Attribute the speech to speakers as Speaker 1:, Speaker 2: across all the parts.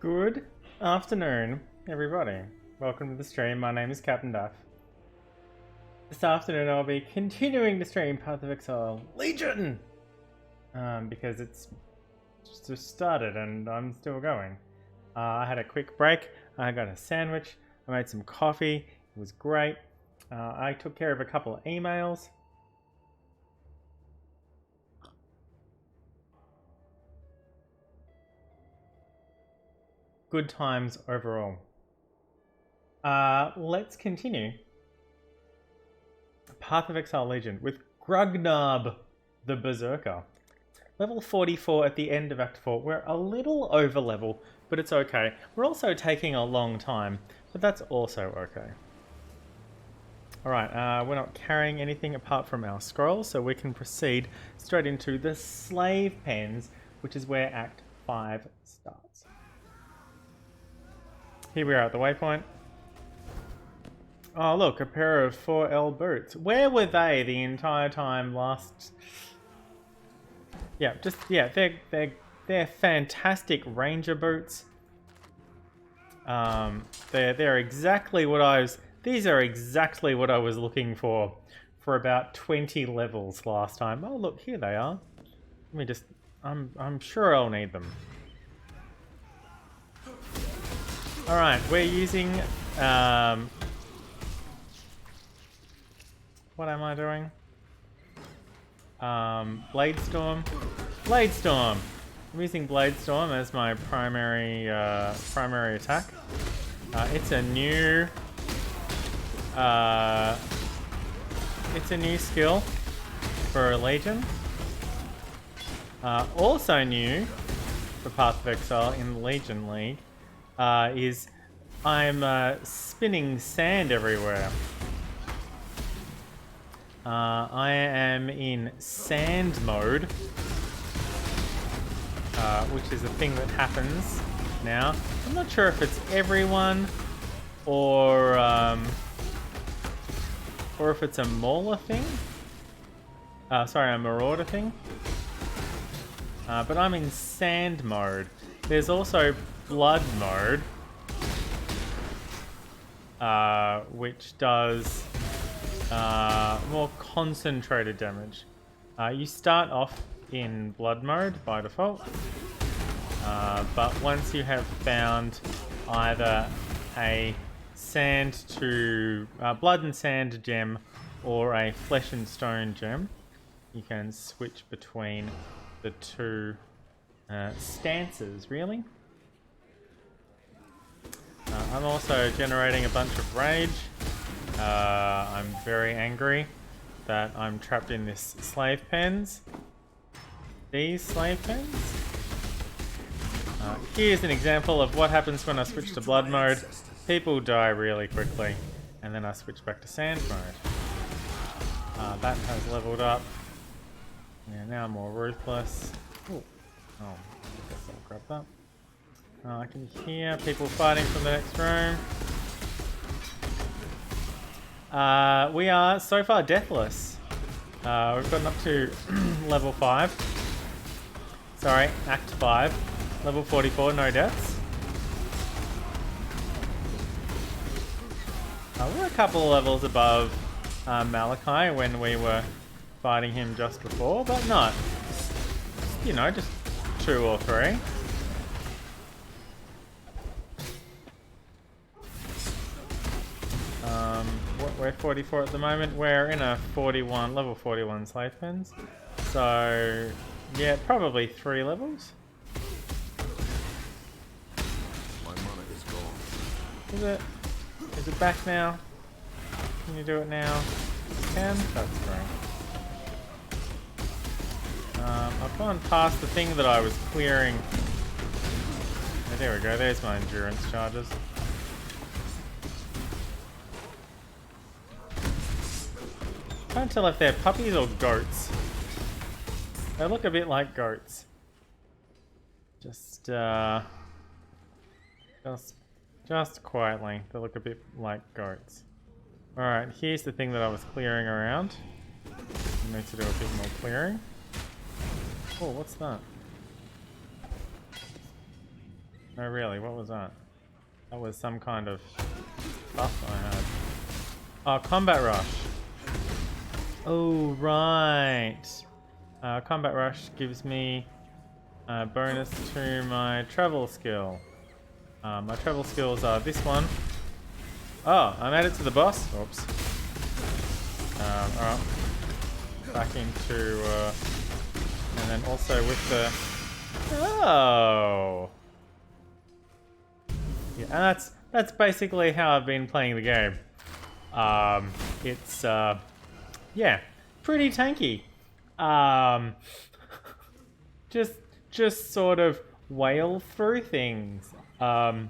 Speaker 1: Good afternoon, everybody. Welcome to the stream. My name is CaptDaf. This afternoon I'll be continuing to stream Path of Exile Legion! Because it's just started and I'm still going. I had a quick break. I got a sandwich. I made some coffee. It was great. I took care of a couple of emails. Good times overall. Let's continue. Path of Exile Legion with Grugnarb the Berserker. Level 44 at the end of Act 4. We're a little over level, but it's okay. We're also taking a long time, but that's also okay. Alright, we're not carrying anything apart from our scrolls, so we can proceed straight into the Slave Pens, which is where Act 5 starts. Here we are at the waypoint. Oh look, a pair of 4L boots. Where were they the entire time last... they're fantastic ranger boots. They're exactly what I was... These are exactly what I was looking for about 20 levels last time. Oh look, here they are. Let me just... I'm sure I'll need them. Alright, we're using... what am I doing? Bladestorm. Bladestorm! I'm using Bladestorm as my primary attack. It's a new... it's a new skill for Legion. Also new for Path of Exile in the Legion League is I'm spinning sand everywhere. I am in sand mode, which is a thing that happens now. I'm not sure if it's everyone or if it's a Mauler thing. Sorry, a Marauder thing. But I'm in sand mode. There's also blood mode, which does more concentrated damage. You start off in blood mode by default, but once you have found either a blood and sand gem or a flesh and stone gem, you can switch between the two stances, really. I'm also generating a bunch of rage. I'm very angry that I'm trapped in this slave pens. These slave pens. Here's an example of what happens when I switch to blood mode. People die really quickly, and then I switch back to sand mode. That has leveled up. Yeah, now I'm more ruthless. Ooh. Oh, I guess I'll grab that. I can hear people fighting from the next room. We are so far deathless. We've gotten up to level 5. Sorry, Act 5. Level 44, no deaths. We're a couple of levels above Malachi when we were fighting him just before, but not. You know, just 2 or 3. We're 44 at the moment. We're in a level 41 slave pens. So, yeah, probably 3 levels.
Speaker 2: My mana is gone.
Speaker 1: Is it? Is it back now? Can you do it now? You can? That's great. I've gone past the thing that I was clearing. Oh, there we go. There's my endurance charges. Can't tell if they're puppies or goats. They look a bit like goats. Just quietly, they look a bit like goats. Alright, here's the thing that I was clearing around. I need to do a bit more clearing. Oh, what's that? Oh really, what was that? That was some kind of buff I had. Oh, Combat Rush. Oh, right. Combat Rush gives me a bonus to my travel skill. My travel skills are this one. Oh, I made it to the boss. Oops. Alright. Back into, and then also with the... Oh! Yeah, and that's basically how I've been playing the game. It's, yeah, pretty tanky. Just sort of wail through things. All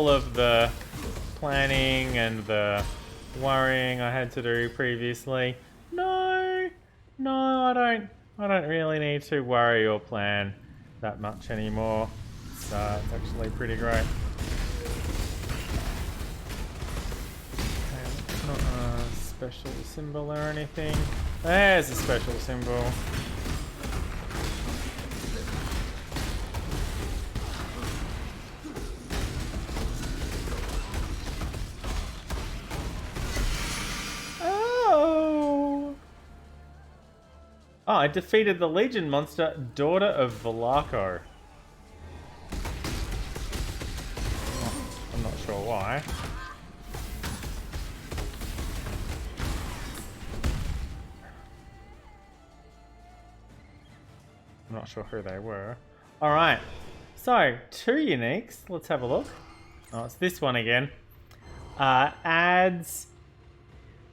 Speaker 1: of the planning and the worrying I had to do previously. No, I don't really need to worry or plan that much anymore. So it's actually pretty great. Okay, it's not a special symbol or anything. There's a special symbol. Oh, I defeated the Legion monster, Daughter of Velako. I'm not sure why. I'm not sure who they were. Alright, so 2 uniques. Let's have a look. Oh, it's this one again. Adds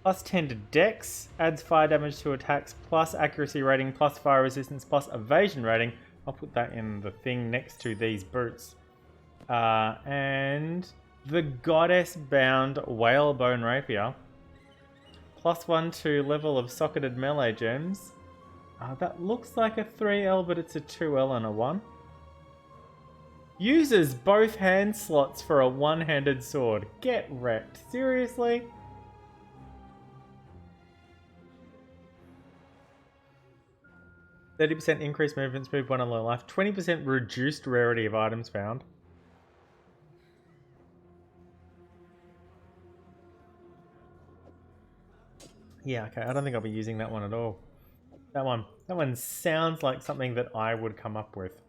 Speaker 1: plus 10 to dex, adds fire damage to attacks, plus accuracy rating, plus fire resistance, plus evasion rating. I'll put that in the thing next to these boots. And the Goddess Bound Whalebone Rapier. Plus 1 to level of socketed melee gems. That looks like a 3L, but it's a 2L and a 1. Uses both hand slots for a one-handed sword. Get wrecked. Seriously? %30 increased movement speed, 1 on low life, 20% reduced rarity of items found. Yeah, okay, I don't think I'll be using that one at all. That one sounds like something that I would come up with.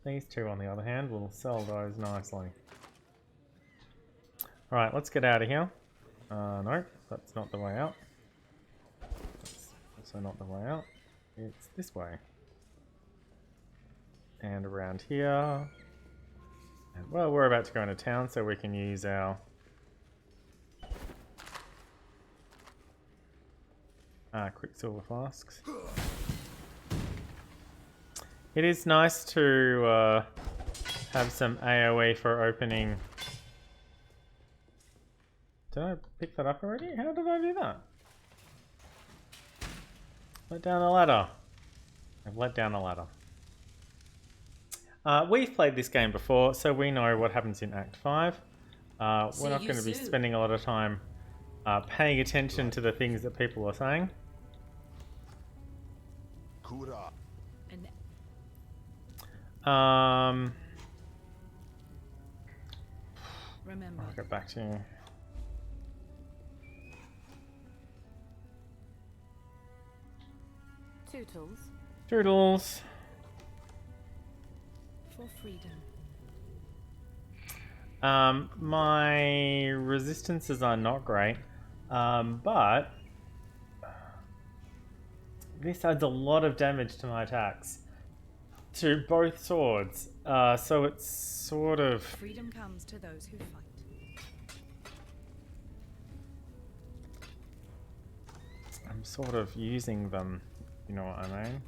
Speaker 1: These two, on the other hand, will sell those nicely. Alright, let's get out of here. No, that's not the way out. That's also not the way out. It's this way. And around here. And, well, we're about to go into town, so we can use our... Quicksilver flasks. It is nice to have some AoE for opening. Did I pick that up already? How did I do that? Let down the ladder. I've let down the ladder. We've played this game before, so we know what happens in Act 5. We're not going to be spending a lot of time paying attention to the things that people are saying.
Speaker 3: Remember.
Speaker 1: I'll get back to you.
Speaker 3: Toodles.
Speaker 1: Toodles.
Speaker 3: For freedom.
Speaker 1: My resistances are not great, but this adds a lot of damage to my attacks. To both swords, so it's sort of...
Speaker 3: Freedom comes to those who fight.
Speaker 1: I'm sort of using them, you know what I mean?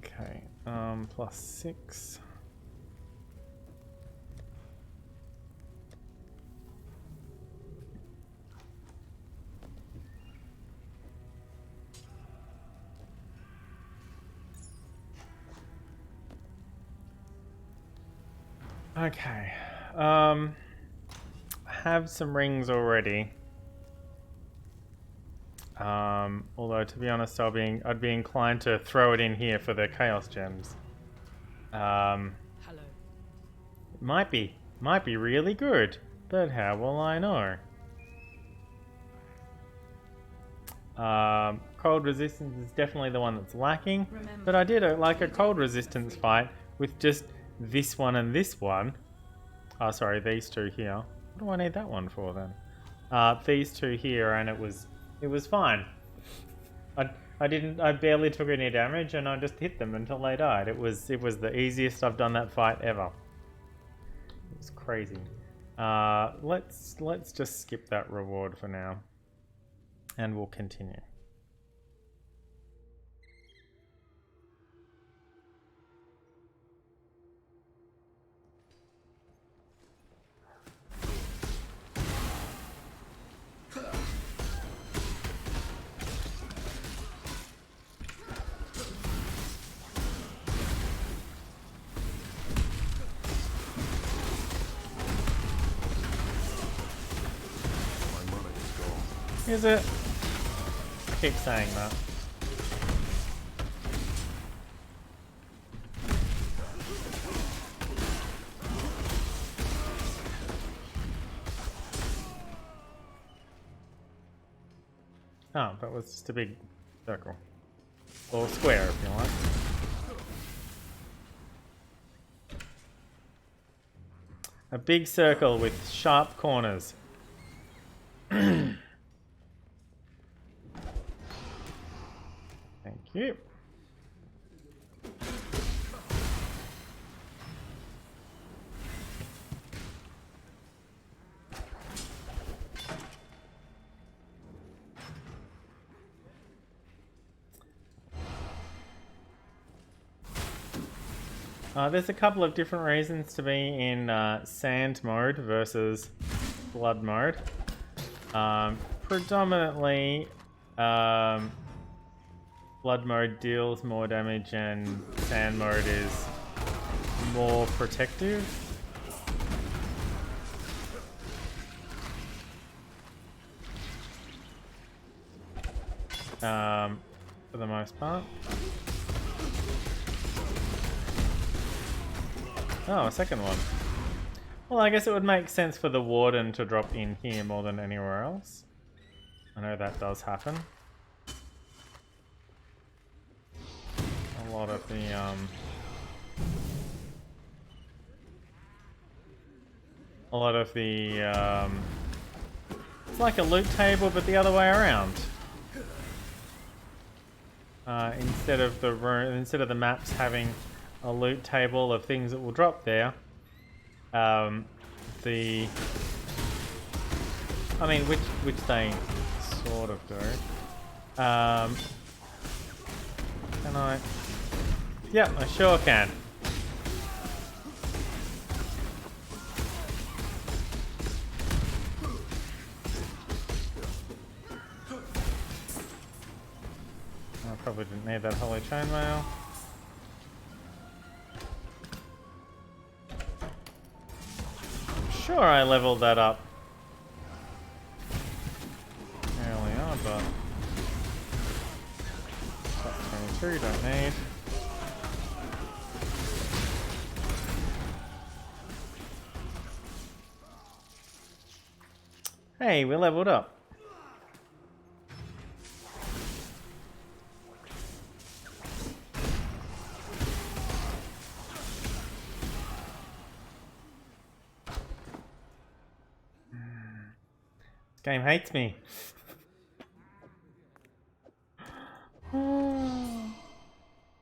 Speaker 1: Okay, plus 6. Okay, have some rings already. Although to be honest, I'd be inclined to throw it in here for the Chaos Gems.
Speaker 3: Hello.
Speaker 1: Might be really good, but how will I know? Cold resistance is definitely the one that's lacking,
Speaker 3: Remember.
Speaker 1: but I did like a cold resistance fight with just this one and this one. Oh, sorry, these two here. What do I need that one for then? These two here, and it was fine. I barely took any damage, and I just hit them until they died. It was the easiest I've done that fight ever. It was crazy. Let's just skip that reward for now, and we'll continue.
Speaker 2: My mana is gone.
Speaker 1: Is it? Keep saying that. Oh, that was just a big circle. Or square, if you like. A big circle with sharp corners. Thank you. There's a couple of different reasons to be in sand mode versus blood mode. Predominantly, blood mode deals more damage and sand mode is more protective. For the most part. Oh, a second one. Well, I guess it would make sense for the warden to drop in here more than anywhere else. I know that does happen. A lot of the, it's like a loot table, but the other way around. Instead of the maps having a loot table of things that will drop there, which they sort of do. Can I? Yep, I sure can. I probably didn't need that holy chainmail. Sure, I leveled that up earlier, but that's 22, don't need. Hey, we leveled up. This game hates me.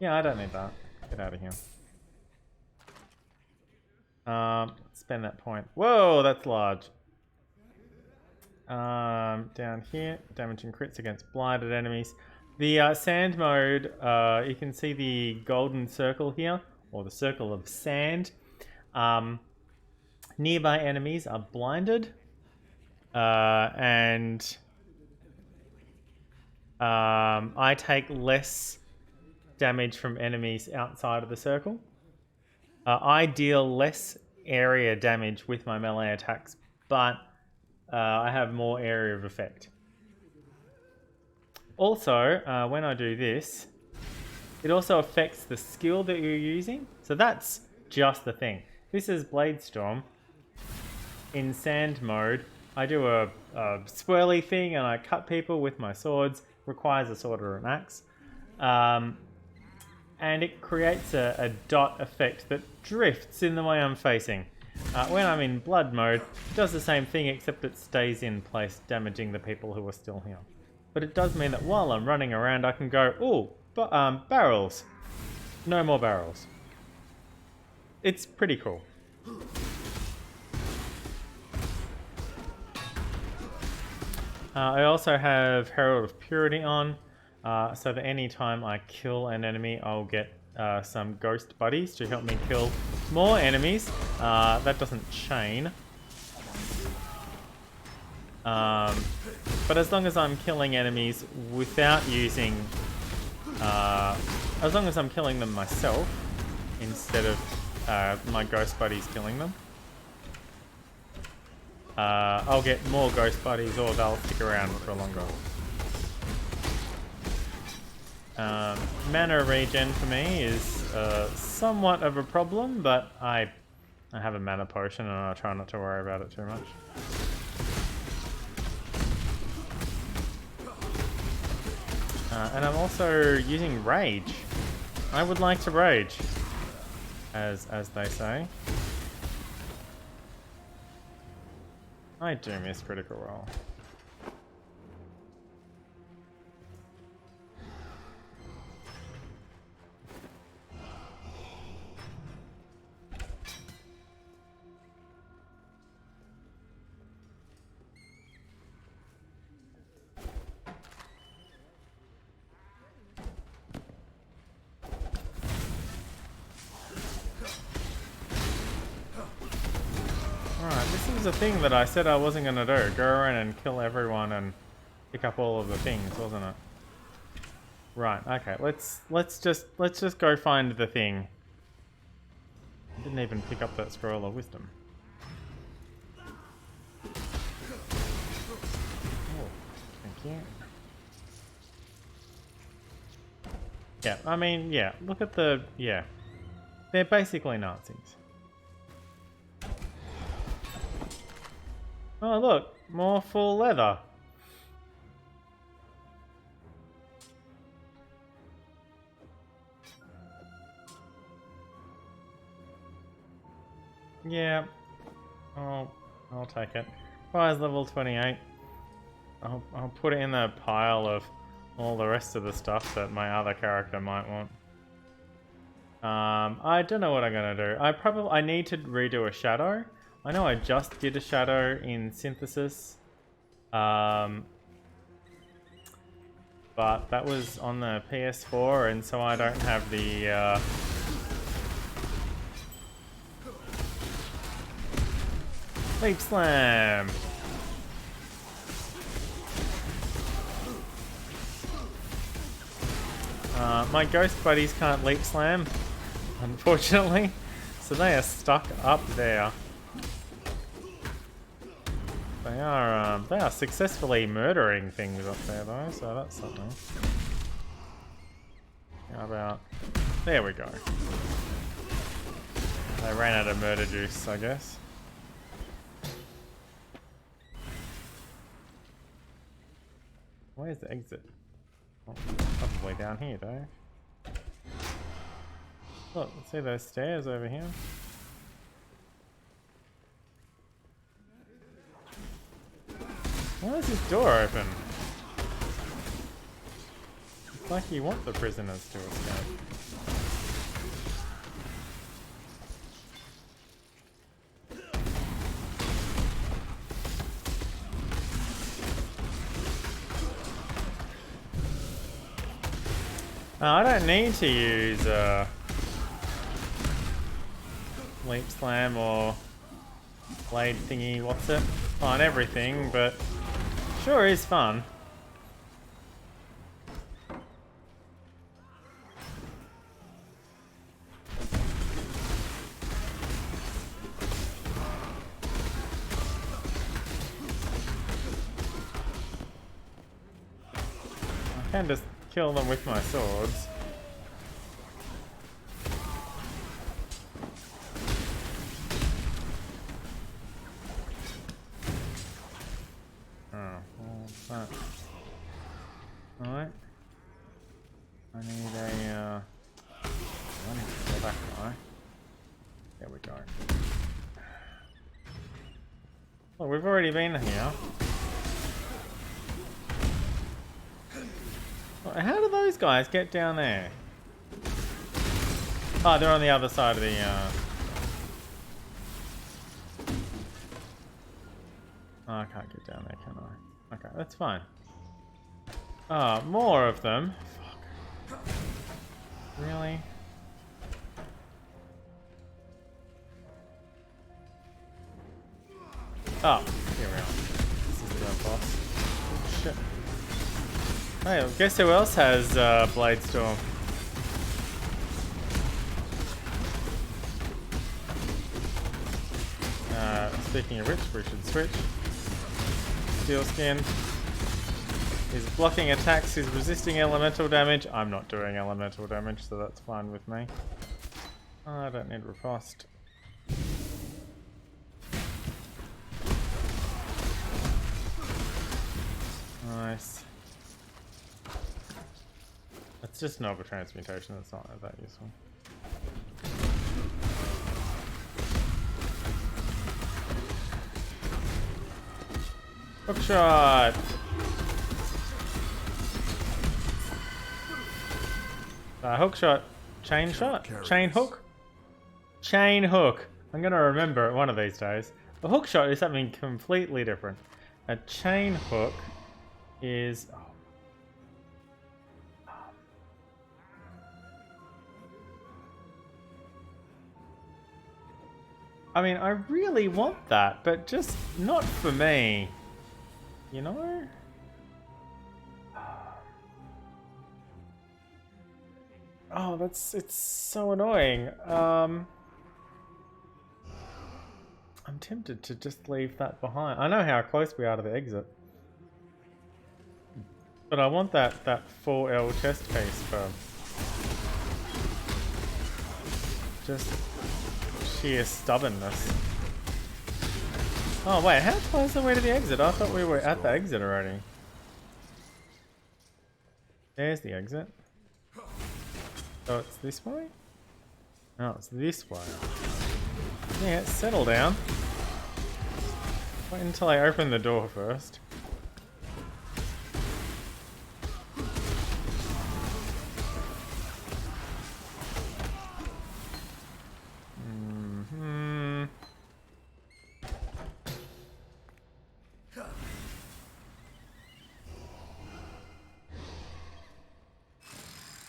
Speaker 1: Yeah, I don't need that. Get out of here. Spend that point. Whoa, that's large. Down here, damage and crits against blinded enemies. The sand mode, you can see the golden circle here, or the circle of sand. Nearby enemies are blinded. And I take less damage from enemies outside of the circle. I deal less area damage with my melee attacks, but I have more area of effect. Also, when I do this, it also affects the skill that you're using. So that's just the thing. This is Blade Storm. In sand mode, I do a swirly thing and I cut people with my swords. Requires a sword or an axe. And it creates a dot effect that drifts in the way I'm facing. When I'm in blood mode, it does the same thing except it stays in place, damaging the people who are still here. But it does mean that while I'm running around, I can go, ooh, barrels. No more barrels. It's pretty cool. I also have Herald of Purity on, so that anytime I kill an enemy, I'll get some ghost buddies to help me kill more enemies. That doesn't chain. But as long as I'm killing enemies without using... as long as I'm killing them myself, instead of my ghost buddies killing them, I'll get more ghost buddies or they'll stick around for longer. Mana regen for me is somewhat of a problem, but I have a mana potion and I try not to worry about it too much. And I'm also using rage. I would like to rage, as they say. I do miss Critical Role. This was a thing that I said I wasn't gonna do. Go around and kill everyone and pick up all of the things, wasn't it? Right, okay, let's just go find the thing. I didn't even pick up that scroll of wisdom. Oh, thank you. Yeah, I mean, yeah, look at the, yeah. They're basically Nazis. Oh look, more full leather. Yeah, I'll take it. Fire's level 28. I'll put it in the pile of all the rest of the stuff that my other character might want. I don't know what I'm gonna do. I need to redo a shadow. I know I just did a shadow in Synthesis, but that was on the PS4, and so I don't have the Leap Slam. My ghost buddies can't Leap Slam, unfortunately, so they are stuck up there. They are successfully murdering things up there though, so that's something. How about... There we go. They ran out of murder juice, I guess. Where's the exit? Oh, probably down here though. Look, see those stairs over here? Why is this door open? It's like you want the prisoners to escape. I don't need to use Leap Slam or blade thingy, what's it, on everything, but sure is fun. Can just kill them with my swords. Oh, what's that? Alright. I need a, I need to kill that guy. There we go. Oh, we've already been here. How do those guys get down there? Oh, they're on the other side of the, Oh, I can't get down there, can I? Okay, that's fine. Oh, more of them. Fuck. Really? Oh, here we are. This is the boss. Shit. Hey, guess who else has Blade Storm? Speaking of which, we should switch. Steel Skin. He's blocking attacks, he's resisting elemental damage. I'm not doing elemental damage, so that's fine with me. Oh, I don't need riposte. Nice. That's just Nova Transmutation, that's not that useful. Hookshot! Hookshot. Chain shot? Chain hook? Chain hook. I'm gonna remember it one of these days. A hookshot is something completely different. A chain hook is... I mean, I really want that, but just not for me. You know? Oh, it's so annoying. I'm tempted to just leave that behind. I know how close we are to the exit. But I want that 4L chest piece for just sheer stubbornness. Oh wait, how close are we to the exit? I thought we were at the exit already. There's the exit. So it's this way? No, it's this way. Yeah, settle down. Wait until I open the door first.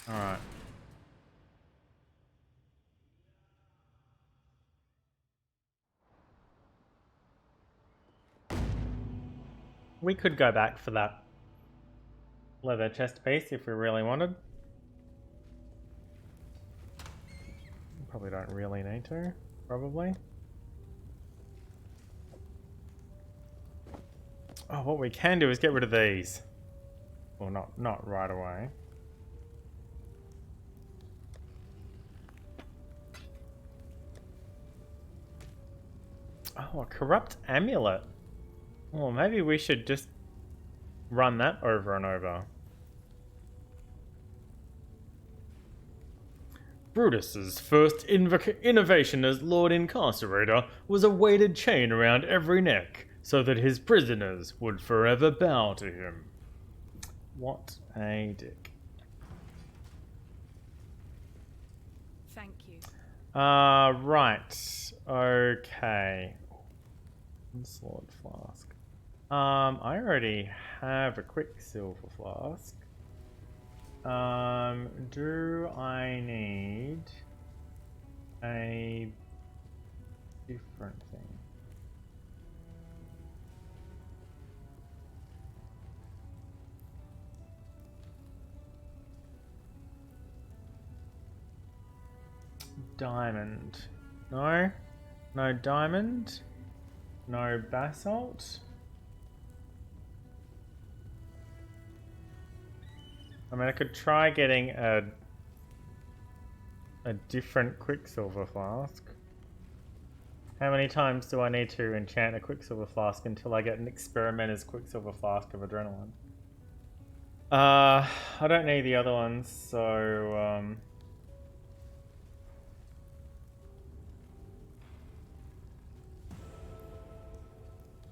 Speaker 1: Alright. We could go back for that leather chest piece if we really wanted. Probably don't really need to, probably. Oh, what we can do is get rid of these. Well, not right away. Oh, a corrupt amulet. Well, maybe we should just run that over and over. Brutus's first innovation as Lord Incarcerator was a weighted chain around every neck, so that his prisoners would forever bow to him. What a dick.
Speaker 4: Thank you.
Speaker 1: Right. Okay. Sword flask. I already have a quicksilver flask. Do I need a different thing? Diamond. No? No diamond? No basalt? I mean, I could try getting a different Quicksilver Flask. How many times do I need to enchant a Quicksilver Flask until I get an Experimenter's Quicksilver Flask of Adrenaline? I don't need the other ones, so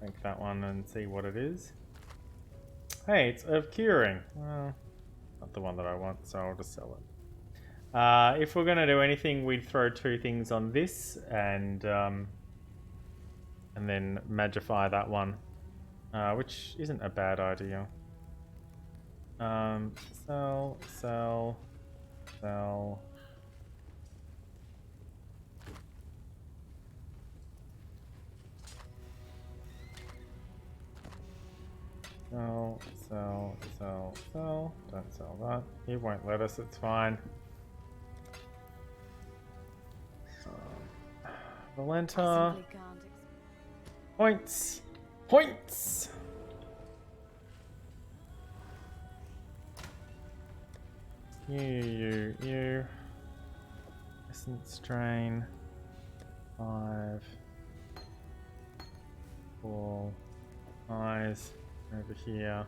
Speaker 1: make that one and see what it is. Hey, it's of curing. Well, not the one that I want, so I'll just sell it. If we're gonna do anything, we'd throw 2 things on this and then magify that one, which isn't a bad idea. Sell, sell, sell. Sell, sell, sell, sell. Don't sell that. He won't let us, it's fine. Valenta. Points! Points! You. Essence drain. 5. 4. Eyes. Over here.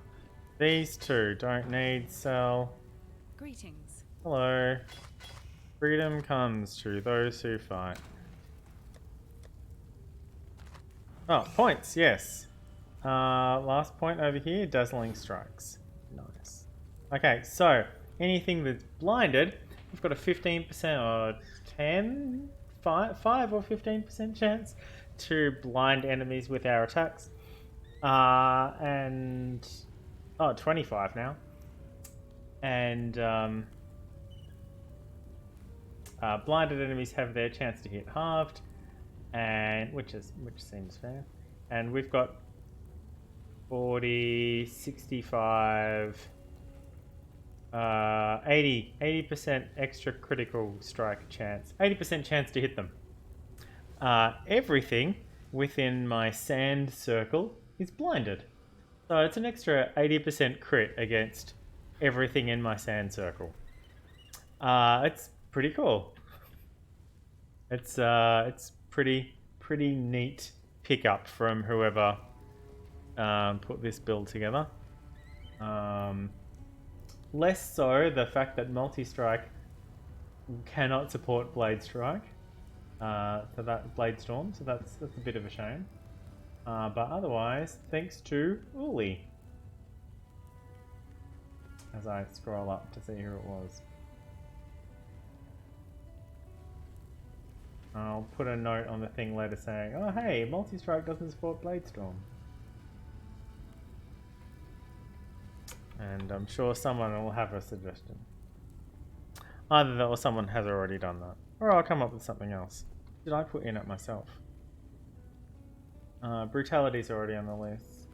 Speaker 1: These 2 don't need sell.
Speaker 4: Greetings.
Speaker 1: Hello. Freedom comes to those who fight. Oh, points, yes. Last point over here, Dazzling Strikes. Nice. Okay, so anything that's blinded, we've got a 15% or 5 or 15% chance to blind enemies with our attacks. And 25 now. And blinded enemies have their chance to hit halved, and which seems fair. And we've got 40, 65, 80% extra critical strike chance, 80% chance to hit them. Everything within my sand circle is blinded, so it's an extra 80% crit against everything in my sand circle. It's pretty cool. It's pretty neat pickup from whoever put this build together. Less so the fact that multi-strike cannot support Blade Strike, so that Blade Storm, so that's a bit of a shame. But otherwise, thanks to Uli. As I scroll up to see who it was. I'll put a note on the thing later saying, oh hey, multi-strike doesn't support Blade Storm. And I'm sure someone will have a suggestion. Either that or someone has already done that. Or I'll come up with something else. Did I put in it myself? Brutality's already on the list.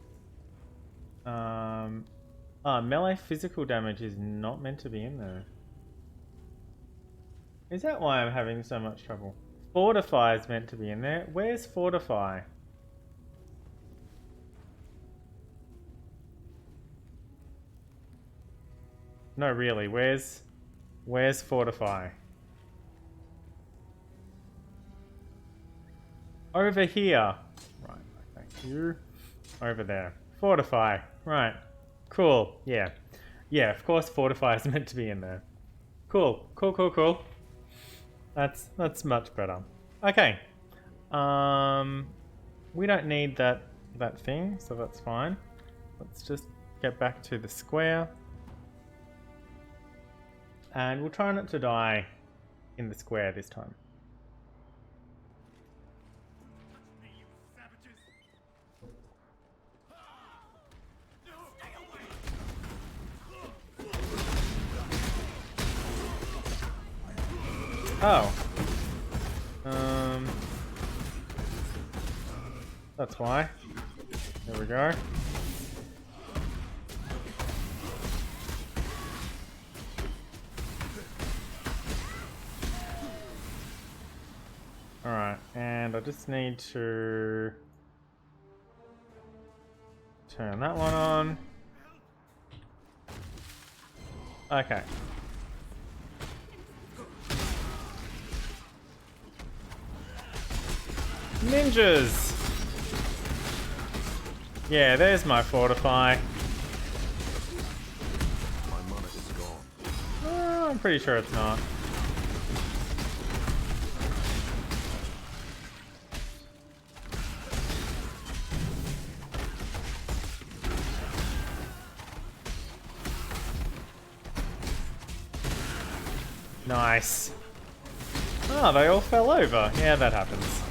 Speaker 1: Melee physical damage is not meant to be in there. Is that why I'm having so much trouble? Fortify is meant to be in there. Where's Fortify? No, really, where's Fortify? Over here. Right, thank you. Over there. Fortify. Right. Cool. Yeah. Yeah, of course Fortify is meant to be in there. Cool. Cool. That's much better. Okay. We don't need that thing, so that's fine. Let's just get back to the square. And we'll try not to die in the square this time. Oh. That's why. There we go. Alright, and I just need to turn that one on. Okay. Ninjas! Yeah, there's my fortify.
Speaker 2: My mana is gone.
Speaker 1: I'm pretty sure it's not. Nice. Oh, they all fell over. Yeah, that happens.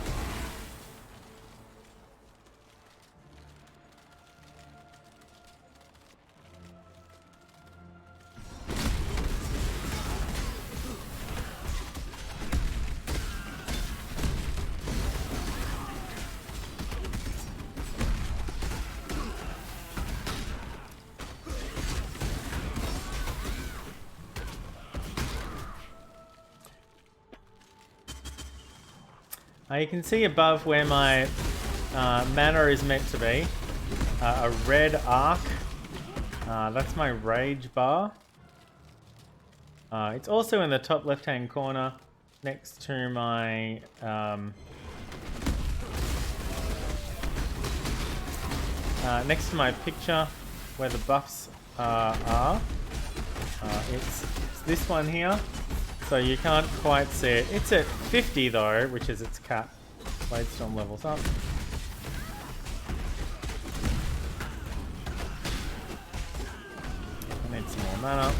Speaker 1: You can see above where my mana is meant to be, a red arc. That's my rage bar. It's also in the top left-hand corner, next to my picture, where the buffs are. It's this one here. So you can't quite see it. It's at 50 though, which is its cap. Bladestorm levels up. I need some more mana.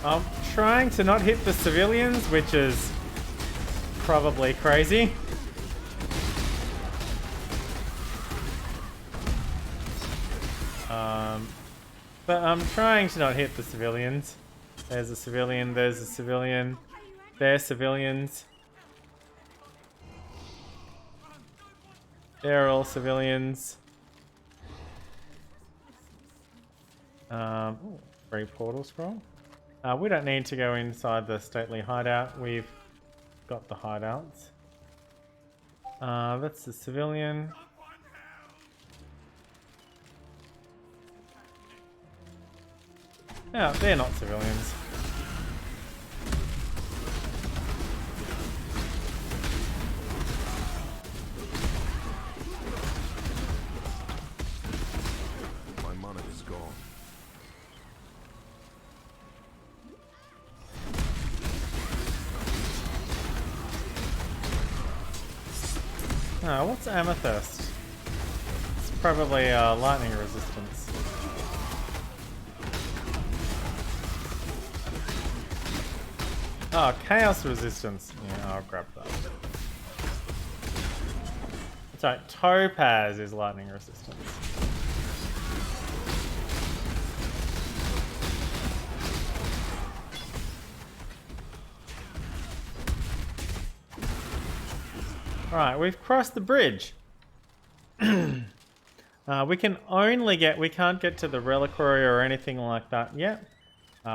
Speaker 1: I'm trying to not hit the civilians, which is probably crazy. But I'm trying to not hit the civilians. There's a civilian, there's a civilian, they're civilians. They're all civilians. Ooh, free portal scroll. We don't need to go inside the stately hideout. We've got the hideouts. That's the civilian. No, they're not civilians.
Speaker 2: My mana is gone.
Speaker 1: Oh, what's amethyst? It's probably lightning resistance. Oh, chaos resistance. Yeah, I'll grab that. Sorry, topaz is lightning resistance. Alright, we've crossed the bridge. We can't get to the reliquary or anything like that yet.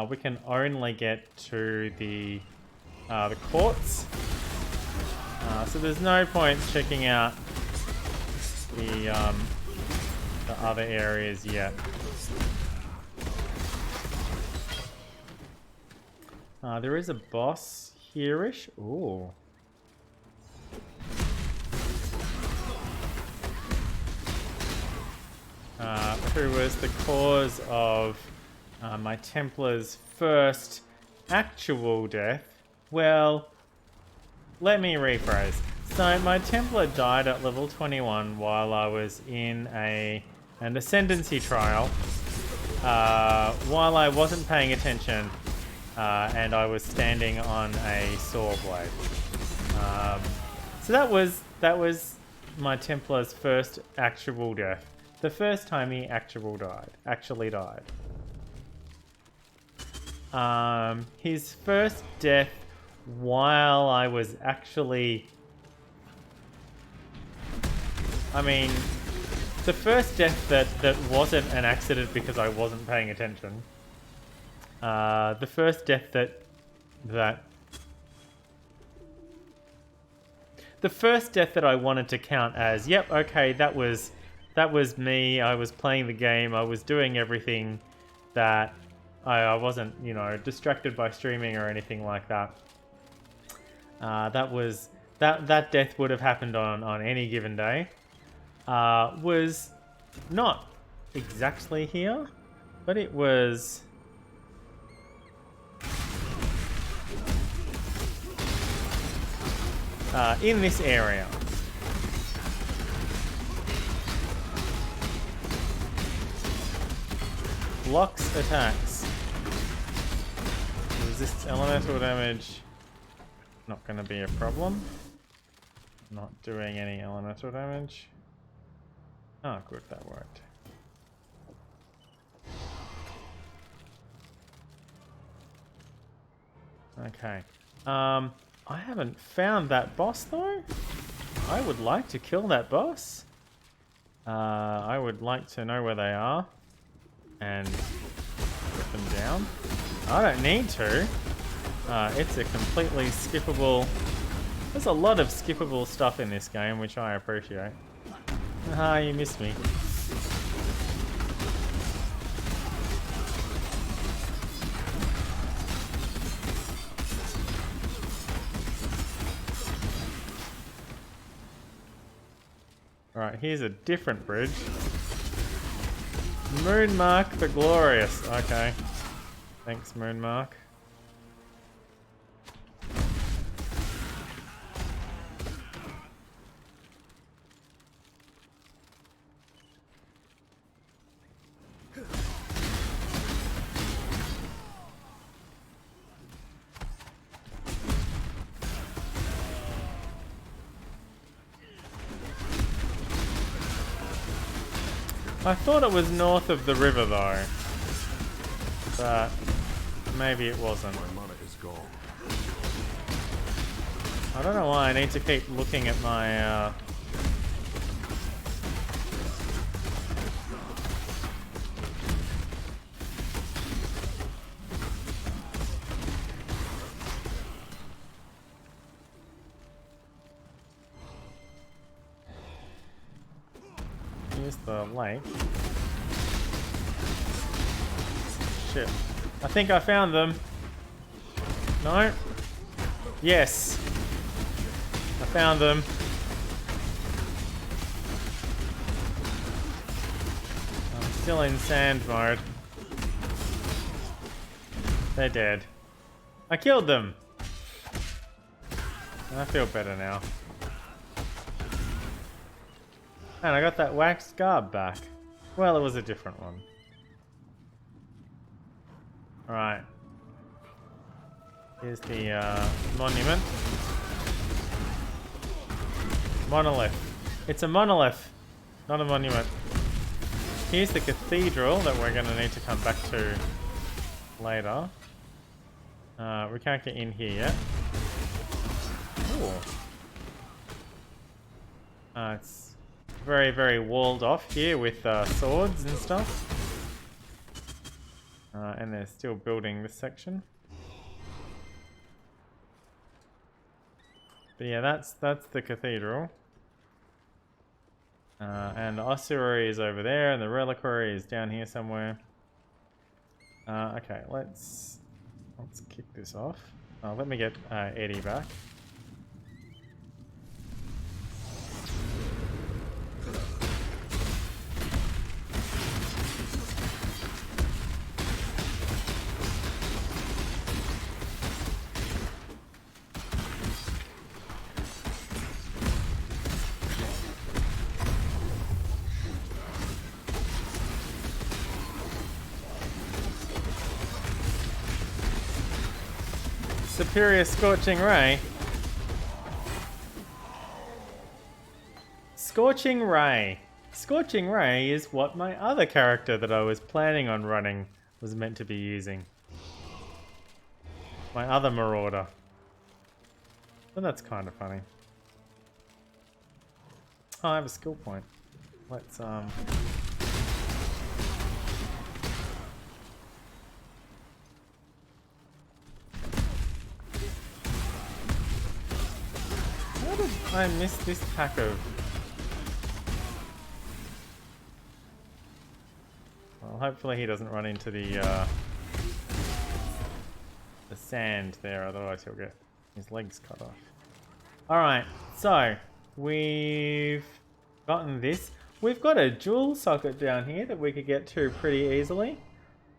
Speaker 1: We can only get to the courts. So there's no point checking out the other areas yet. There is a boss here-ish. Ooh. Who was the cause of my Templar's first actual death? Well, let me rephrase. So my Templar died at level 21 while I was in an ascendancy trial, while I wasn't paying attention, and I was standing on a saw blade. So that was my Templar's first actual death. The first time he actually died. His first death while I was actually... I mean, the first death that wasn't an accident because I wasn't paying attention. The first death the first death that I wanted to count as, yep, okay, that was me. I was playing the game. I was doing everything that I wasn't, you know, distracted by streaming or anything like that. That death would have happened on any given day. Was not exactly here, but it was in this area. Blocks attacks. Resists elemental damage. Not going to be a problem. Not doing any elemental damage. Oh, good, that worked. Okay. I haven't found that boss though. I would like to kill that boss. I would like to know where they are and put them down. I don't need to. It's a completely skippable... There's a lot of skippable stuff in this game, which I appreciate. Ah, you missed me. Alright, here's a different bridge. Moonmark the Glorious. Okay. Thanks, Moonmark. I thought it was north of the river though, but maybe it wasn't.
Speaker 2: My mana is gone.
Speaker 1: I don't know why I need to keep looking at my Here's the lake. Shit. I think I found them. No? Yes. I found them. I'm still in sand mode. They're dead. I killed them. I feel better now. And I got that waxed garb back. Well, it was a different one. Alright. Here's the monument. Monolith. It's a monolith, not a monument. Here's the cathedral that we're going to need to come back to later. We can't get in here yet. Ooh. It's very, very walled off here with swords and stuff. And they're still building this section. But yeah, that's the cathedral. And the ossuary is over there, and the reliquary is down here somewhere. Okay, let's kick this off. Let me get Eddie back. Superior Scorching Ray. Scorching Ray. Scorching Ray is what my other character that I was planning on running was meant to be using. My other Marauder. So that's kind of funny. Oh, I have a skill point. Let's How did I miss this pack of... Well, hopefully he doesn't run into the sand there, otherwise he'll get his legs cut off. Alright, so we've gotten this. We've got a dual socket down here that we could get to pretty easily.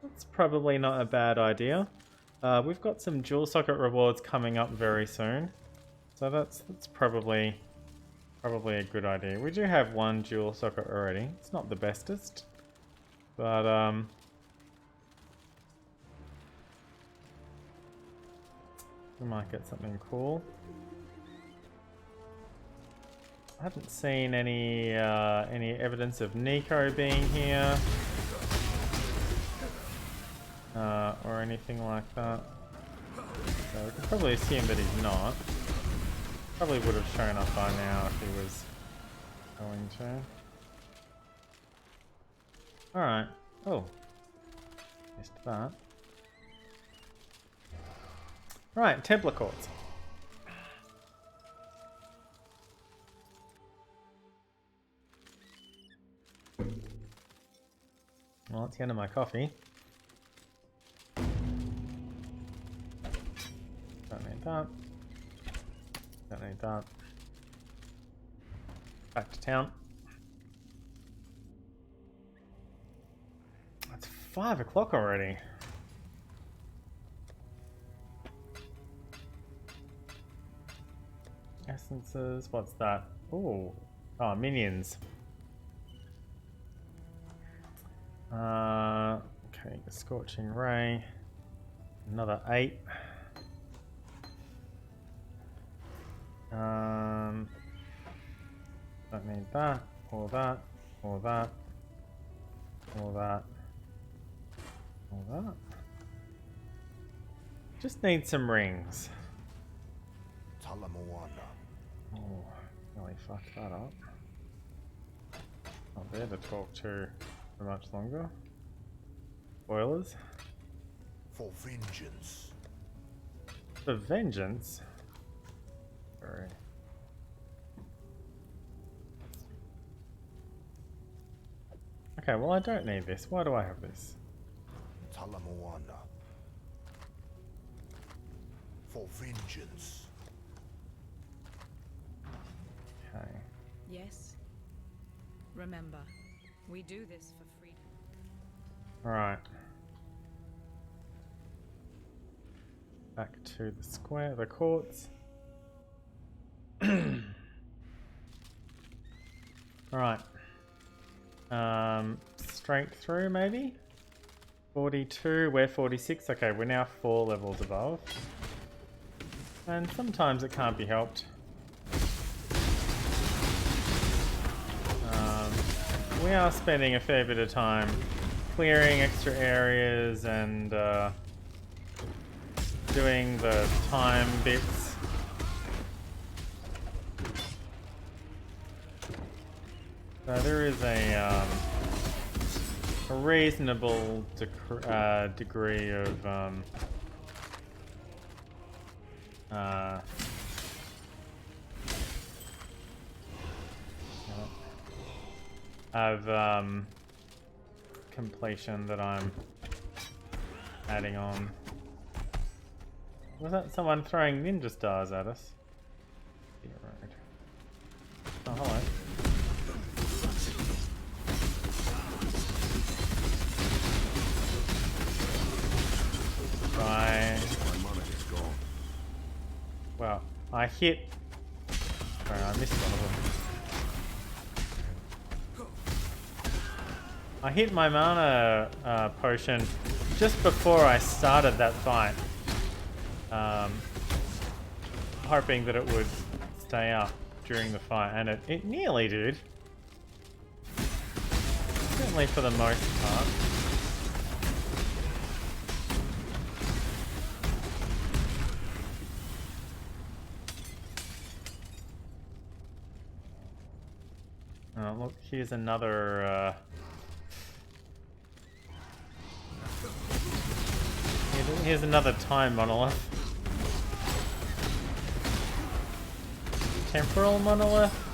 Speaker 1: That's probably not a bad idea. We've got some dual socket rewards coming up very soon. So that's probably a good idea. We do have one dual socket already. It's not the bestest. But we might get something cool. I haven't seen any evidence of Nico being here or anything like that. So we can probably assume that he's not. Probably would have shown up by now if he was going to. Alright. Oh. Missed that. Right, Templar Quartz. Well, that's the end of my coffee. Don't need that. Don't need that. Back to town. It's 5 o'clock already. Essences, what's that? Ooh. Oh, minions. Okay, the Scorching Ray. Another 8. Don't need that, or that, or that, or that, or that. Just need some rings. Oh, really fucked that up. Not there to talk to for much longer. Spoilers.
Speaker 2: For vengeance.
Speaker 1: For vengeance? Sorry. Okay, well I don't need this. Why do I have this?
Speaker 2: For vengeance.
Speaker 1: Okay.
Speaker 4: Yes. Remember, we do this for freedom.
Speaker 1: Alright. Back to the square, the courts. Alright. Strength through maybe? 42, we're 46. Okay, we're now 4 levels above. And sometimes it can't be helped. We are spending a fair bit of time clearing extra areas and doing the time bits. So there is a reasonable degree of completion that I'm adding on. Was that someone throwing ninja stars at us? Oh, hello. Well, I hit... Sorry, I missed one of them. I hit my mana potion just before I started that fight. Hoping that it would stay up during the fight, and it nearly did. Certainly for the most part. Oh, look, here's another, here's another time monolith. Temporal monolith?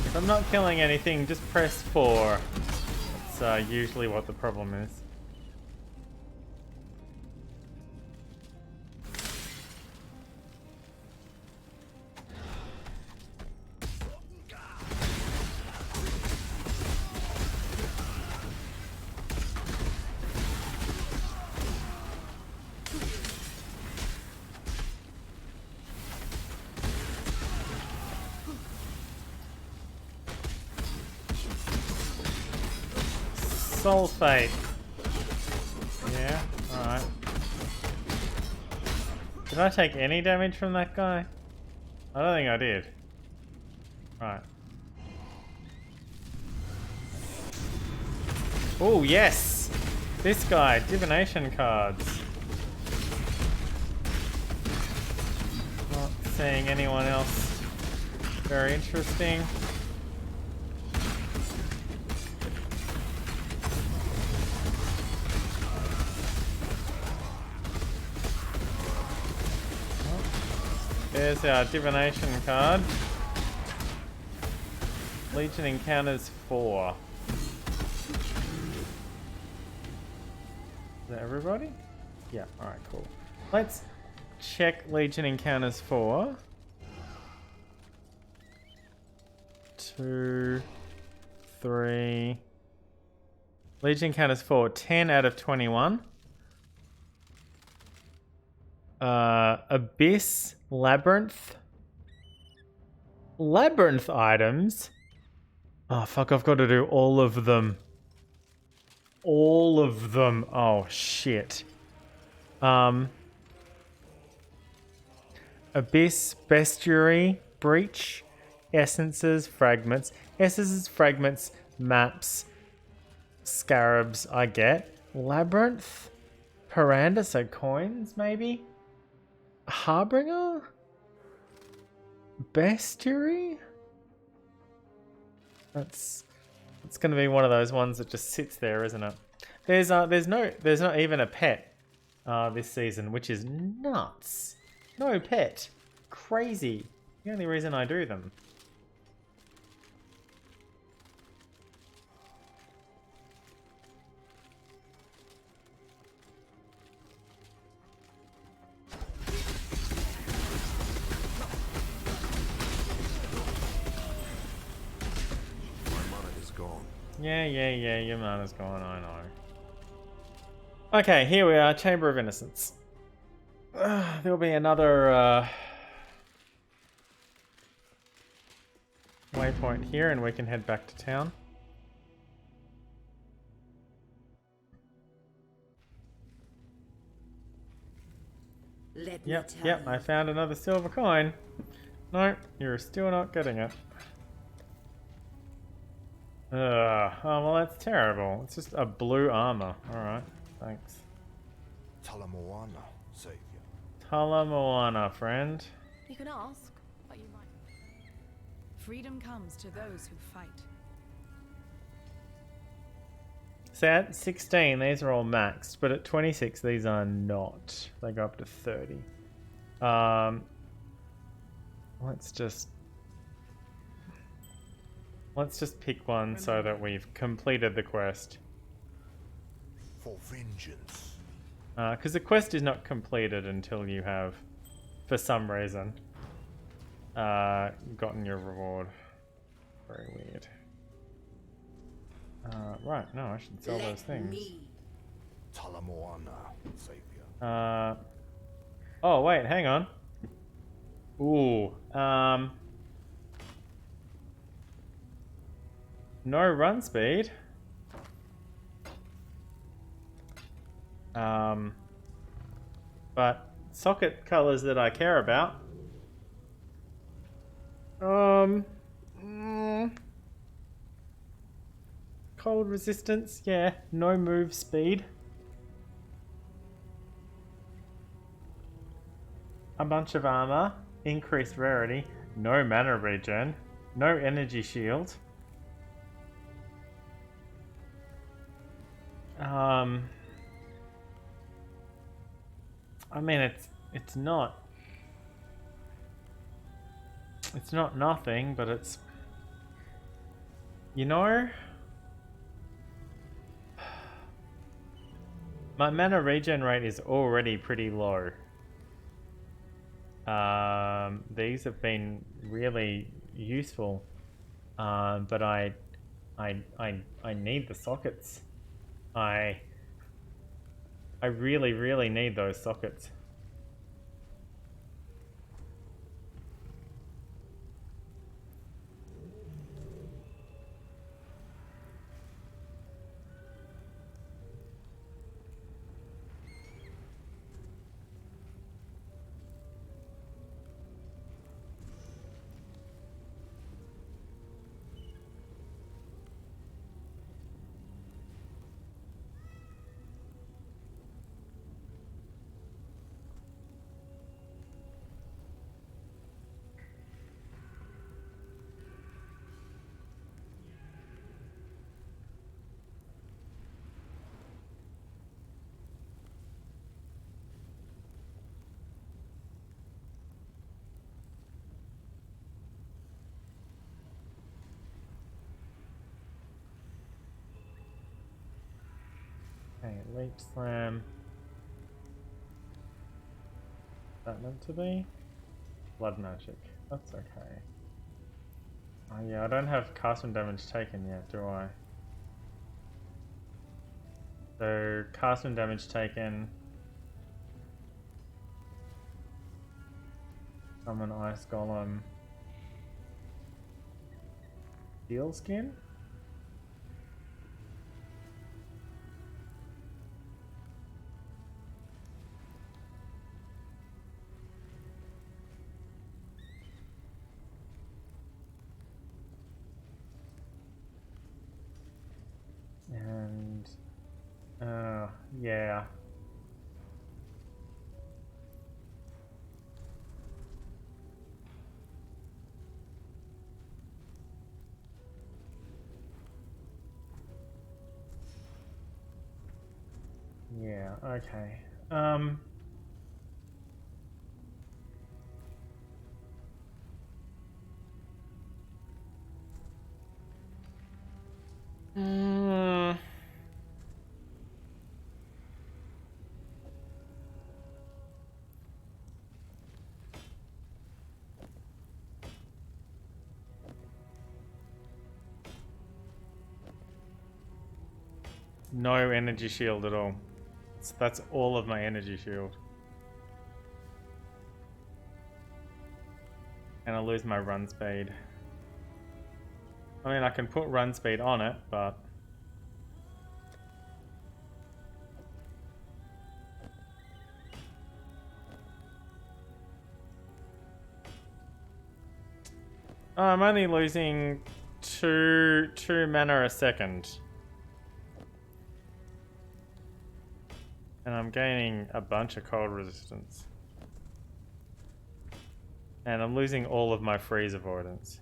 Speaker 1: If I'm not killing anything, just press 4. That's usually what the problem is. Sulfate. Yeah, alright. Did I take any damage from that guy? I don't think I did. Right. Oh, yes! This guy, divination cards. Not seeing anyone else very interesting. There's our divination card. Legion encounters 4. Is that everybody? Yeah, alright, cool. Let's check Legion encounters 4. 2, 3. Legion encounters 4. 10 out of 21. Abyss, Labyrinth. Labyrinth items? Oh fuck, I've got to do all of them. All of them. Oh shit. Abyss, Bestiary, Breach, Essences, Fragments. Essences, Fragments, Maps, Scarabs, I get. Labyrinth? Paranda, so coins, maybe? Harbinger? Bestiary? It's going to be one of those ones that just sits there, isn't it? There's not even a pet this season, which is nuts. No pet. Crazy. The only reason I do them. Yeah, your mana's gone, I know. Okay, here we are, Chamber of Innocence. There'll be another waypoint here and we can head back to town. Yep, I found another silver coin. No, you're still not getting it. Oh, well that's terrible. It's just a blue armor. Alright, thanks.
Speaker 2: Talamoana, savior.
Speaker 1: Talamoana, friend.
Speaker 4: You can ask, but you might. Freedom comes to those who fight.
Speaker 1: So at 16, these are all maxed, but at 26, these are not. They go up to 30. Let's just pick one so that we've completed the quest.
Speaker 2: For vengeance.
Speaker 1: Because the quest is not completed until you have, for some reason, gotten your reward. Very weird. Right, no, I should sell those things.
Speaker 2: Talamoana, savior.
Speaker 1: Oh wait, hang on. Ooh, no run speed. But socket colors that I care about. Cold resistance, yeah. No move speed. A bunch of armor. Increased rarity. No mana regen. No energy shield. I mean, it's not nothing, but it's, you know, my mana regen rate is already pretty low. These have been really useful, but I need the sockets. I really need those sockets. Okay, leech slam. Is that meant to be? Blood magic. That's okay. Oh yeah, I don't have cast damage taken yet, do I? So, cast damage taken. Summon Ice Golem. Steel Skin? And yeah. Yeah, okay. No energy shield at all. So that's all of my energy shield. And I lose my run speed. I mean, I can put run speed on it, but... Oh, I'm only losing two mana a second. And I'm gaining a bunch of cold resistance. And I'm losing all of my freeze avoidance.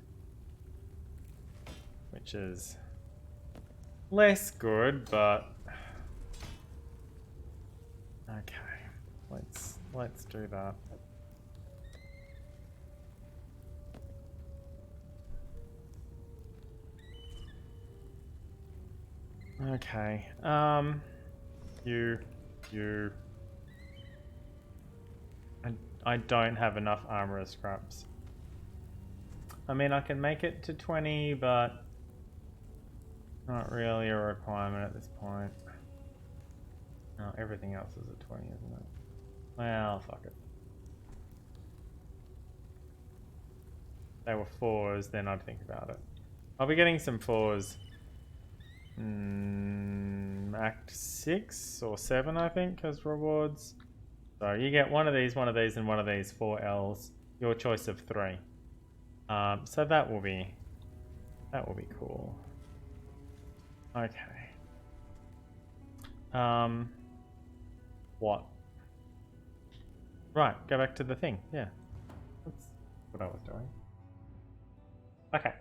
Speaker 1: Which is less good, but okay. Let's do that. Okay. You. I don't have enough armor scraps. I mean, I can make it to 20, but not really a requirement at this point. No, everything else is at 20, isn't it? Well, fuck it. If they were 4s, then I'd think about it. I'll be getting some 4s. Act 6 or 7, I think, has rewards. So you get one of these, and one of these 4 Ls. Your choice of 3. So that will be cool. Okay. What? Right, go back to the thing. Yeah. That's what I was doing. Okay.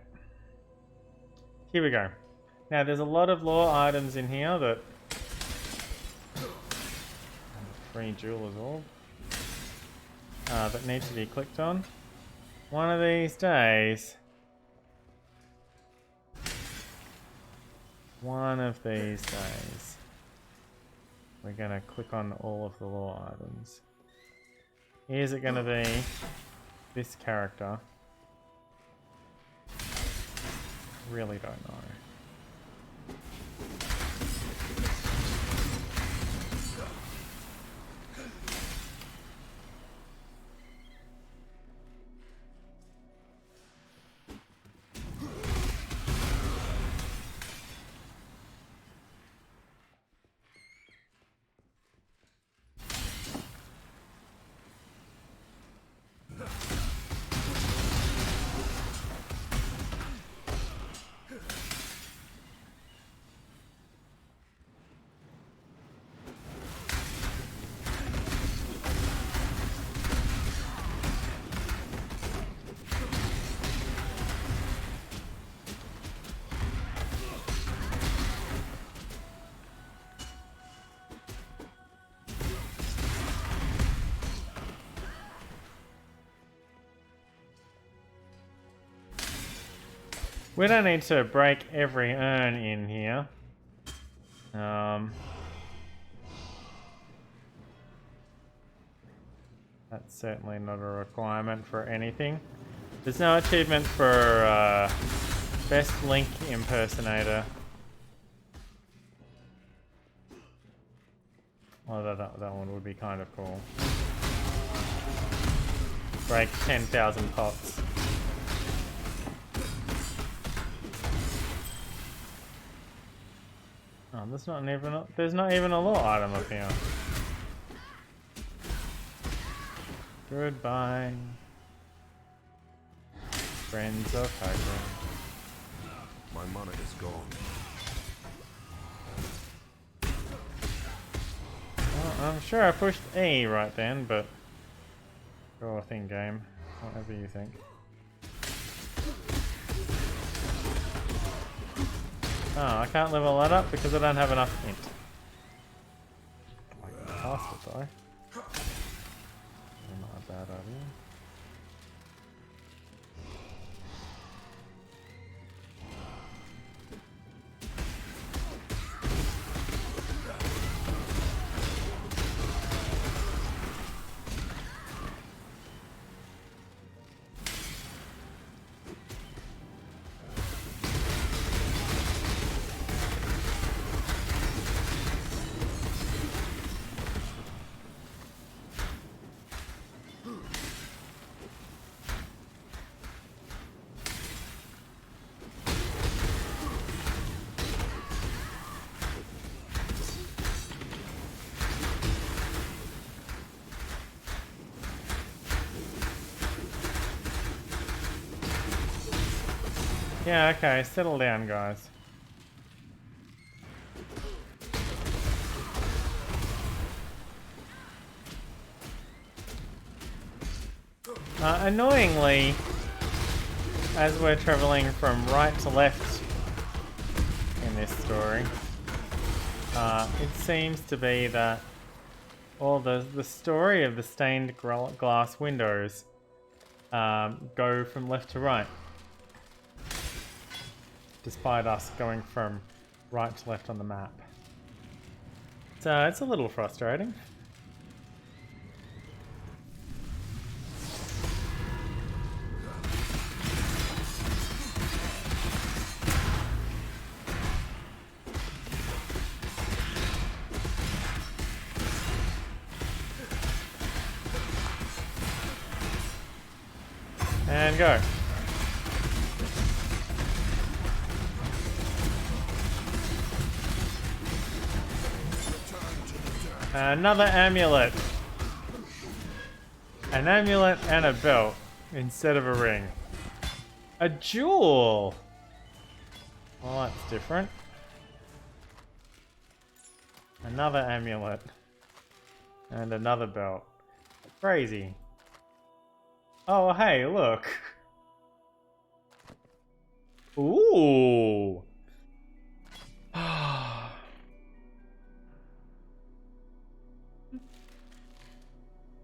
Speaker 1: Here we go. Now there's a lot of lore items in here that... Free jeweler's orb. That need to be clicked on. One of these days... we're gonna click on all of the lore items. Is it gonna be this character? Really don't know. We don't need to break every urn in here. That's certainly not a requirement for anything. There's no achievement for best Link impersonator. Although that one would be kind of cool. Break 10,000 pots. Oh, there's not even a lore item up here. Goodbye, friends of Hagrid.
Speaker 2: My mana is gone.
Speaker 1: Well, I'm sure I pushed E right then, but sure thing, game. Whatever you think. Oh, I can't level that up because I don't have enough int. I can cast it though. Not a bad idea. Yeah, okay, settle down, guys. Annoyingly, as we're traveling from right to left in this story, it seems to be that all the story of the stained glass windows go from left to right, despite us going from right to left on the map. So it's a little frustrating. And go. Another amulet. An amulet and a belt instead of a ring. A jewel! Well, that's different. Another amulet. And another belt. Crazy. Oh, hey, look. Ooh.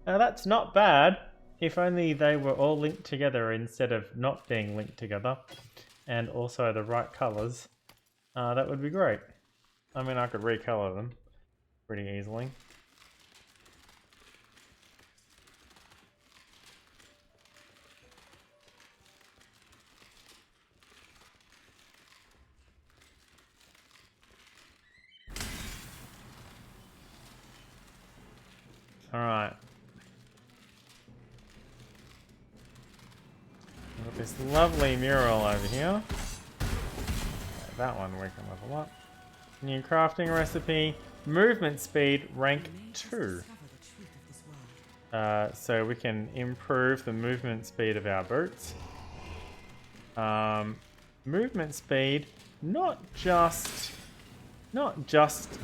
Speaker 1: Now that's not bad. If only they were all linked together instead of not being linked together. And also the right colours. That would be great. I mean, I could recolor them pretty easily. Alright. Got this lovely mural over here. That one we can level up. New crafting recipe. Movement speed rank 2. So we can improve the movement speed of our boots. Movement speed, not just not just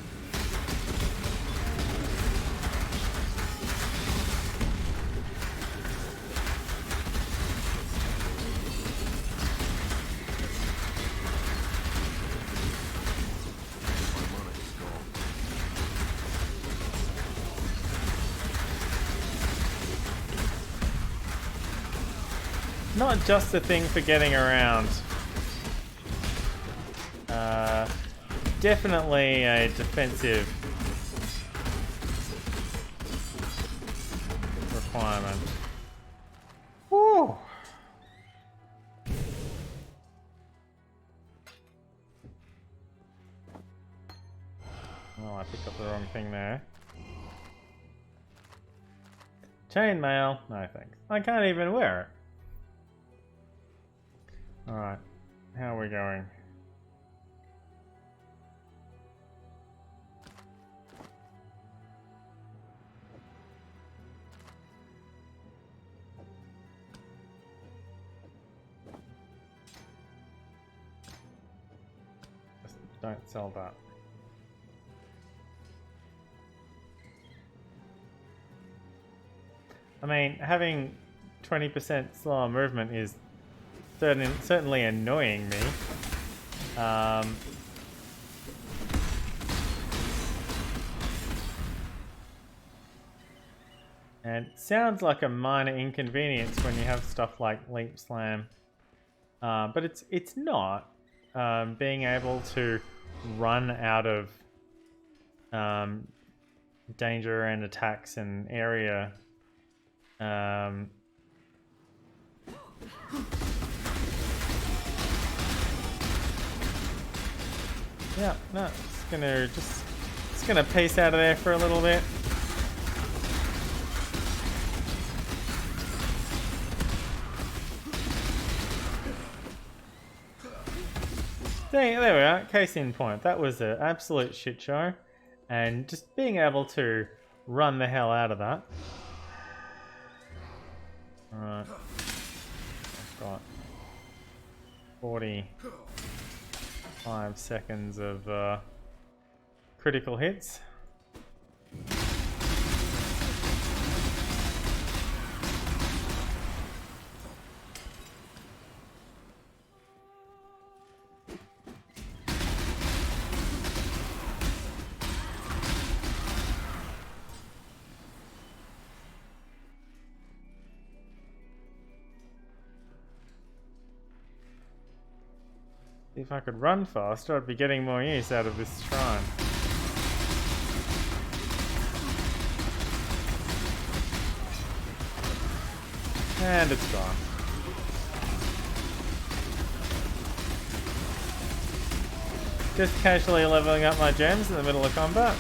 Speaker 1: a thing for getting around. Definitely a defensive requirement. Woo! Oh, I picked up the wrong thing there. Chainmail? No thanks. I can't even wear it. Alright, how are we going? Just don't sell that. I mean, having 20% slower movement is certainly annoying me. And it sounds like a minor inconvenience when you have stuff like Leap Slam. But it's not. Being able to run out of danger and attacks and area. Yeah, no, just gonna pace out of there for a little bit. There we are, case in point. That was an absolute shit show. And just being able to run the hell out of that. Alright. I've got 45 seconds of critical hits. If I could run faster, I'd be getting more use out of this shrine. And it's gone. Just casually leveling up my gems in the middle of combat.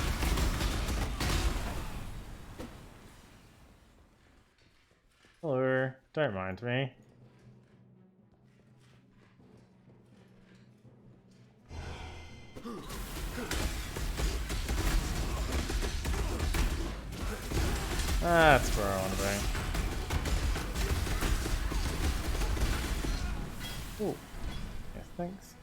Speaker 1: Hello, don't mind me. That's where I want to be. Ooh. Yes, thanks.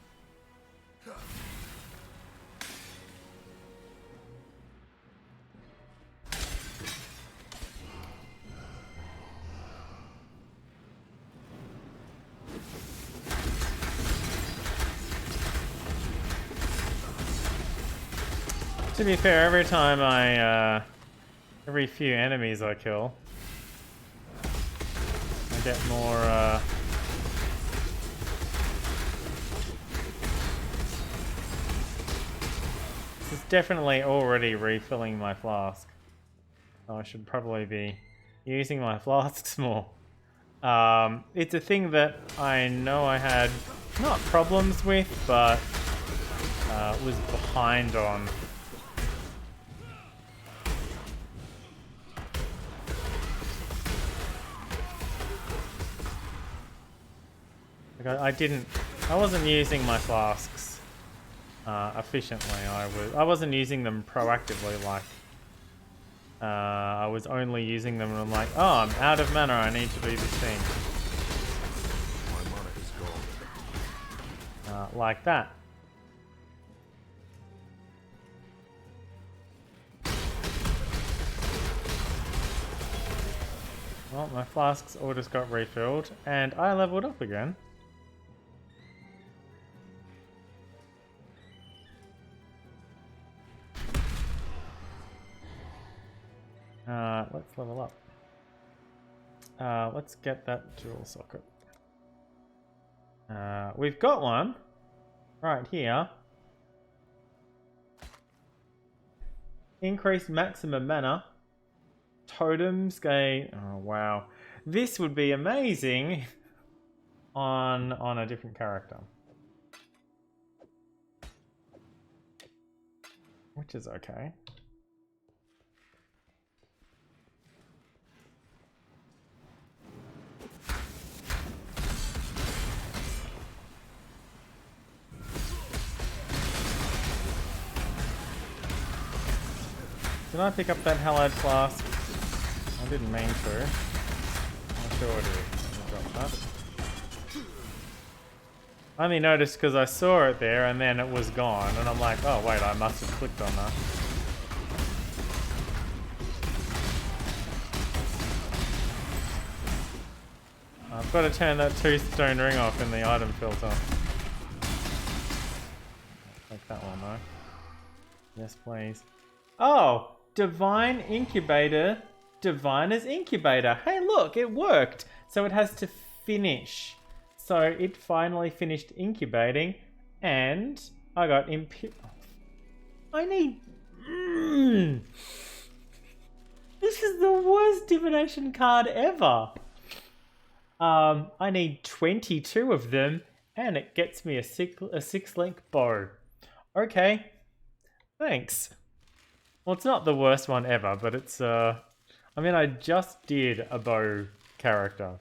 Speaker 1: To be fair, every time every few enemies I kill, I get more, It's definitely already refilling my flask. Oh, I should probably be using my flasks more. It's a thing that I know I had, not problems with, but was behind on. Like I wasn't using my flasks efficiently. I wasn't using them proactively. Like I was only using them, and I'm like, oh, I'm out of mana. I need to do this thing.
Speaker 2: My mana is gone.
Speaker 1: Like that. Well, my flasks all just got refilled, and I leveled up again. Let's level up. Let's get that dual socket. We've got one right here. Increased maximum mana. Totems gain. Oh wow, this would be amazing on a different character, which is okay. Did I pick up that Hallowed Flask? I didn't mean to. I'm sure I did. I dropped that. I only noticed because I saw it there and then it was gone, and I'm like, oh wait, I must have clicked on that. I've got to turn that 2-stone ring off in the item filter. Take that one though. Yes, please. Oh! Divine Incubator. Diviner's Incubator. Hey look, it worked! So it has to finish. So it finally finished incubating, and I got I need... This is the worst divination card ever! I need 22 of them, and it gets me a 6-link bow. Okay. Thanks. Well, it's not the worst one ever, but it's, I mean, I just did a bow character.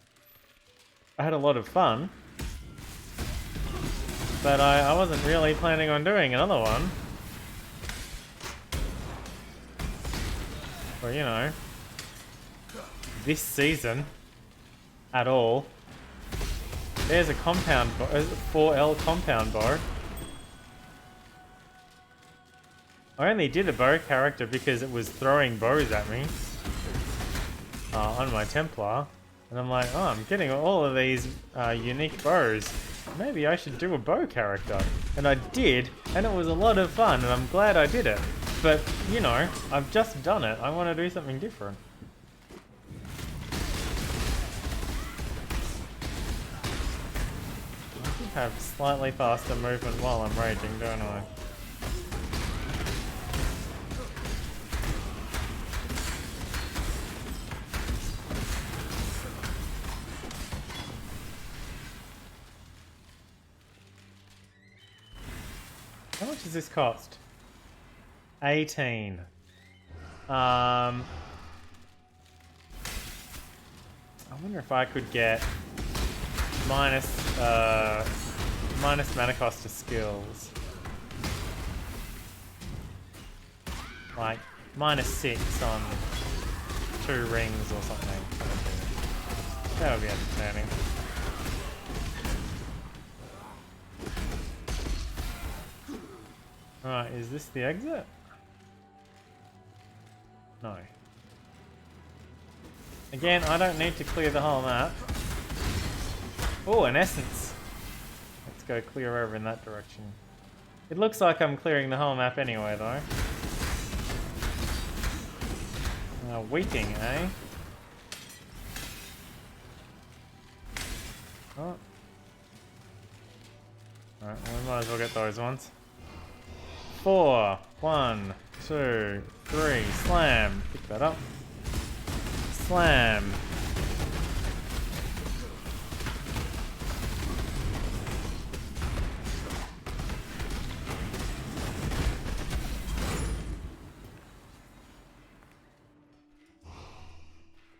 Speaker 1: I had a lot of fun, but I wasn't really planning on doing another one. Or, you know, this season at all. There's a compound, 4L compound bow. I only did a bow character because it was throwing bows at me on my Templar, and I'm like, oh, I'm getting all of these unique bows. Maybe I should do a bow character. And I did, and it was a lot of fun, and I'm glad I did it. But, you know, I've just done it. I want to do something different. I should have slightly faster movement while I'm raging, don't I? How much does this cost? 18. I wonder if I could get minus mana cost to skills. Like -6 on 2 rings or something. That would be entertaining. Right, is this the exit? No. Again, I don't need to clear the whole map. Oh, an essence. Let's go clear over in that direction. It looks like I'm clearing the whole map anyway, though. Weeping, eh? Oh. Alright, well, we might as well get those ones. 4, 1, 2, 3, slam. Pick that up. Slam.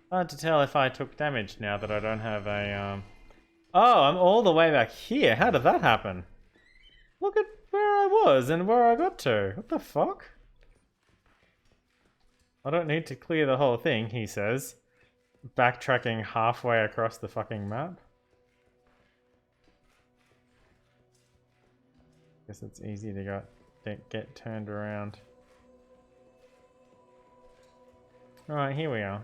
Speaker 1: Hard to tell if I took damage now that I don't have a, Oh, I'm all the way back here. How did that happen? Look at where I was and where I got to. What the fuck? I don't need to clear the whole thing, he says. Backtracking halfway across the fucking map. Guess it's easy to get turned around. Alright, here we are.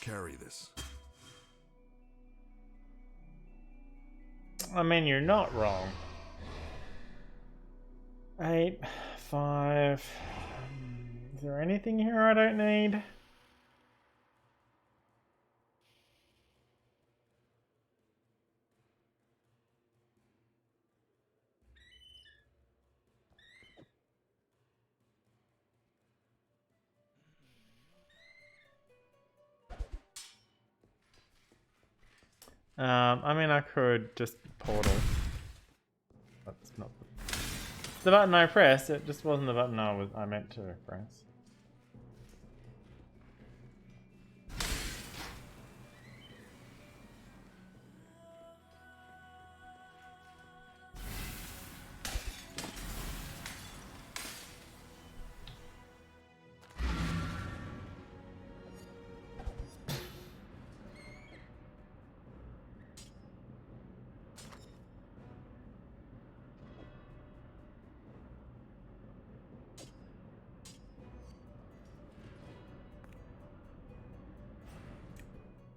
Speaker 2: Carry this.
Speaker 1: I mean, you're not wrong. 8, 5. Is there anything here I don't need? I mean, I could just portal. That's not the button I pressed. It just wasn't the button I meant to press.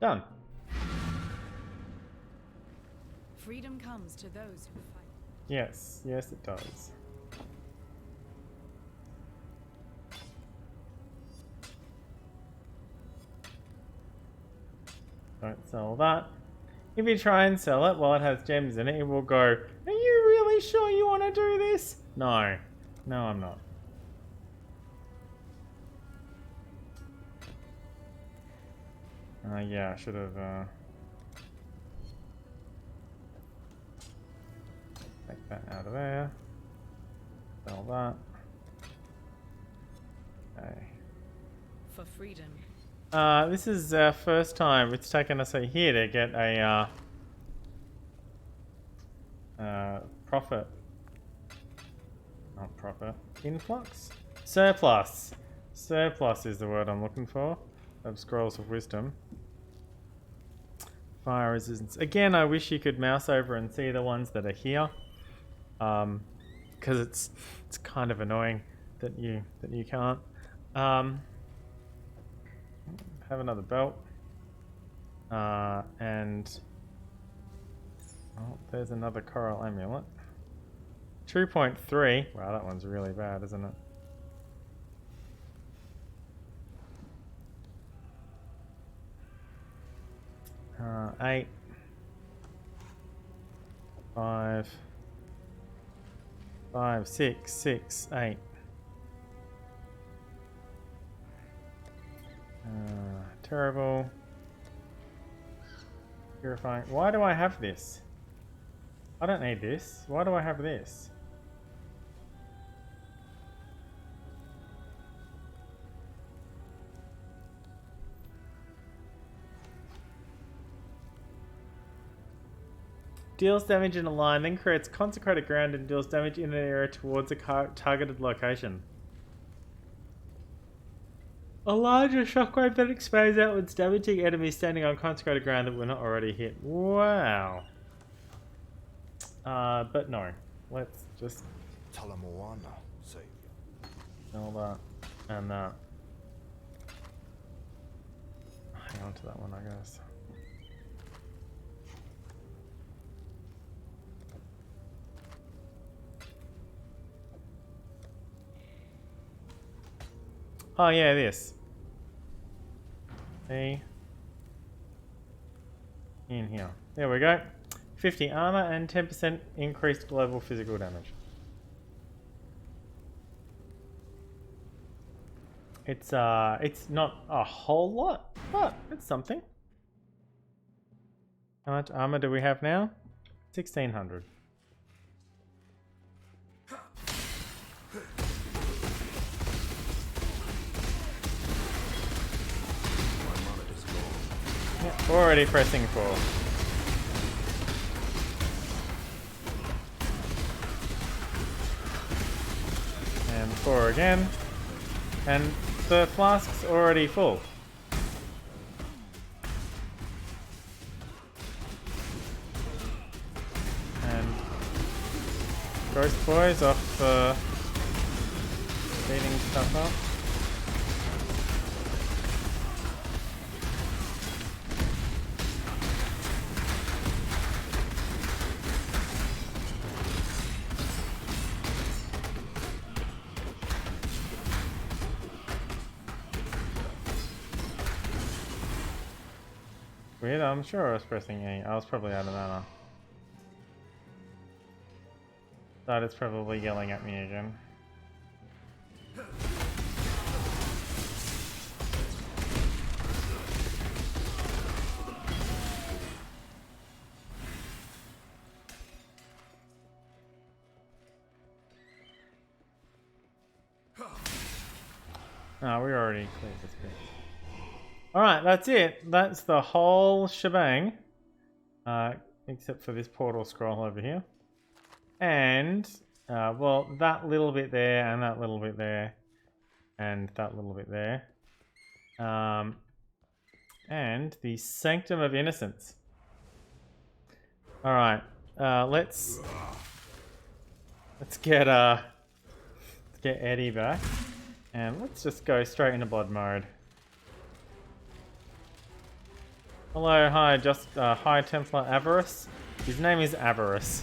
Speaker 1: Done.
Speaker 4: Freedom comes to those who fight.
Speaker 1: Yes, yes it does. Don't sell that. If you try and sell it while it has gems in it, it will go, "Are you really sure you want to do this?" No. No, I'm not. Yeah, I should have, take that out of there. Sell that. Okay.
Speaker 4: For freedom.
Speaker 1: This is our first time it's taken us a year to get a, profit. Not profit. Influx? Surplus. Surplus is the word I'm looking for. Of Scrolls of Wisdom. Fire resistance. Again, I wish you could mouse over and see the ones that are here. Because it's kind of annoying that you can't. Have another belt. And oh, there's another coral amulet. 2.3. Wow, that one's really bad, isn't it? 8, 5, 5, 6, 6, 8. Terrible. Purifying. Why do I have this? I don't need this. Why do I have this? Deals damage in a line, then creates consecrated ground and deals damage in an area towards a targeted location. A larger shockwave that expands outwards, damaging enemies standing on consecrated ground that were not already hit. Wow. But no. Let's just
Speaker 2: Talamoana, Savior.
Speaker 1: all that and that. Hang on to that one, I guess. Oh yeah, this. See? In here. There we go. 50 armor and 10% increased global physical damage. It's not a whole lot, but it's something. How much armor do we have now? 1600. Yeah, already pressing 4. And 4 again. And the flask's already full. And Ghost Boy's off beating stuff up. Weird, I'm sure I was pressing E. I was probably out of mana. That is probably yelling at me again. No, we already cleared this bit. Alright, that's it. That's the whole shebang. Except for this portal scroll over here. And, well, that little bit there, and that little bit there, and that little bit there. And the Sanctum of Innocence. Alright, let's get Eddie back. And let's just go straight into blood mode. Hello, hi, hi Templar Avarius. His name is Avarius.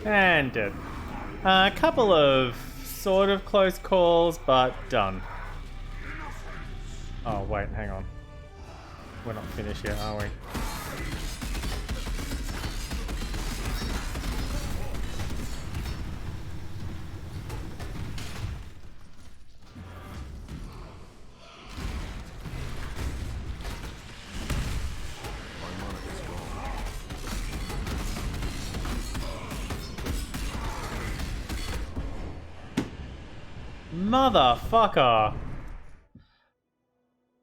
Speaker 1: And dead. A couple of sort of close calls, but done. Oh wait, hang on. We're not finished yet, are we? Motherfucker!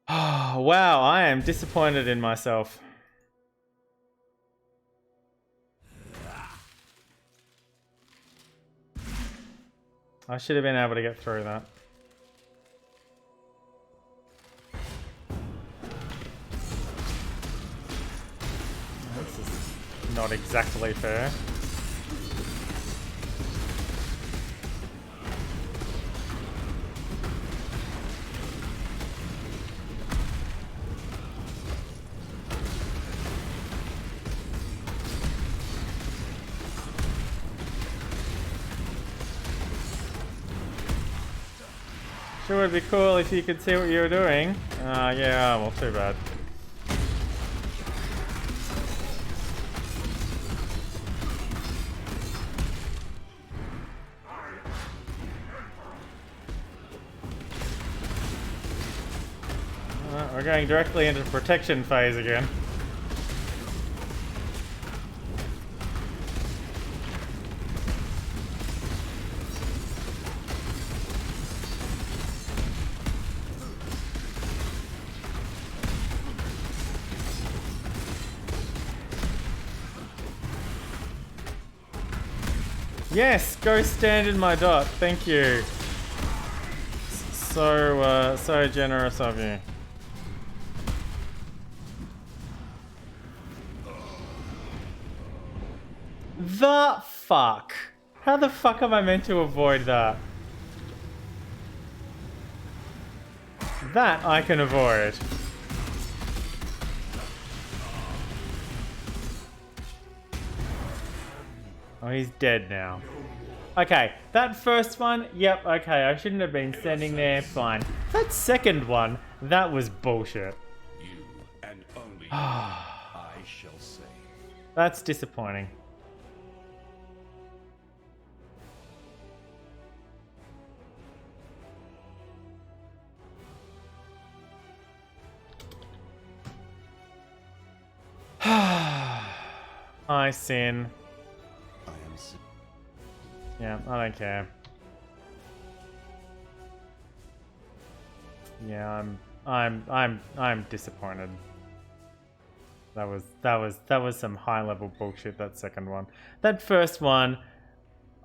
Speaker 1: Oh, wow, I am disappointed in myself. I should have been able to get through that. This is not exactly fair. Sure would be cool if you could see what you were doing. Yeah, well, too bad. We're going directly into protection phase again. Yes, go stand in my dot. Thank you. So generous of you. The fuck? How the fuck am I meant to avoid that? That I can avoid. Oh, he's dead now. Okay, that first one, yep, okay, I shouldn't have been standing there, fine. That second one, that was bullshit.
Speaker 3: You and only you, I shall say.
Speaker 1: That's disappointing. I sin.
Speaker 3: I am sin.
Speaker 1: Yeah, I don't care. Yeah, I'm disappointed. That was some high level bullshit, that second one. That first one,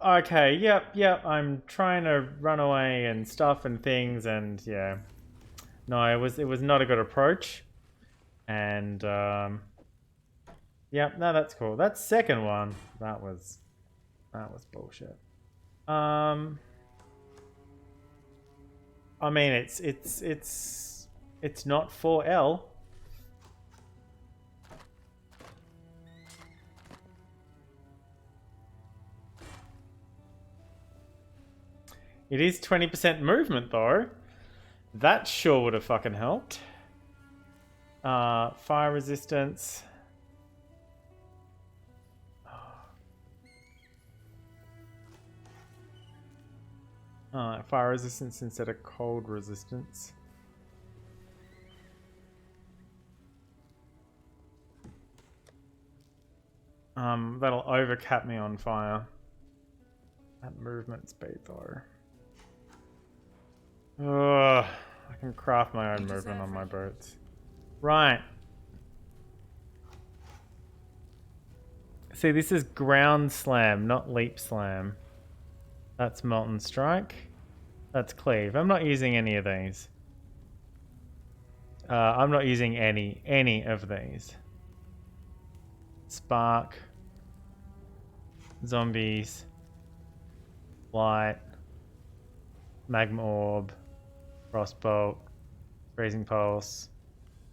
Speaker 1: okay, yep, I'm trying to run away and stuff and things, and yeah. No, it was not a good approach. And yep, no, that's cool. That second one, that was bullshit. I mean, it's not 4L. It is 20% movement though. That sure would have fucking helped. Fire resistance. Fire resistance instead of cold resistance. That'll overcap me on fire. That movement speed though. Ugh, I can craft my own movement on my boats. Right. See, this is ground slam, not leap slam. That's Molten Strike. That's Cleave. I'm not using any of these. I'm not using any of these. Spark. Zombies. Light. Magma Orb. Frostbolt. Freezing Pulse.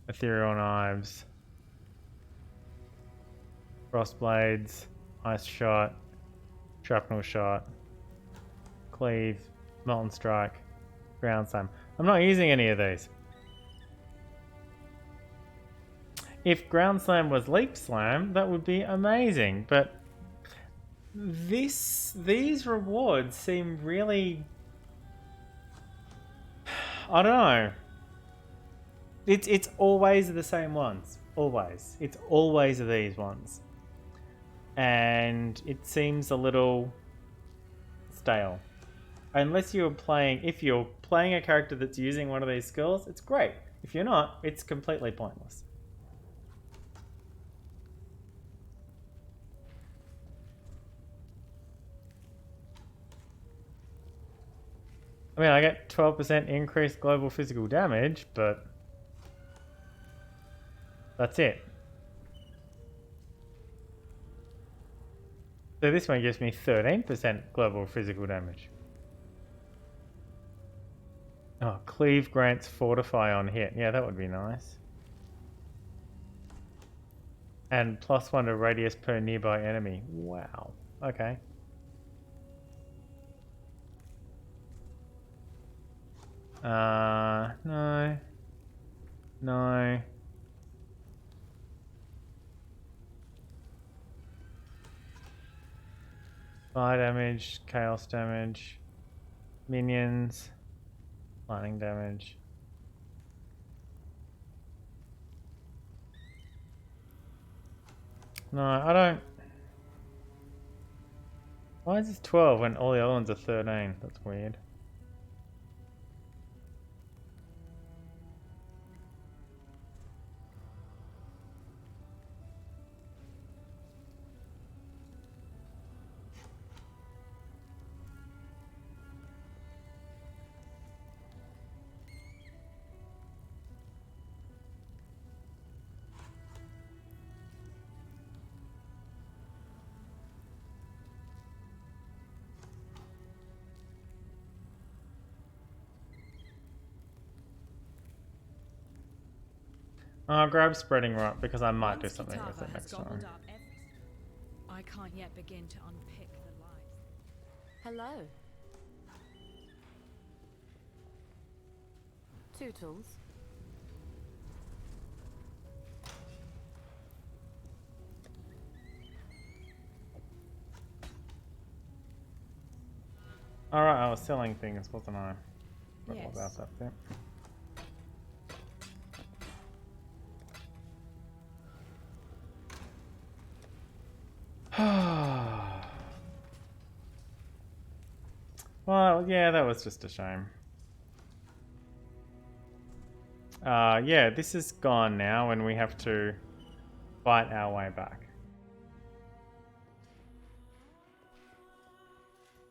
Speaker 1: Ethereal Knives. Frostblades. Ice Shot. Shrapnel Shot. Cleave, Molten Strike, Ground Slam. I'm not using any of these. If Ground Slam was Leap Slam, that would be amazing, but these rewards seem really... I don't know. It's always the same ones. Always. It's always these ones. And it seems a little stale. Unless you're playing, if you're playing a character that's using one of these skills, it's great. If you're not, it's completely pointless. I mean, I get 12% increased global physical damage, but that's it. So this one gives me 13% global physical damage. Oh, Cleave grants Fortify on hit. Yeah, that would be nice. And +1 to radius per nearby enemy. Wow. Okay. No. No. Fire damage, chaos damage, minions, lightning damage. No, I don't. Why is this 12 when all the other ones are 13? That's weird. I'll grab Spreading Rot because I might do
Speaker 4: Once
Speaker 1: something with
Speaker 4: Kitava
Speaker 1: it
Speaker 4: has
Speaker 1: next time.
Speaker 4: gobbled up I can't yet begin to unpick the lies.
Speaker 5: Hello. Tootles.
Speaker 1: Alright, I was selling things, wasn't I? Forgot all
Speaker 4: Yes.
Speaker 1: about that bit. Well, yeah, that was just a shame. Yeah, this is gone now and we have to fight our way back.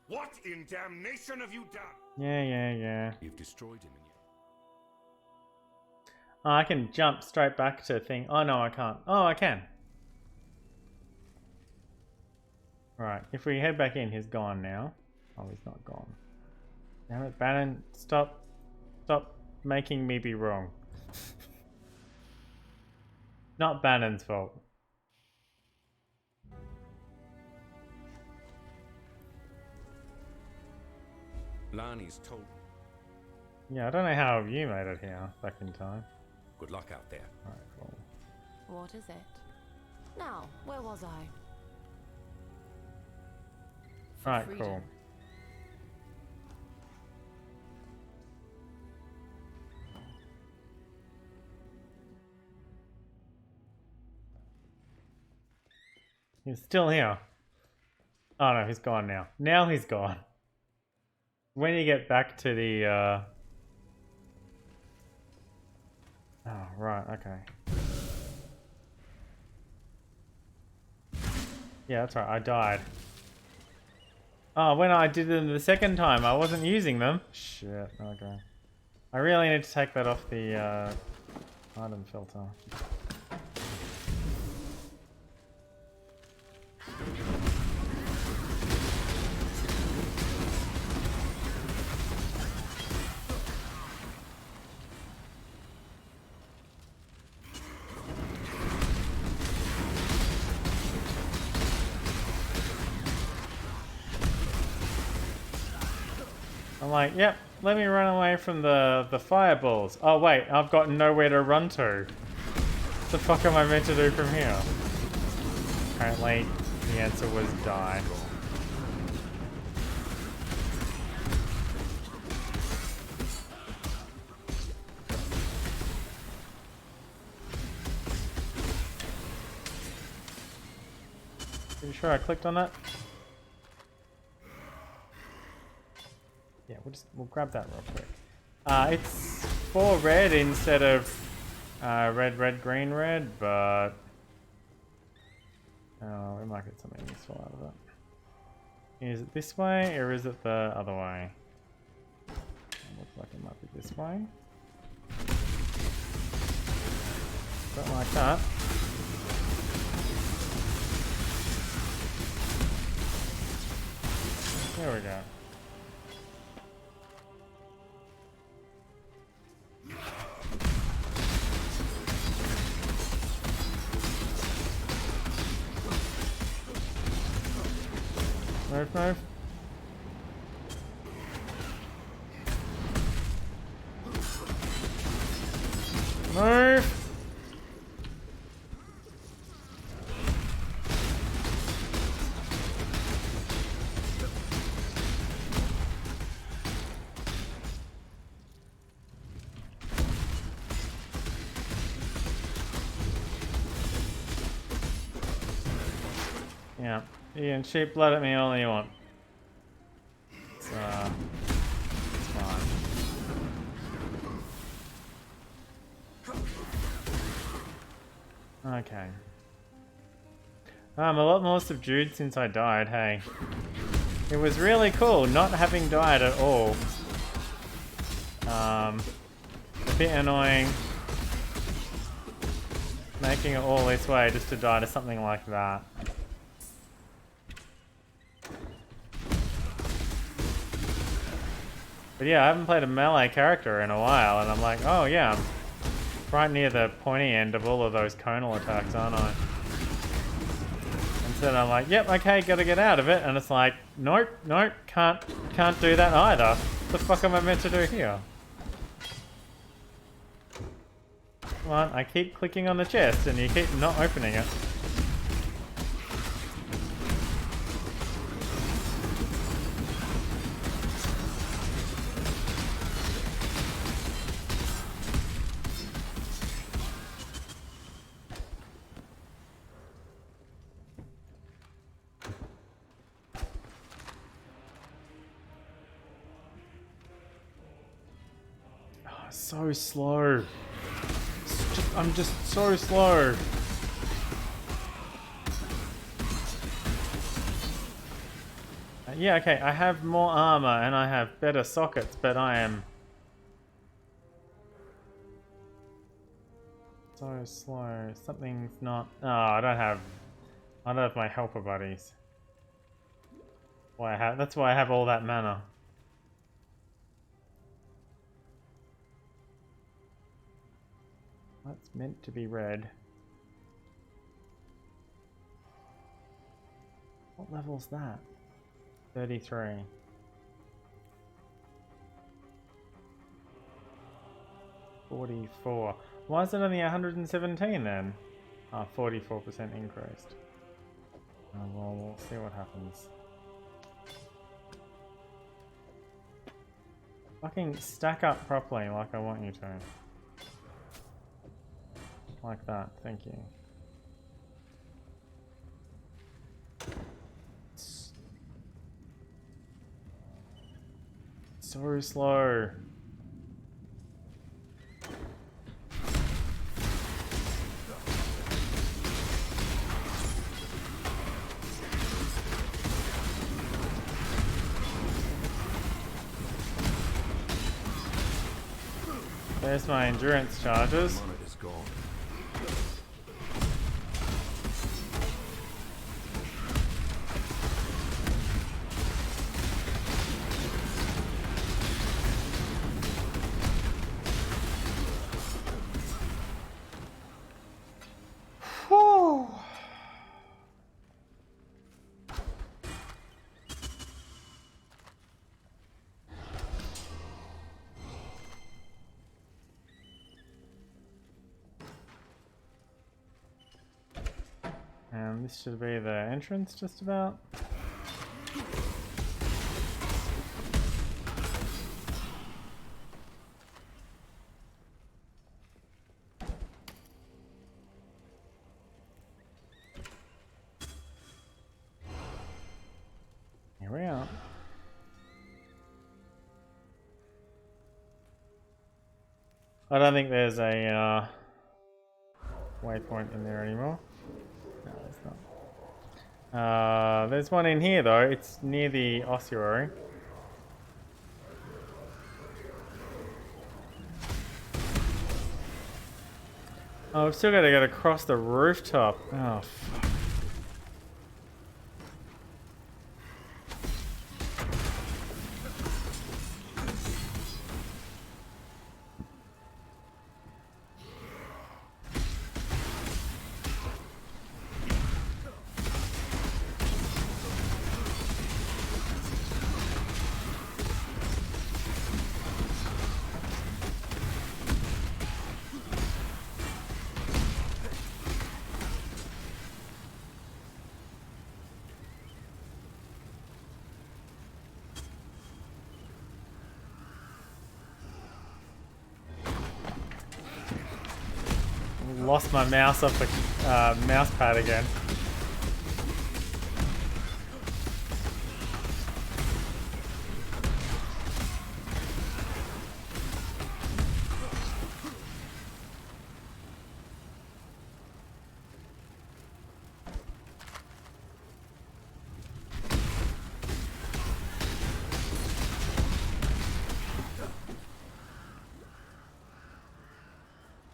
Speaker 3: What in damnation have you done?
Speaker 1: Yeah.
Speaker 3: You've destroyed him and you...
Speaker 1: Oh, I can jump straight back to thing. Oh, no, I can't. Oh, I can. Right, if we head back in, he's gone now. Oh, he's not gone. Damn it, Bannon, stop making me be wrong. Not Bannon's fault.
Speaker 3: Lani's told...
Speaker 1: Yeah, I don't know how you made it here back in time.
Speaker 3: Good luck out there.
Speaker 1: Alright, cool.
Speaker 5: What is it? Now, where was I?
Speaker 4: For
Speaker 1: Alright,
Speaker 4: freedom.
Speaker 1: cool. He's still here. Oh no, he's gone now. Now he's gone. When you get back to the Oh, right, okay. Yeah, that's right, I died. Oh, when I did them the second time, I wasn't using them. Shit, okay. I really need to take that off the item filter. I'm like, yep, let me run away from the fireballs. Oh wait, I've got nowhere to run to. What the fuck am I meant to do from here? Apparently, the answer was die. Are you sure I clicked on that? Yeah, we'll grab that real quick. It's 4 red instead of red, green, red, but we might get something useful out of it. Is it this way or is it the other way? It looks like it might be this way. Don't like that. There we go. Move. Yeah. You can shoot blood at me all you want. It's fine. Okay. I'm a lot more subdued since I died, hey. It was really cool not having died at all. A bit annoying making it all this way just to die to something like that. But yeah, I haven't played a melee character in a while, and I'm like, oh yeah, I'm right near the pointy end of all of those conal attacks, aren't I? And so I'm like, yep, okay, gotta get out of it, and it's like, nope, can't do that either. What the fuck am I meant to do here? Come on, I keep clicking on the chest, and you keep not opening it. So slow. I'm just so slow. Yeah, okay, I have more armor and I have better sockets, but I am so slow. Something's not. Oh, I don't have my helper buddies. That's why I have all that mana. That's meant to be red. What level's that? 33. 44. Why is it only 117 then? 44% increased. Well, we'll see what happens. Fucking stack up properly like I want you to. Like that, thank you. So slow. There's my endurance charges. And this should be the entrance, just about. Here we are. I don't think there's a waypoint in there anymore. No, there's not. There's one in here though. It's near the ossuary. Oh, I've still got to get across the rooftop. Oh, fuck. Lost my mouse off the mouse pad again.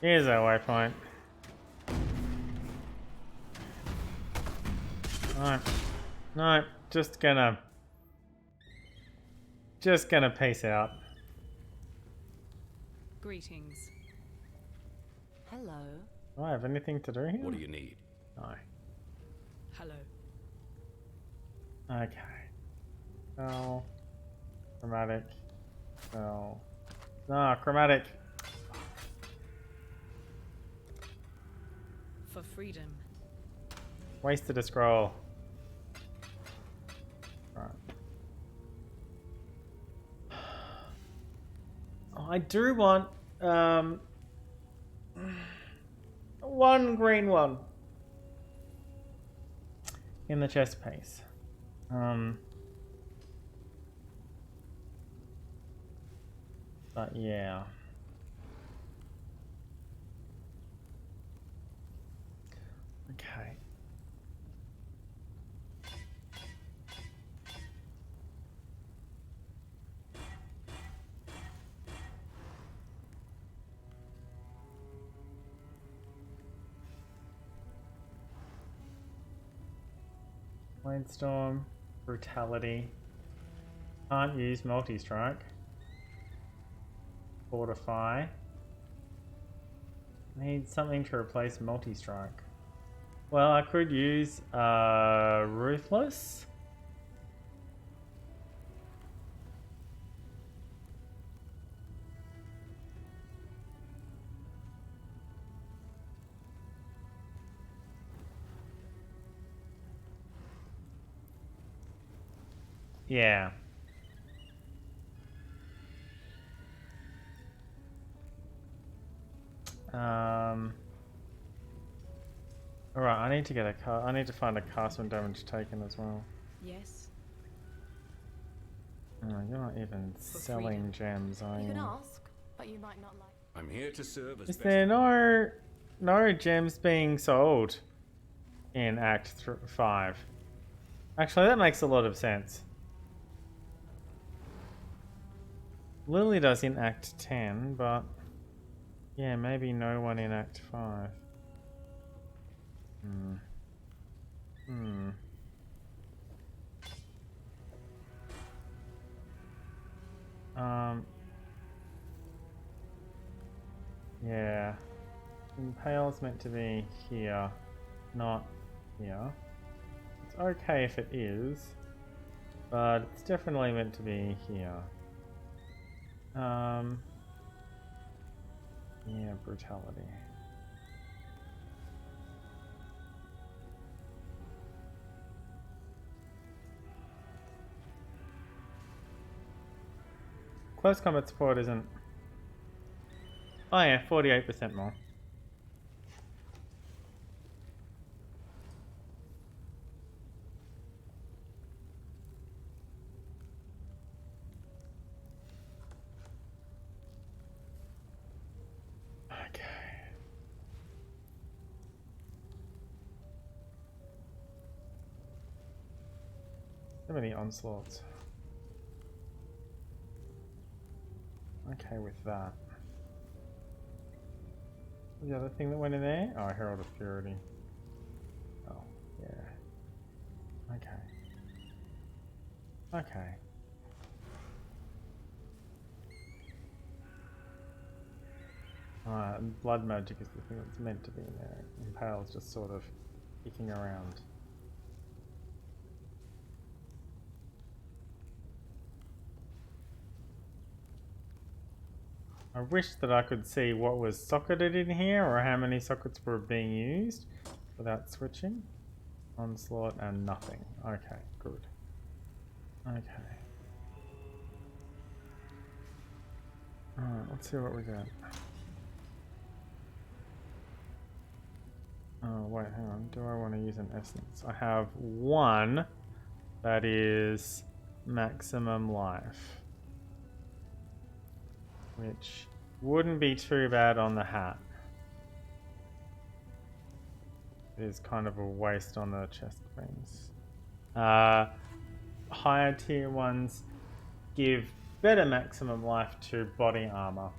Speaker 1: Here's our waypoint. No. No, just gonna peace out.
Speaker 4: Greetings.
Speaker 5: Hello.
Speaker 1: Do I have anything to do here?
Speaker 3: What do you need?
Speaker 1: No.
Speaker 4: Hello.
Speaker 1: Okay. Spell. Chromatic. Spell. No, chromatic.
Speaker 4: For freedom.
Speaker 1: Wasted a scroll. Right. Oh, I do want one green one in the chest piece. But yeah. Okay. Windstorm, brutality. Can't use multi-strike. Fortify. Need something to replace multi-strike. Well, I could use ruthless. Yeah. Alright, I need to get a car. I need to find a cast when damage taken as well.
Speaker 4: Yes.
Speaker 1: Oh, you're not even selling gems, are
Speaker 5: You
Speaker 1: you?
Speaker 5: can ask, but you might not like.
Speaker 3: I'm here to serve as
Speaker 1: Is
Speaker 3: best
Speaker 1: there no gems being sold in Act 5? Actually, that makes a lot of sense. Lily does in Act 10, but yeah, maybe no one in Act 5. Yeah. Impale's meant to be here, not here. It's okay if it is, but it's definitely meant to be here. Yeah, brutality. Close combat support isn't. Oh yeah, 48% more. Okay. So many onslaughts. Okay with that. The other thing that went in there? Oh, Herald of Purity. Oh, yeah. Okay. Okay. Blood magic is the thing that's meant to be in there. Impale's just sort of kicking around. I wish that I could see what was socketed in here or how many sockets were being used without switching. Onslaught and nothing. Okay, good. Okay. Alright, let's see what we got. Oh, wait, hang on. Do I want to use an essence? I have one that is maximum life, which wouldn't be too bad on the hat. It is kind of a waste on the chest things. Higher tier ones give better maximum life to body armor.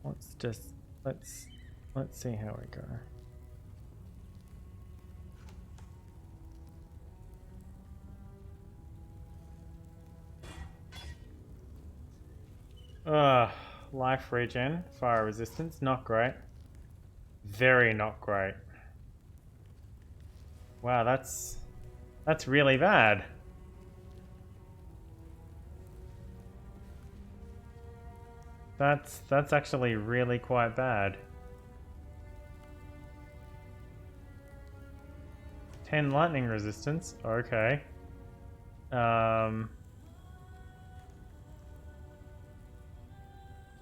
Speaker 1: let's see how we go. Life regen, fire resistance, not great. Very not great. Wow, that's really bad. That's actually really quite bad. 10 lightning resistance, okay.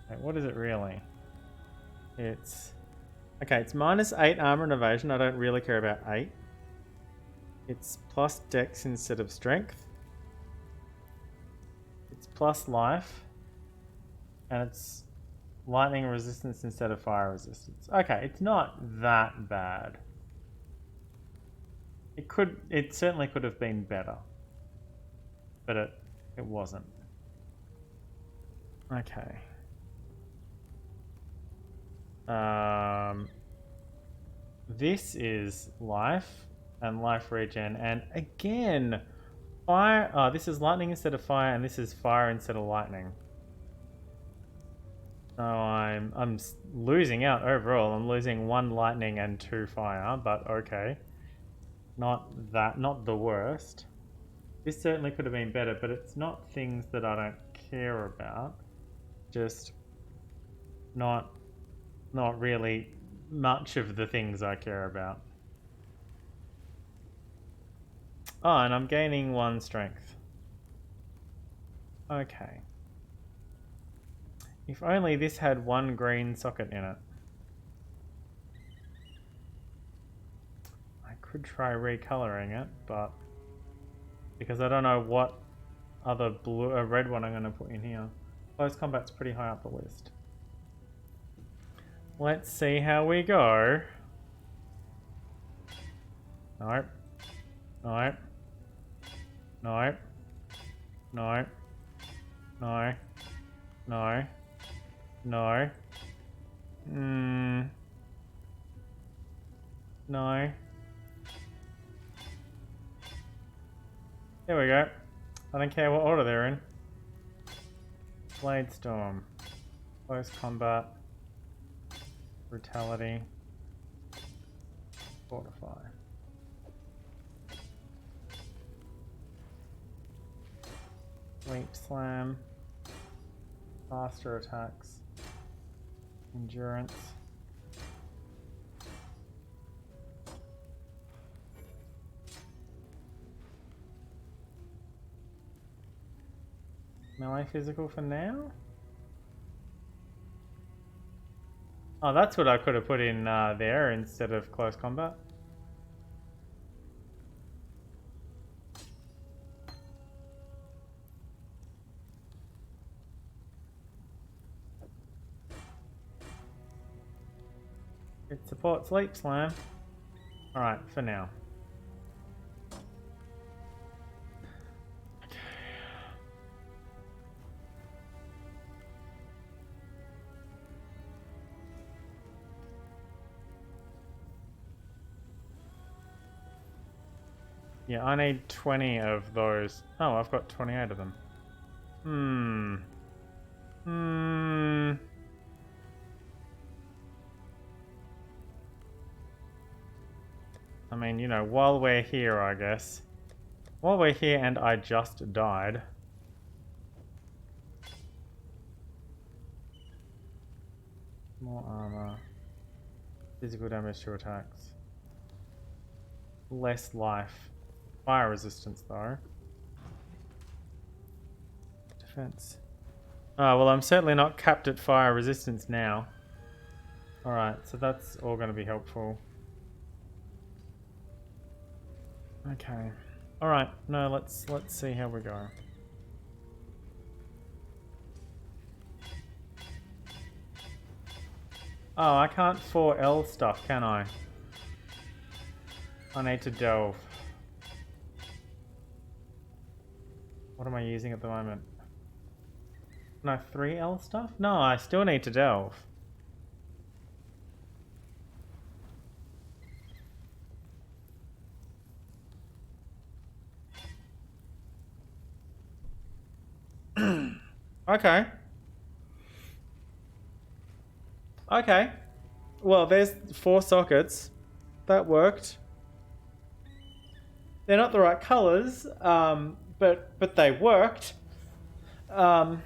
Speaker 1: Wait, what is it really? It's... Okay, it's -8 armor and evasion. I don't really care about 8. It's plus dex instead of strength. It's plus life. And it's lightning resistance instead of fire resistance. Okay, it's not that bad. It certainly could have been better. But it wasn't. Okay. This is life and life regen, and again, fire. Oh, this is lightning instead of fire, and this is fire instead of lightning. So I'm losing out overall. I'm losing 1 lightning and 2 fire, but okay, not the worst. This certainly could have been better, but it's not things that I don't care about. Just not really much of the things I care about. Oh, and I'm gaining 1 strength. Okay. If only this had 1 green socket in it. I could try recoloring it, but because I don't know what other red one I'm going to put in here. Close combat's pretty high up the list. Let's see how we go. Nope. Nope. Nope. Nope. No. No. No. No. There we go. I don't care what order they're in. Blade Storm. Close combat. Brutality. Fortify. Leap Slam. Faster attacks. Endurance. Melee physical for now? Oh, that's what I could have put in there instead of close combat. It supports Leap Slam. Alright, for now. Yeah, I need 20 of those. Oh, I've got 28 of them. I mean, you know, while we're here, I guess. While we're here and I just died. More armor. Physical damage to attacks. Less life. Fire resistance, though. Defense. Oh, well, I'm certainly not capped at fire resistance now. Alright, so that's all going to be helpful. Okay. Alright, no, let's see how we go. Oh, I can't 4L stuff, can I? I need to delve. What am I using at the moment? No, 3L stuff? No, I still need to delve. Okay. Okay. Well, there's 4 sockets. That worked. They're not the right colors, but they worked. I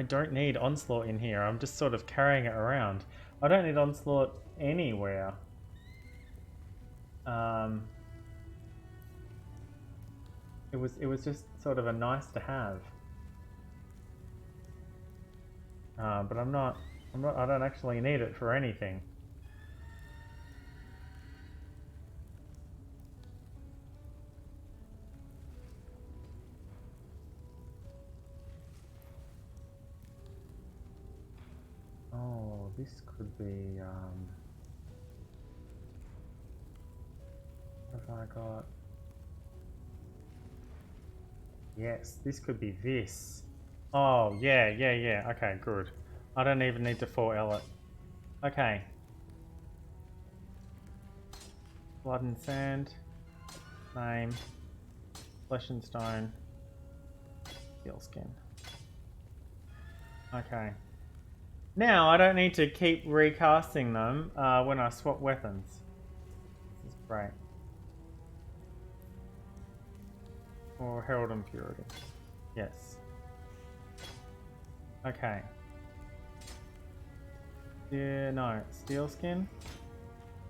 Speaker 1: don't need Onslaught in here. I'm just sort of carrying it around. I don't need Onslaught anywhere. It was just sort of a nice to have. But I don't actually need it for anything. Oh, this could be, what have I got? Yes, this could be this. Oh, yeah. Okay, good. I don't even need to 4L it. Okay. Blood and sand. Name. Flesh and stone. Steel skin. Okay. Now I don't need to keep recasting them when I swap weapons. This is great. Or Herald and Purity. Yes. Okay. Yeah, no. Steel skin.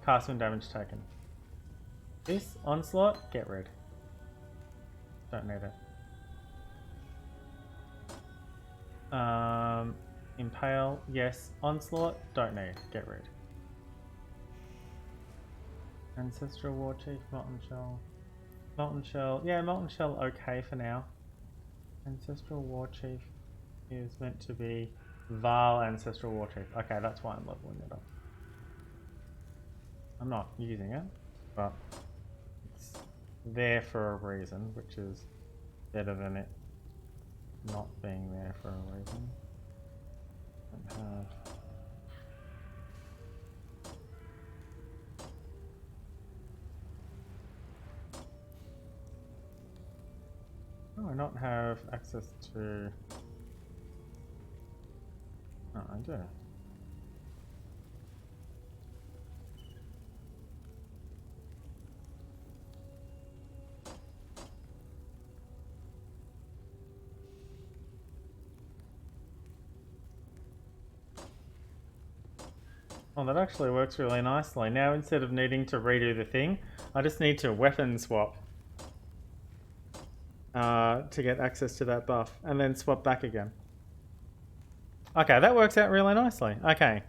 Speaker 1: Cast when damage taken. This onslaught, get rid. Don't need it. Impale, yes. Onslaught, don't need. Get rid. Ancestral War Chief, Molten Shell. Molten Shell, yeah, Molten Shell okay for now. Ancestral War Chief is meant to be Val Ancestral War Chief. Okay, that's why I'm leveling it up. I'm not using it, but it's there for a reason, which is better than it not being there for a reason. Don't have... Oh, I not have access to... Oh, I do. Oh, that actually works really nicely. Now, instead of needing to redo the thing, I just need to weapon swap to get access to that buff, and then swap back again. Okay, that works out really nicely. Okay.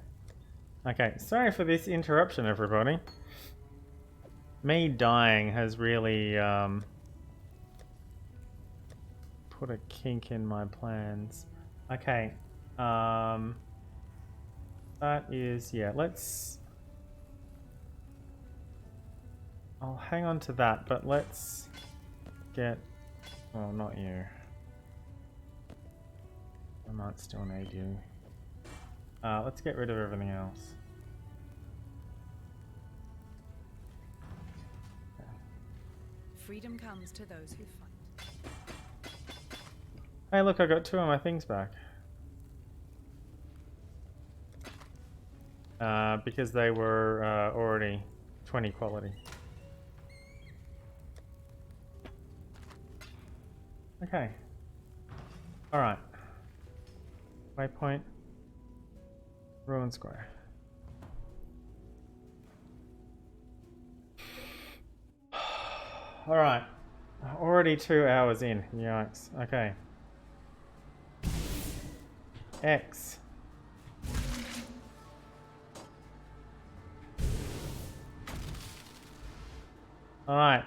Speaker 1: Okay, sorry for this interruption, everybody. Me dying has really put a kink in my plans. Okay. That is, yeah, let's... I'll hang on to that, but let's get... Oh, not you. I might still need you. Let's get rid of everything else. Okay.
Speaker 4: Freedom comes to those who fight.
Speaker 1: Hey, look, I got 2 of my things back. Because they were already 20 quality. Okay. Alright. Waypoint. Ruin Square. Alright. Already 2 hours in. Yikes. Okay. X. Alright.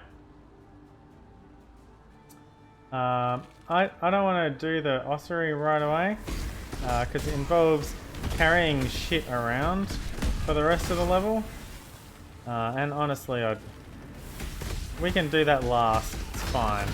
Speaker 1: I don't want to do the ossuary right away, because it involves carrying shit around for the rest of the level. And honestly, we can do that last, it's fine.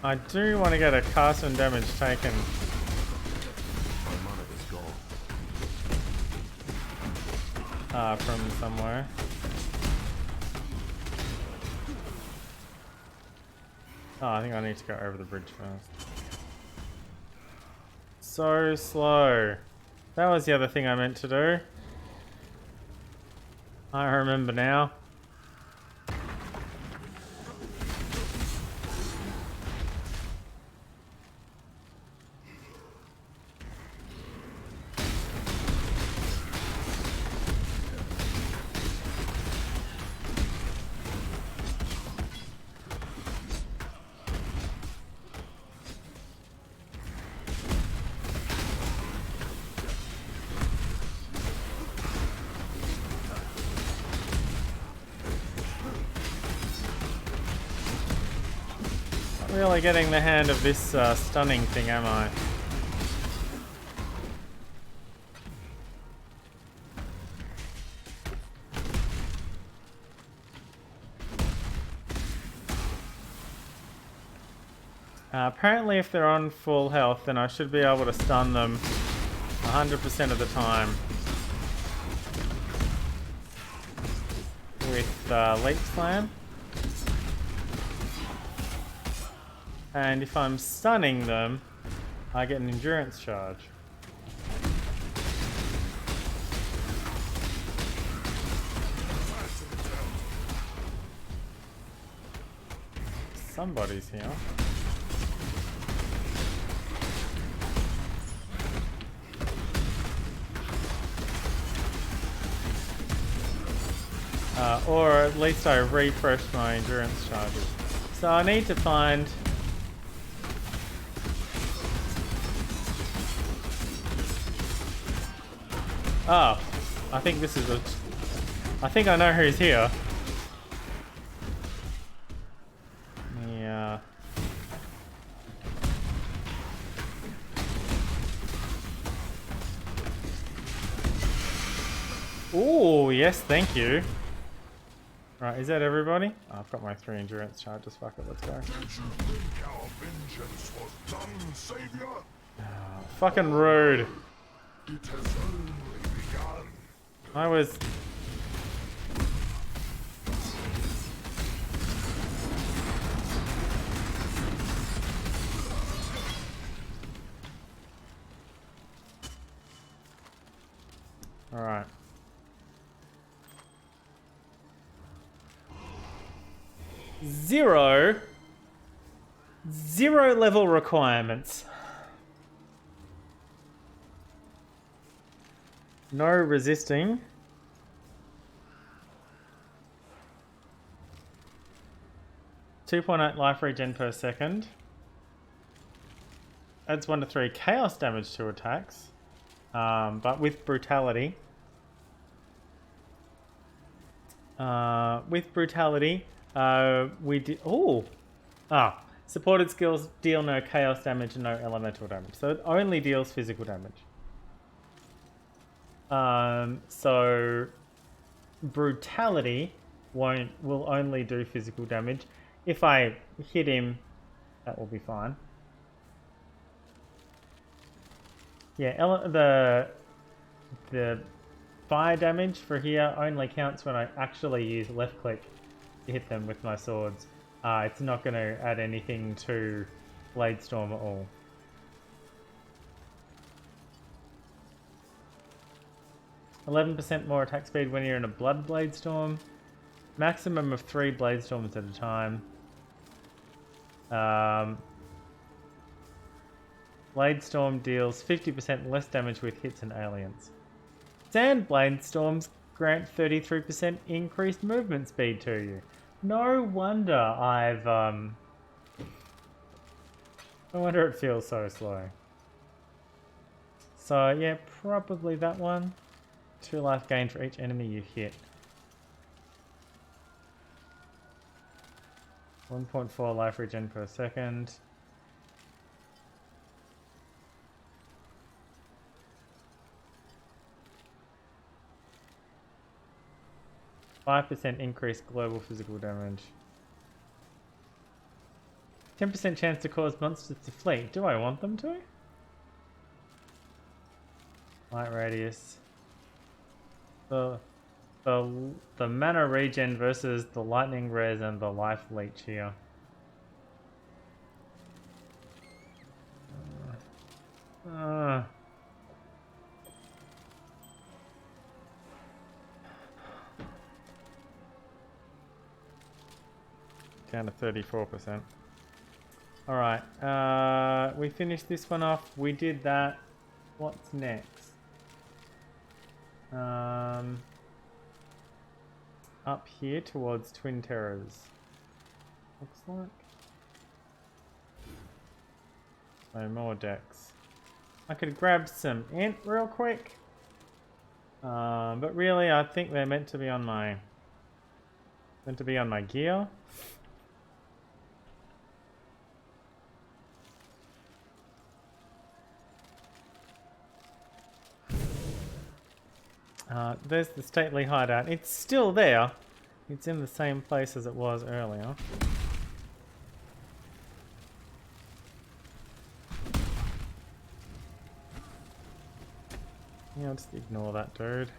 Speaker 1: I do want to get a cast and damage taken. From somewhere. Oh, I think I need to go over the bridge first. So slow. That was the other thing I meant to do. I remember now. Really getting the hand of this stunning thing, am I? Apparently if they're on full health, then I should be able to stun them 100% of the time. With Leap Slam. And if I'm stunning them, I get an endurance charge. Somebody's here. Or at least I refreshed my endurance charges. So I need to find... Oh, I think this is a... I think I know who's here. Yeah. Oh, yes, thank you. Right, is that everybody? Oh, I've got my 3 endurance charges. Fuck it, let's go.
Speaker 2: Did you think our vengeance was done, Savior?
Speaker 1: Fucking rude.
Speaker 2: It has only begun.
Speaker 1: I was... Alright. Zero level requirements. No resisting. .8 life regen per second. Adds 1 to 3 chaos damage to attacks. But with brutality. We did... Oh! Supported skills deal no chaos damage and no elemental damage. So it only deals physical damage. So... Brutality will only do physical damage. If I hit him, that will be fine. Yeah, the fire damage for here only counts when I actually use left click to hit them with my swords. It's not going to add anything to Blade Storm at all. %, more attack speed when you're in a Blood Blade Storm. Maximum of 3 Blade Storms at a time. Blade Storm deals 50% less damage with hits and aliens. Sand Blade Storms grant 33% increased movement speed to you. No wonder no wonder it feels so slow. So yeah, probably that one. 2 life gain for each enemy you hit. 1.4 life regen per second. %, increased global physical damage. 10% chance to cause monsters to flee. Do I want them to? Light radius. The mana regen versus the lightning res and the life leech here. Down to 34%. Alright, we finished this one off. We did that. What's next? Up here towards Twin Terrors. Looks like. So more decks. I could grab some int real quick. But really I think they're meant to be on my gear. There's the stately hideout. It's still there. It's in the same place as it was earlier. Yeah, I'll just ignore that dude.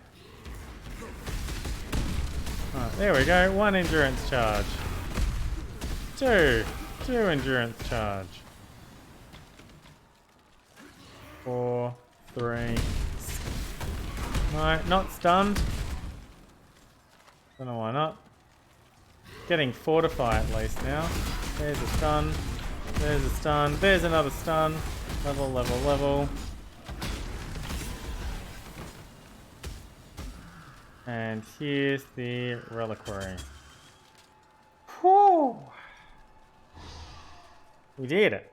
Speaker 1: Alright, there we go. 1 endurance charge. 2 endurance charge. 4, 3. No, not stunned. Don't know why not. Getting fortify at least now. There's a stun. There's a stun. There's another stun. Level, level, level. And here's the reliquary. Whew! We did it.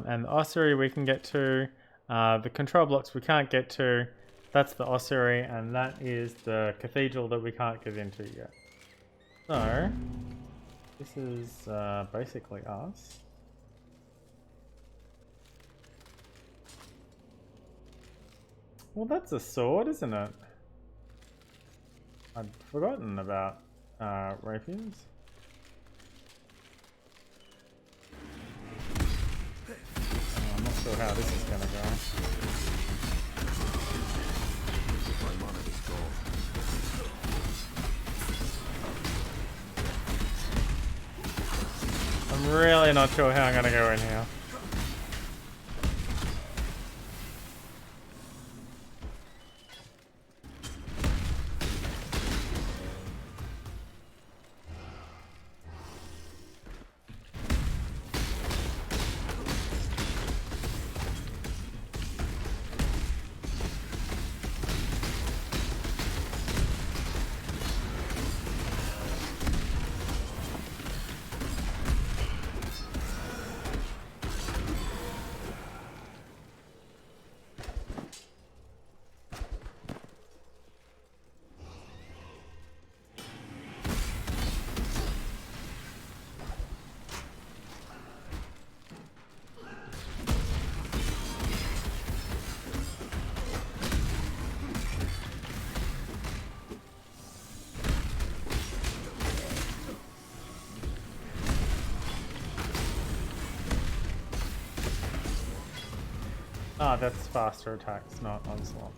Speaker 1: And the ossuary we can get to. The control blocks we can't get to. That's the ossuary, and that is the cathedral that we can't get into yet. So, this is basically us. Well, that's a sword, isn't it? I'd forgotten about rapiers. I'm not sure how this is going to go. I'm really not sure how I'm going to go in here. Ah, that's faster attacks, not onslaught.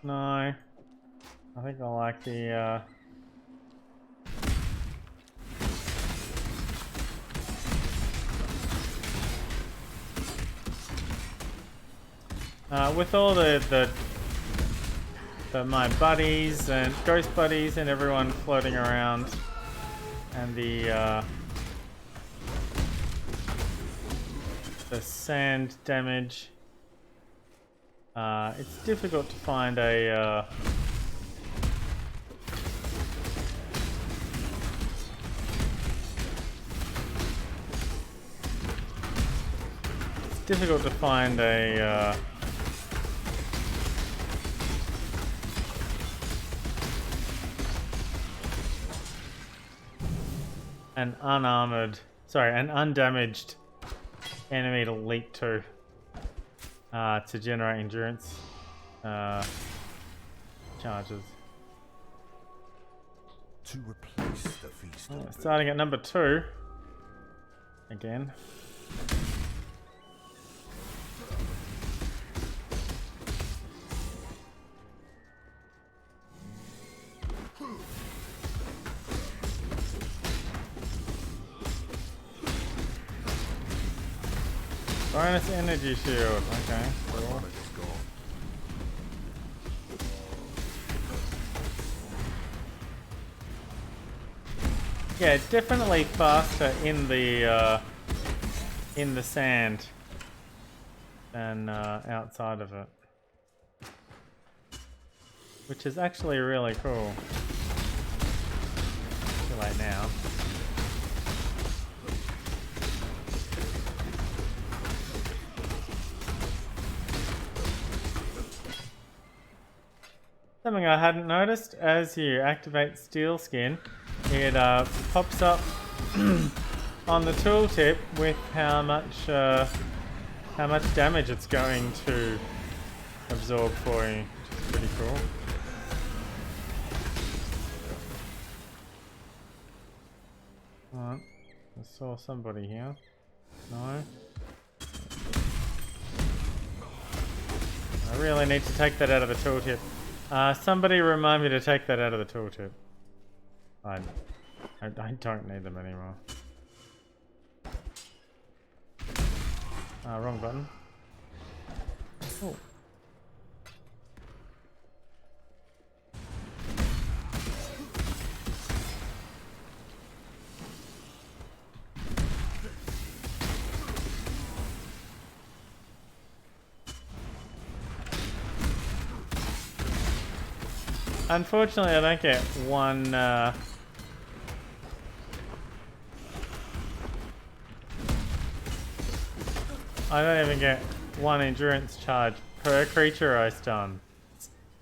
Speaker 1: No. I think I like the, With all my buddies and ghost buddies and everyone floating around, and the sand damage, it's difficult to find a an an undamaged enemy to leap to generate endurance charges.
Speaker 2: To replace the feast.
Speaker 1: Starting at number 2 again. Bonus energy shield. Okay. Cool. Yeah, definitely faster in the sand than outside of it, which is actually really cool. Too late now. Something I hadn't noticed: as you activate Steel Skin, it pops up on the tooltip with how much damage it's going to absorb for you, which is pretty cool. Alright, I saw somebody here. No. I really need to take that out of the tooltip. Somebody remind me to take that out of the tooltip. I don't need them anymore. Wrong button. Oh. Unfortunately, I don't get one. I don't even get one endurance charge per creature I stun.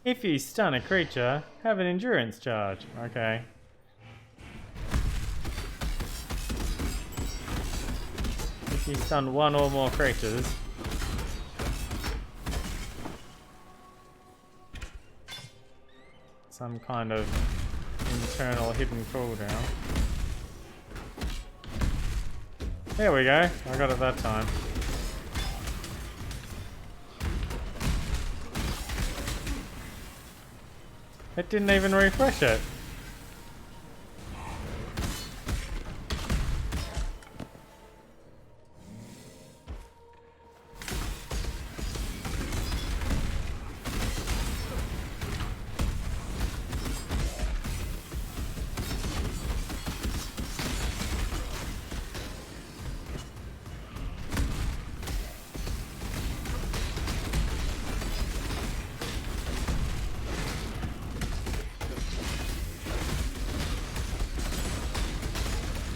Speaker 1: If you stun a creature, have an endurance charge. Okay. If you stun one or more creatures. Some kind of internal hidden cooldown. There we go. I got it that time. It didn't even refresh it.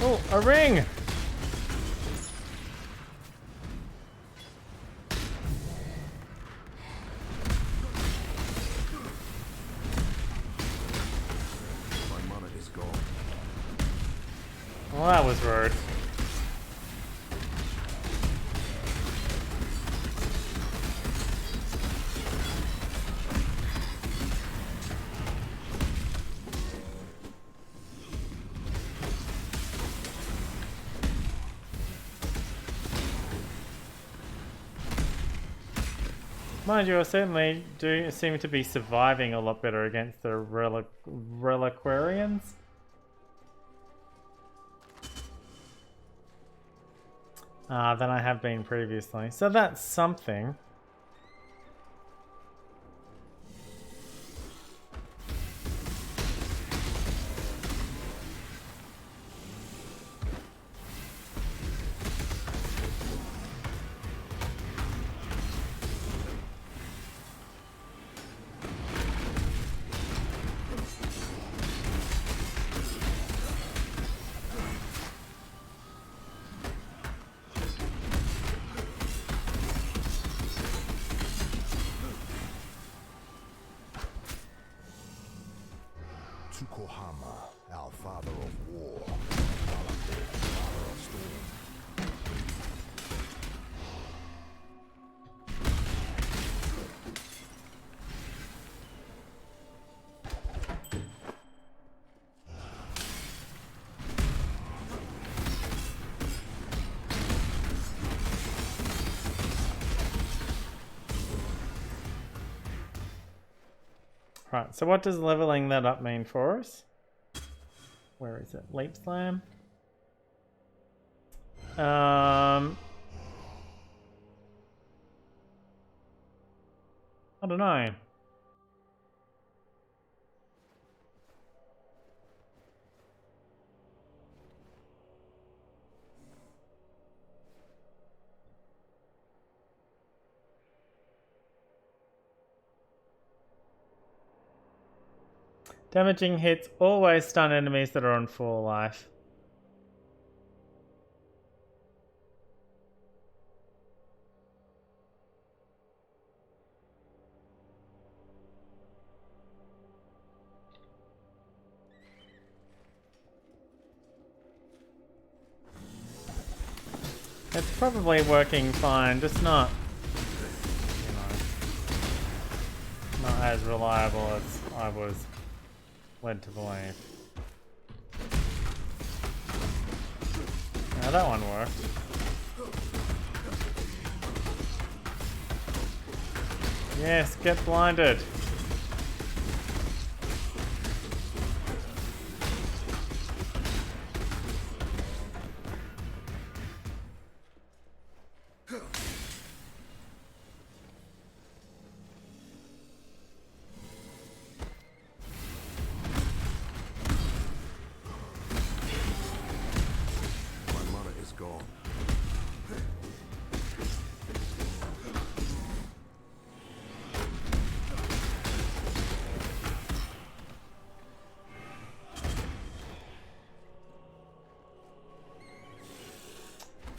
Speaker 1: Oh, a ring!
Speaker 2: My mana is gone.
Speaker 1: Well, that was rude. Mind you, I certainly do seem to be surviving a lot better against the reliquarians. Than I have been previously. So that's something. Right, so what does leveling that up mean for us? Where is it? Leap Slam? I don't know. Damaging hits always stun enemies that are on full life. It's probably working fine, just not, you know, not as reliable as I was led to believe. Now that one worked. Yes, get blinded.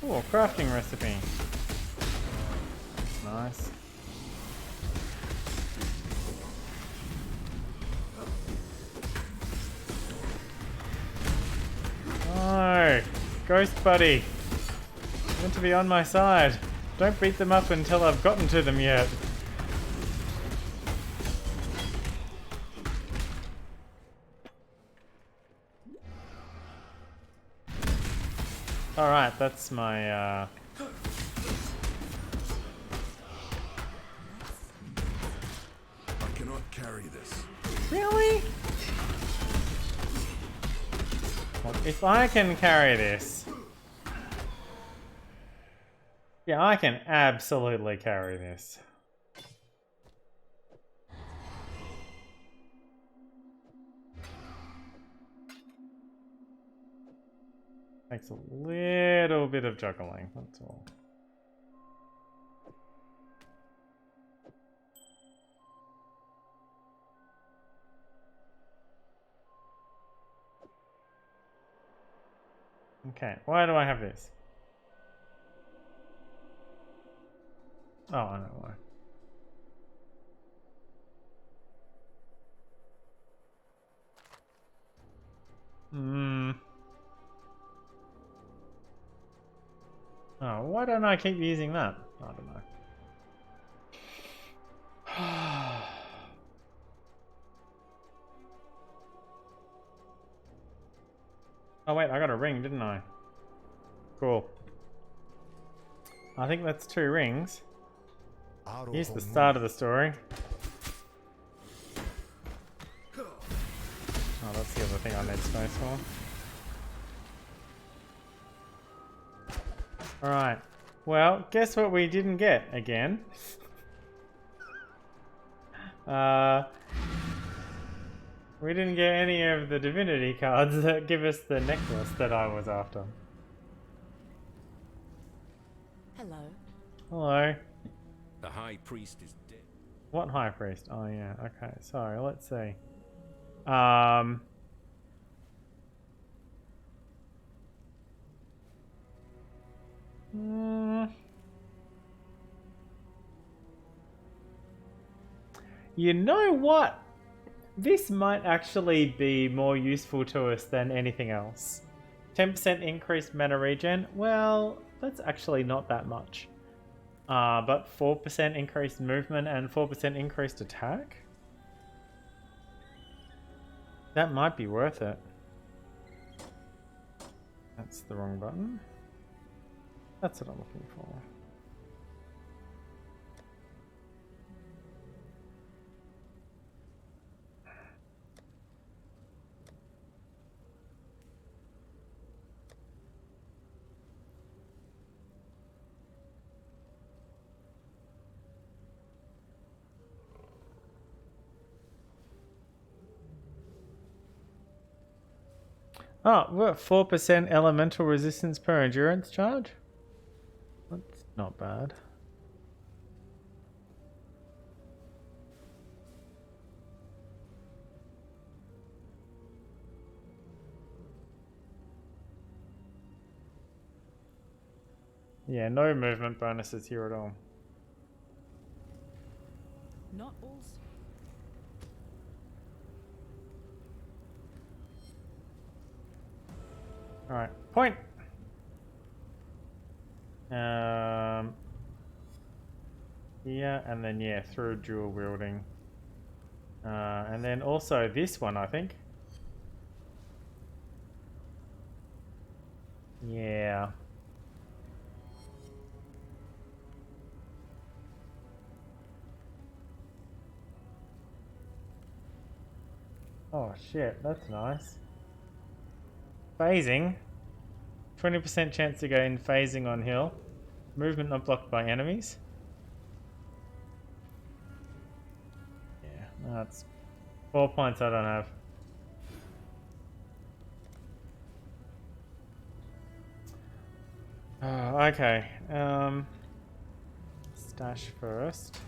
Speaker 1: Oh, crafting recipe. That's nice. No! Ghost buddy! You want to be on my side. Don't beat them up until I've gotten to them yet. Alright, that's my,
Speaker 2: I cannot carry this.
Speaker 1: Really? Well, if I can carry this... Yeah, I can absolutely carry this. Takes a little bit of juggling, that's all. Okay, why do I have this? Oh, I know why. Oh, why don't I keep using that? I don't know. Oh wait, I got a ring, didn't I? Cool. I think that's 2 rings. Here's the start of the story. Oh, that's the other thing I need space for. Alright. Well, guess what we didn't get again? We didn't get any of the divinity cards that give us the necklace that I was after.
Speaker 5: Hello.
Speaker 1: Hello.
Speaker 3: The High Priest is dead.
Speaker 1: What High Priest? Oh yeah, okay. Sorry, let's see. You know what? This might actually be more useful to us than anything else. 10% increased mana regen? Well, that's actually not that much. But 4% increased movement and 4% increased attack? That might be worth it. That's the wrong button. That's what I'm looking for. Oh, what? 4% elemental resistance per endurance charge? That's not bad. Yeah, no movement bonuses here at all.
Speaker 4: Not all.
Speaker 1: Alright, point! Yeah, and then yeah, through dual wielding. And then also this one, I think. Yeah. Oh shit, that's nice. Phasing. 20% chance to gain phasing on hill. Movement not blocked by enemies. Yeah, that's 4 points I don't have. Oh, okay. Stash first.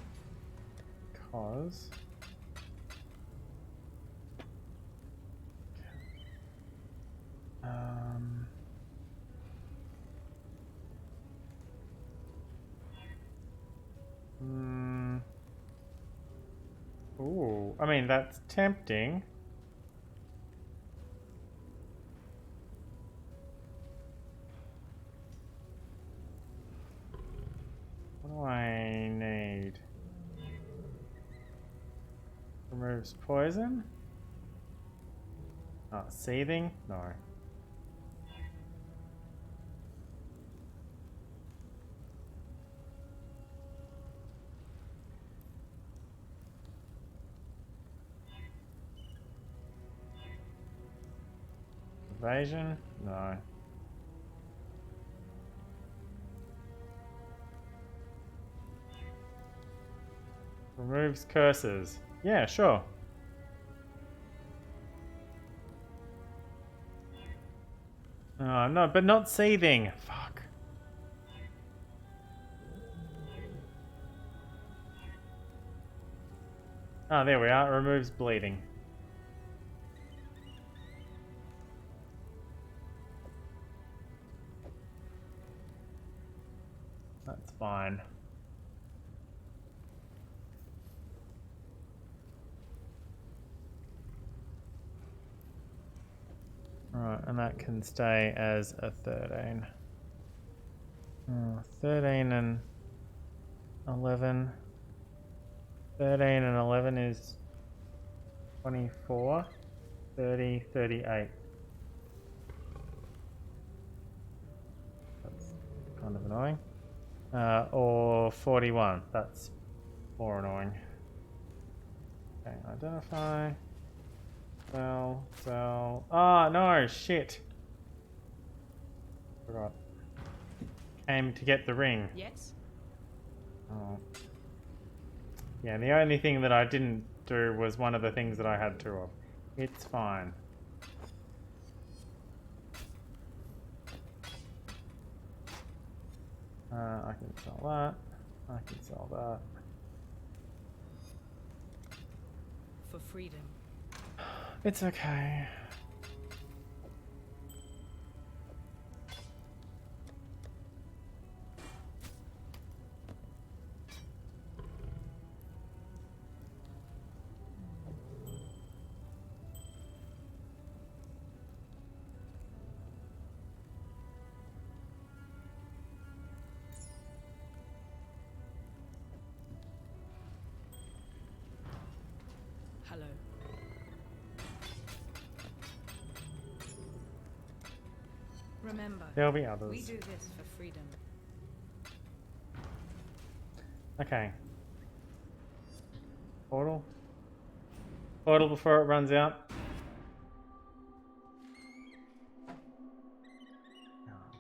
Speaker 1: Cause. Ooh, I mean, that's tempting. What do I need? Removes poison? Oh, seething? No. Evasion? No. Removes curses. Yeah, sure. Oh, no, but not seething. Fuck. Oh, there we are. It removes bleeding. That's fine. Alright, and that can stay as a 13. 13 and 11. 13 and 11 is 24. 30, 38. That's kind of annoying. Or 41. That's more annoying. Okay, identify. Sell. Ah, no, shit. Forgot. Came to get the ring.
Speaker 4: Yes.
Speaker 1: Oh. Yeah, the only thing that I didn't do was one of the things that I had two of. It's fine. I can sell that. I can sell that.
Speaker 4: For freedom.
Speaker 1: It's okay.
Speaker 4: Hello. Remember,
Speaker 1: There'll be others.
Speaker 4: we do this for freedom.
Speaker 1: Okay. Portal. Portal before it runs out. Oh,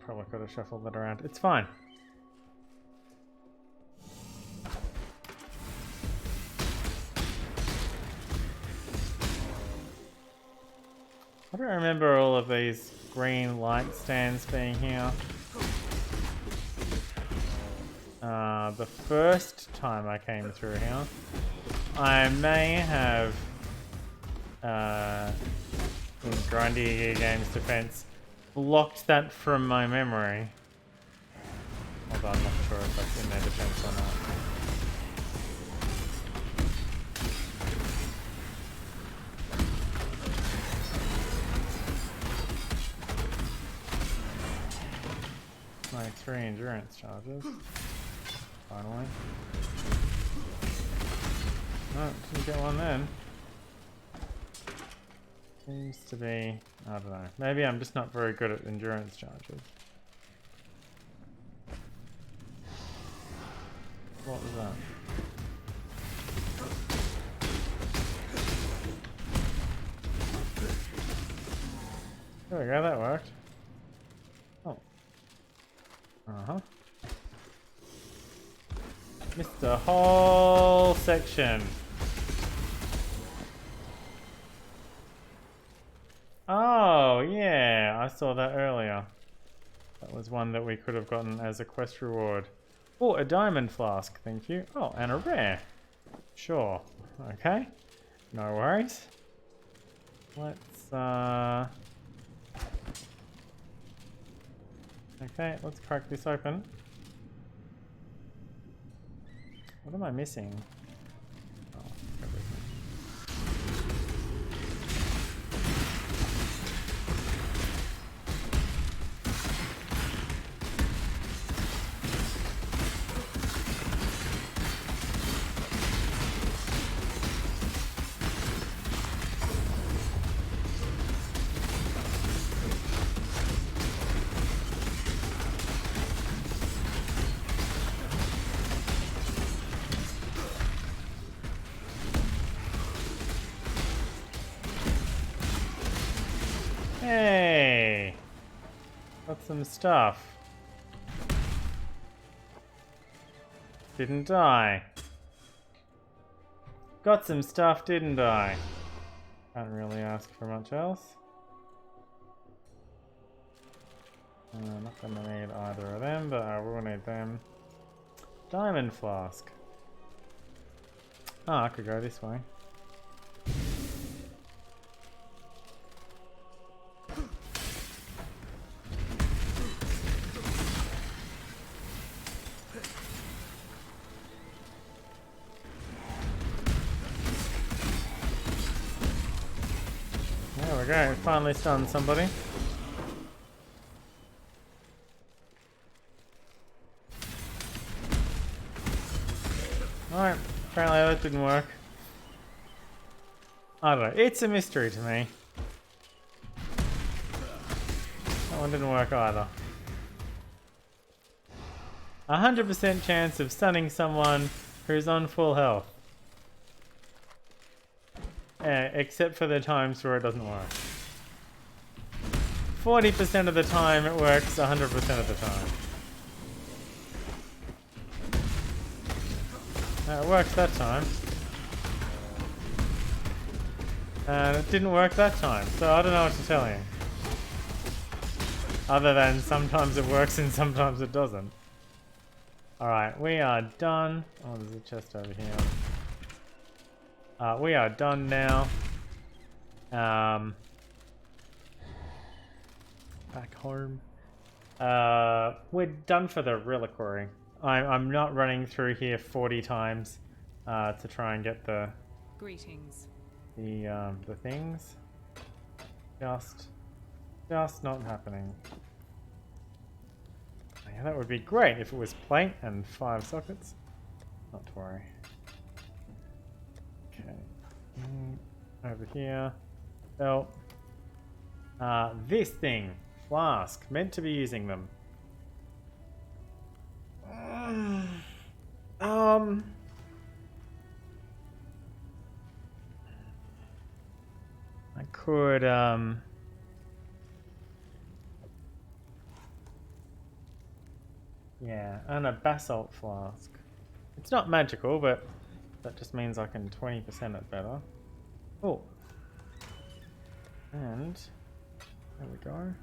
Speaker 1: probably could have shuffled that around. It's fine. I don't remember all of these green light stands being here. The first time I came through here, I may have, in Grindy Games defense, blocked that from my memory. Although I'm not sure if that's in their defense or not. Like 3 endurance charges. Finally. No, didn't get one then. Seems to be, I don't know. Maybe I'm just not very good at endurance charges. What was that? There we go, that worked. Oh. Uh-huh. Missed the whole section. Oh, yeah, I saw that earlier. That was one that we could have gotten as a quest reward. Oh, a diamond flask, thank you. Oh, and a rare. Sure. Okay. No worries. Let's, okay, let's crack this open. What am I missing? Oh, everything. Hey! Got some stuff. Didn't I? Got some stuff, didn't I? Can't really ask for much else. Not gonna need either of them, but I will need them. Diamond flask. Oh, I could go this way. There we go, finally stunned somebody. Alright, apparently that didn't work. I don't know, it's a mystery to me. That one didn't work either. 100% chance of stunning someone who's on full health. Except for the times where it doesn't work. 40% of the time it works 100% of the time. It works that time. And it didn't work that time, so I don't know what to tell you. Other than sometimes it works and sometimes it doesn't. Alright, we are done. Oh, there's a chest over here. We are done now. Back home. We're done for the reliquary. I'm not running through here 40 times to try and get the
Speaker 4: Greetings.
Speaker 1: the things. Just not happening. Yeah, that would be great if it was plate and 5 sockets. Not to worry. Okay. Over here. Belt. This thing. Flask. Meant to be using them. I could, yeah, and a basalt flask. It's not magical, but that just means I can 20% it better. Oh. And There we go.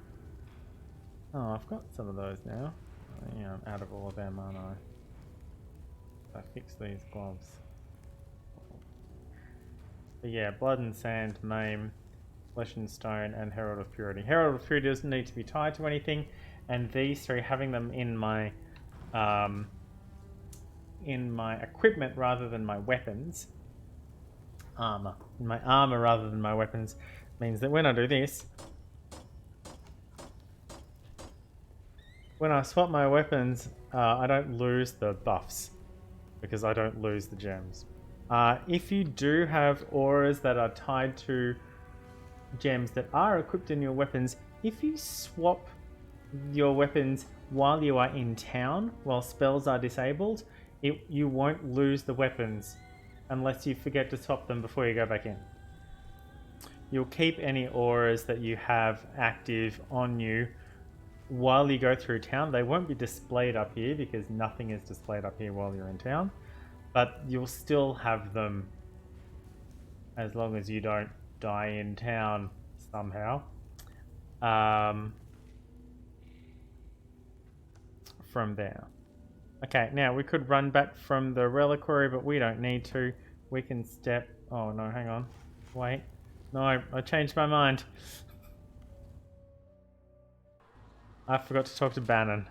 Speaker 1: Oh, I've got some of those now. Yeah, I'm out of all of them, aren't I? I fix these gloves. But yeah, Blood and Sand, Maim, Flesh and Stone, and Herald of Purity. Herald of Purity doesn't need to be tied to anything, and these three, having them in my equipment rather than my weapons, in my armor rather than my weapons, means that when I do this, when I swap my weapons, I don't lose the buffs because I don't lose the gems. If you do have auras that are tied to gems that are equipped in your weapons, if you swap your weapons while you are in town, while spells are disabled, you won't lose the weapons unless you forget to swap them before you go back in. You'll keep any auras that you have active on you while you go through town. They won't be displayed up here because nothing is displayed up here while you're in town, but you'll still have them as long as you don't die in town somehow. From there. Okay, now we could run back from the reliquary, but we don't need to. We can step... Oh no, hang on. Wait. No, I changed my mind. I forgot to talk to Bannon.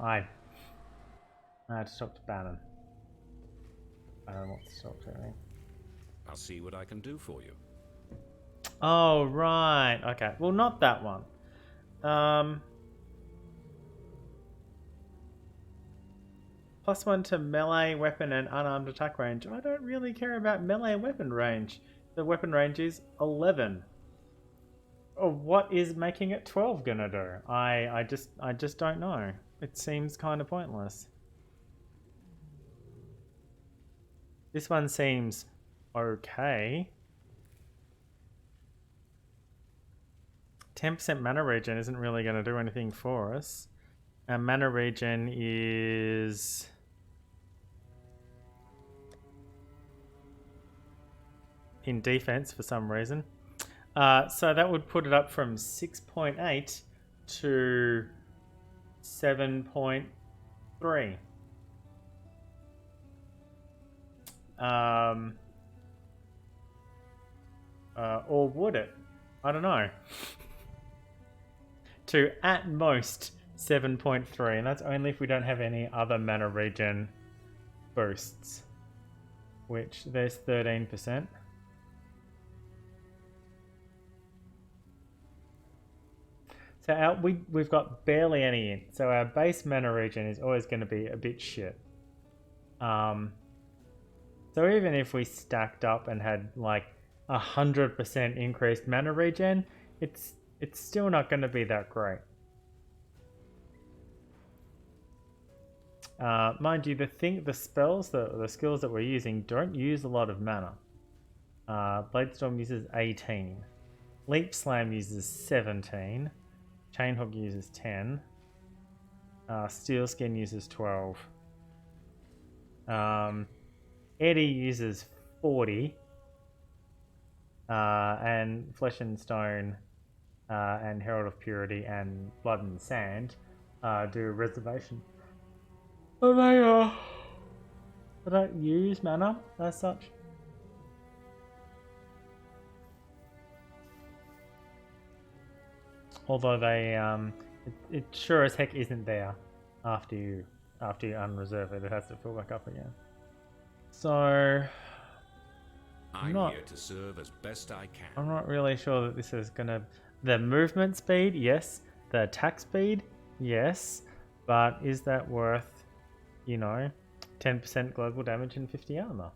Speaker 1: I had to talk to Bannon. Bannon wants to talk to me.
Speaker 3: I'll see what I can do for you.
Speaker 1: Oh, right. Okay. Well, not that one. +1 to melee weapon and unarmed attack range. I don't really care about melee weapon range. The weapon range is 11. Oh, what is making it 12 gonna do? I just don't know. It seems kind of pointless. This one seems okay. 10% mana regen isn't really going to do anything for us. Our mana regen is... in defense for some reason. So that would put it up from 6.8 to 7.3. Or would it? I don't know. To at most 7.3, and that's only if we don't have any other mana regen boosts, which there's 13%. So we've got barely any in, so our base mana regen is always going to be a bit shit. So even if we stacked up and had like 100% increased mana regen, it's still not going to be that great. Mind you, the spells, the skills that we're using don't use a lot of mana. Bladestorm uses 18. Leap Slam uses 17. Chainhook uses 10. Steel Skin uses 12. Eddie uses 40. And Flesh and Stone and Herald of Purity and Blood and Sand do Reservation. But they don't use mana as such. Although they, it sure as heck isn't there after you unreserve it. It has to fill back up again. So
Speaker 3: I'm here to serve as best I can.
Speaker 1: I'm not really sure that this is gonna... The movement speed, yes. The attack speed, yes. But is that worth, 10% global damage and 50 armor?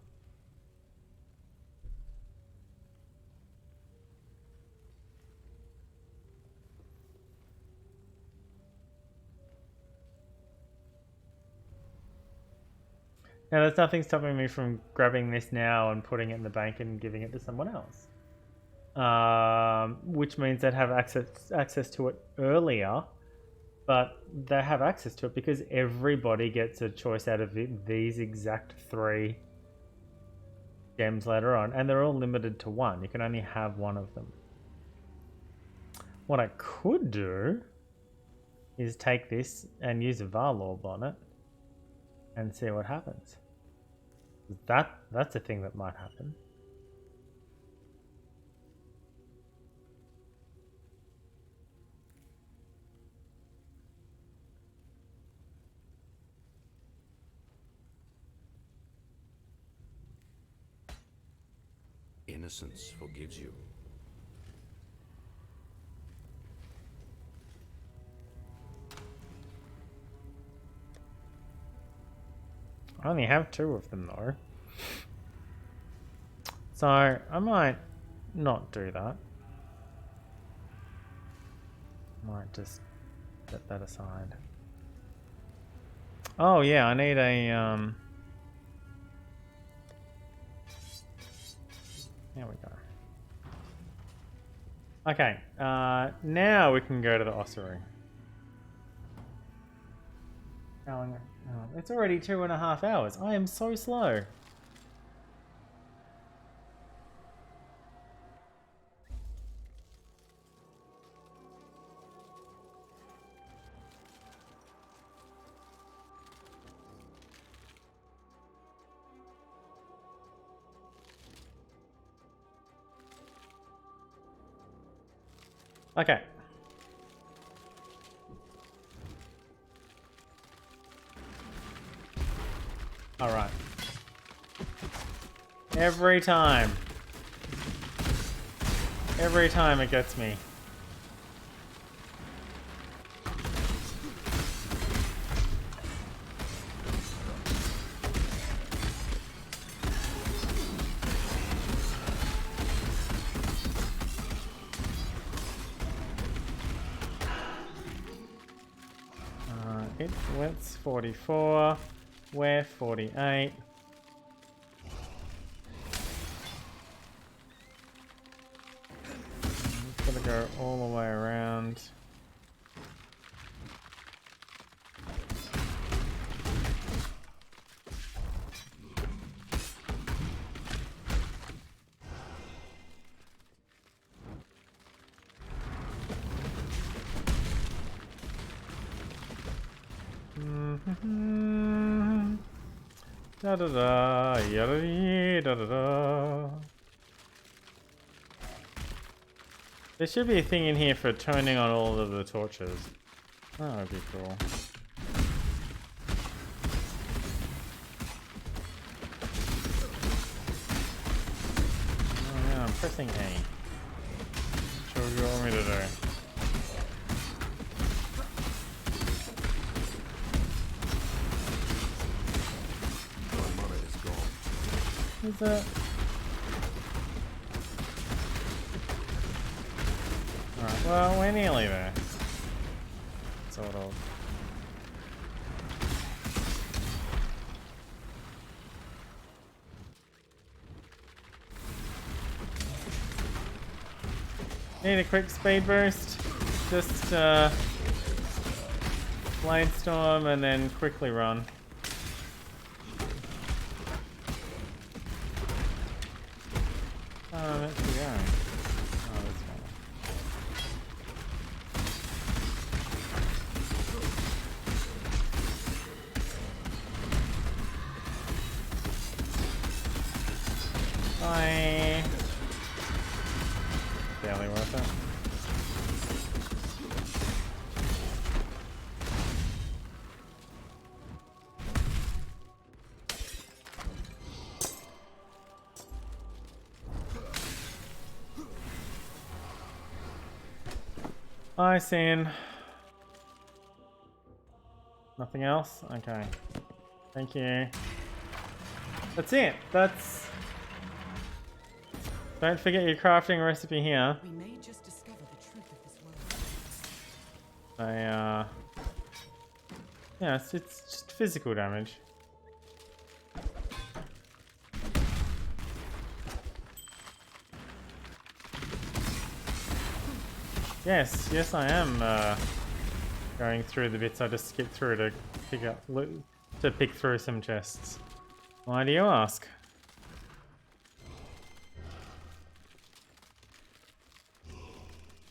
Speaker 1: Now, there's nothing stopping me from grabbing this now and putting it in the bank and giving it to someone else. Which means they'd have access to it earlier, but they have access to it because everybody gets a choice out of these exact 3 gems later on, and they're all limited to 1. You can only have 1 of them. What I could do is take this and use a Varlorb on it and see what happens. That's a thing that might happen.
Speaker 3: Innocence forgives you.
Speaker 1: I only have 2 of them though. So I might not do that. Might just set that aside. Oh yeah, I need a there we go. Okay, now we can go to the ossuary. It's already 2.5 hours. I am so slow. Okay. All right. Every time it gets me. Its width's 44. We're 48. Gotta go all the way around. Da da da, yada da da da. There should be a thing in here for turning on all of the torches. That would be cool. Oh yeah, I'm pressing A. Sure, what you want me to do? Is that? Alright, well, we're nearly there. Sort of. Need a quick speed boost. Just, Bladestorm and then quickly run. Oh, that's the guy. Oh, that's fine. Bye. Barely worth it. Hi, Sin. Nothing else? Okay. Thank you. That's it. That's... Don't forget your crafting recipe here.
Speaker 6: We may just discover the truth of this world.
Speaker 1: Yeah, it's just physical damage. Yes, I am going through the bits I just skipped through to pick through some chests. Why do you ask?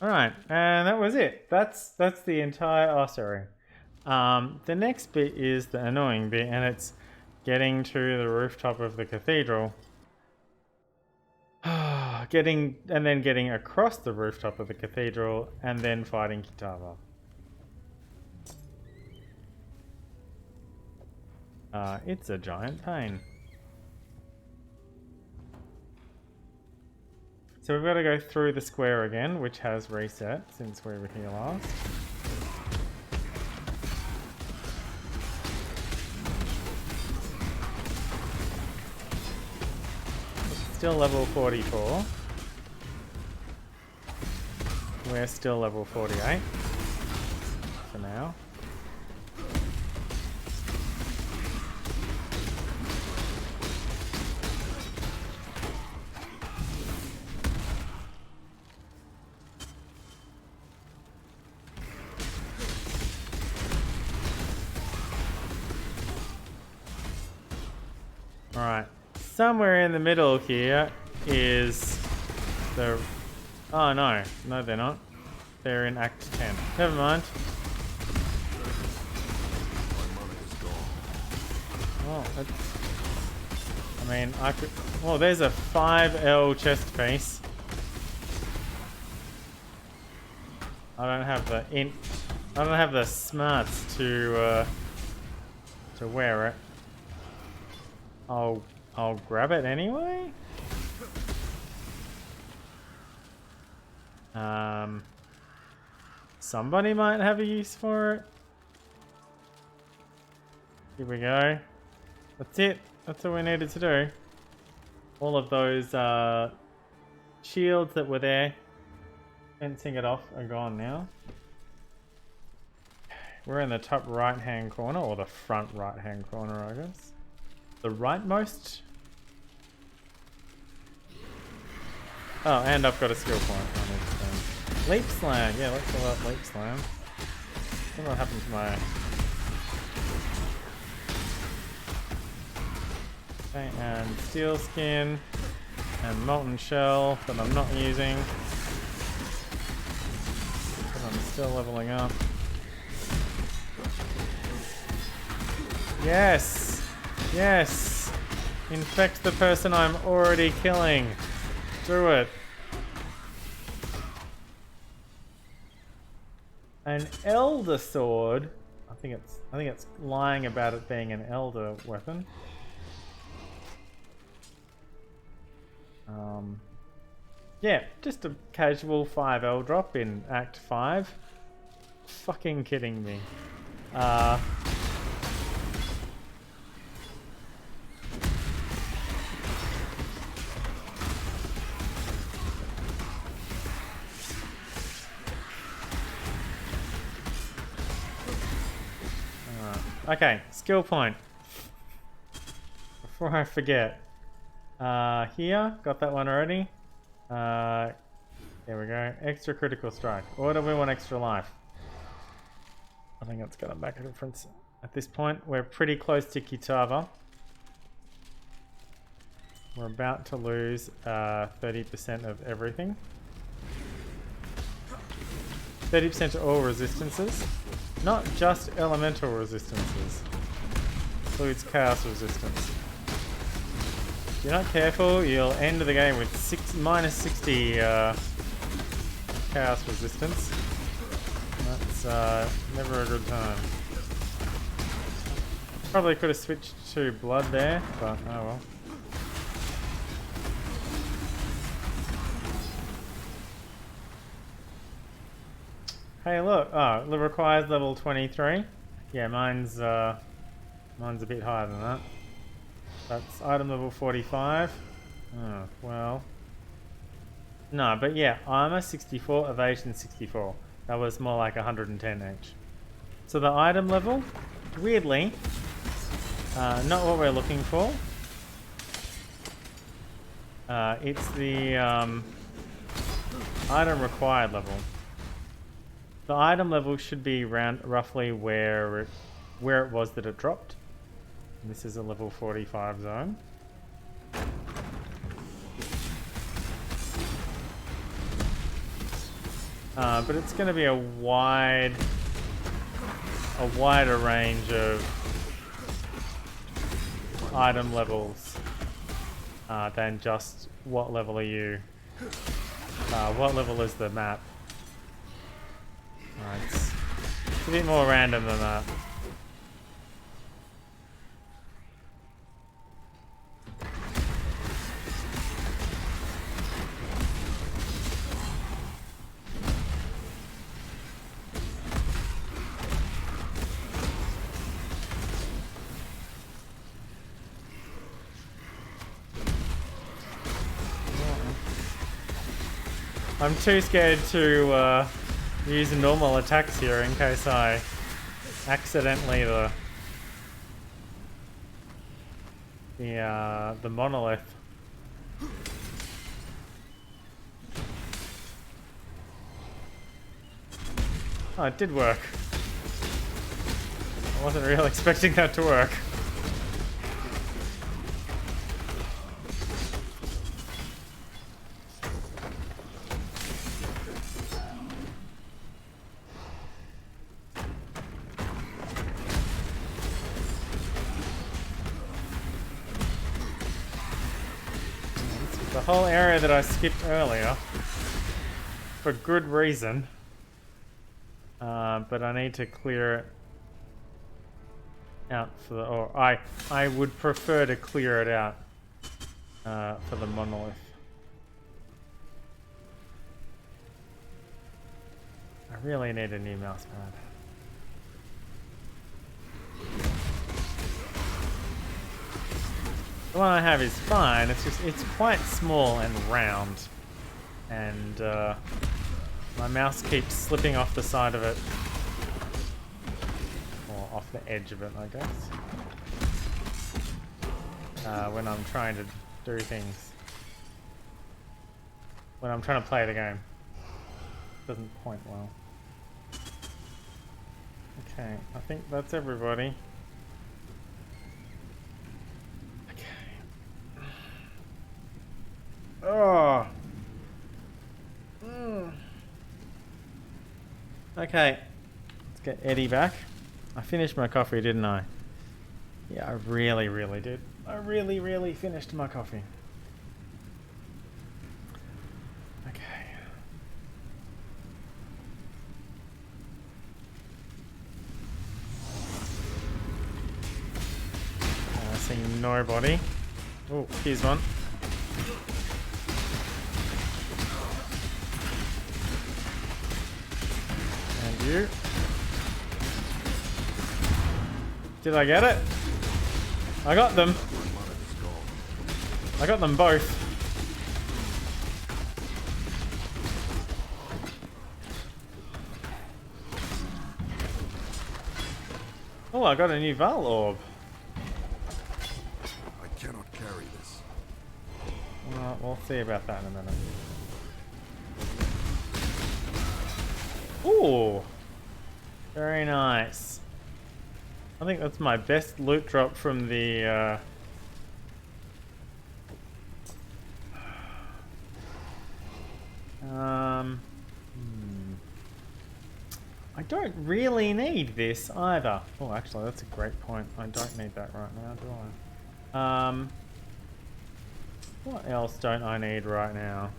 Speaker 1: Alright, and that was it. That's the entire... Oh, sorry. The next bit is the annoying bit, and it's getting to the rooftop of the cathedral. Getting across the rooftop of the cathedral, and then fighting Kitava. It's a giant pain. So we've got to go through the square again, which has reset since we were here last. Still level 44. We're still level 48 for now. Alright, somewhere in the middle here is the... Oh no, no they're not. They're in Act 10. Never mind. Oh, that's... I mean, I could... Well, there's a 5L chest piece. I don't have the I don't have the smarts to wear it. I'll grab it anyway. Somebody might have a use for it. Here we go. That's it. That's all we needed to do. All of those shields that were there, fencing it off, are gone now. We're in the top right hand corner, or the front right hand corner, I guess. The rightmost. Oh, and I've got a skill point. I need to spend. Leap slam. Yeah, let's pull out leap slam. I don't know what happened to my... Okay, and steel skin. And molten shell that I'm not using. But I'm still leveling up. Yes! Yes! Infect the person I'm already killing. Do it. An elder sword. I think it's lying about it being an elder weapon. Yeah, just a casual 5L drop in Act 5. Fucking kidding me. Okay, skill point. Before I forget. Here, got that one already. There we go. Extra critical strike. Or do we want extra life? I think that's gonna make a difference. At this point, we're pretty close to Kitava. We're about to lose 30% of everything. 30% of all resistances. Not just elemental resistances. Includes chaos resistance. If you're not careful, you'll end the game with minus 60 chaos resistance. That's never a good time. Probably could have switched to blood there, but oh well. Hey look, oh, it requires level 23. Yeah, mine's a bit higher than that. That's item level 45. Oh, well. No, but yeah, armor 64, evasion 64. That was more like 110 each. So the item level, weirdly, not what we're looking for. It's the item required level. The item level should be around roughly where it was that it dropped. And this is a level 45 zone. But it's going to be a wider range of item levels than just what level are you. What level is the map? It's a bit more random than that. I'm too scared to use normal attacks here in case I accidentally the monolith. Oh, it did work. I wasn't really expecting that to work. The whole area that I skipped earlier for good reason, but I need to clear it out for the, or I would prefer to clear it out for the monolith. I really need a new mouse pad. The one I have is fine, it's quite small and round, and my mouse keeps slipping off the side of it, or off the edge of it, I guess, when I'm trying to do things, when I'm trying to play the game. Doesn't point well. Okay, I think that's everybody. Oh. Okay, let's get Eddie back. I finished my coffee, didn't I? Yeah, I really did. I really finished my coffee. Okay. I see nobody. Oh, here's one. You. Did I get it? I got them. I got them both. Oh, I got a new Val orb.
Speaker 2: I cannot carry this.
Speaker 1: Well, we'll see about that in a minute. Ooh. Very nice. I think that's my best loot drop from the I don't really need this either. Oh, actually, that's a great point. I don't need that right now, do I? What else don't I need right now?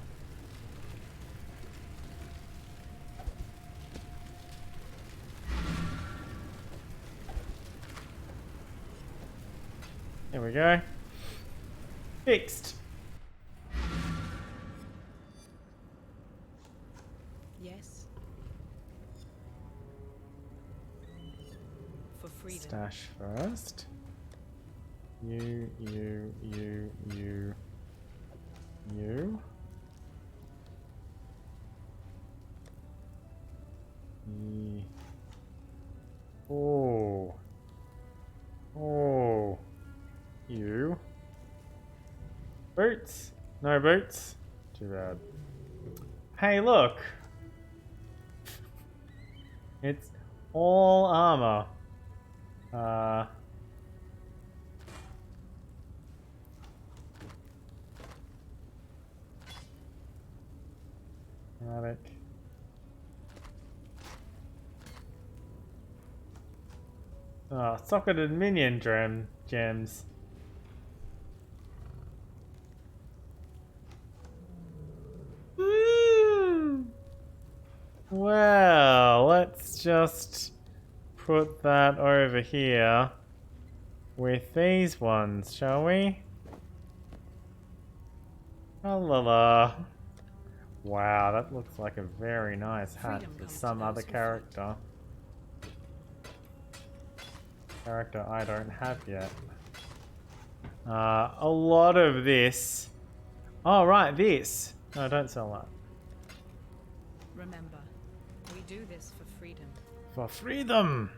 Speaker 1: There we go. Fixed.
Speaker 4: Yes. For freedom.
Speaker 1: Stash first. You. Oh. Oh. You. Boots? No boots? Too bad. Hey, look! It's all armor. Chromatic. Oh, socketed minion gems. Well, let's just put that over here with these ones, shall we? Oh la la. Wow, that looks like a very nice hat
Speaker 4: Freedom
Speaker 1: for
Speaker 4: comes to
Speaker 1: some
Speaker 4: those
Speaker 1: other
Speaker 4: who fight.
Speaker 1: character. Character I don't have yet. A lot of this. Oh, right, this. No, don't sell that.
Speaker 4: Remember, we do this for freedom.
Speaker 1: For freedom!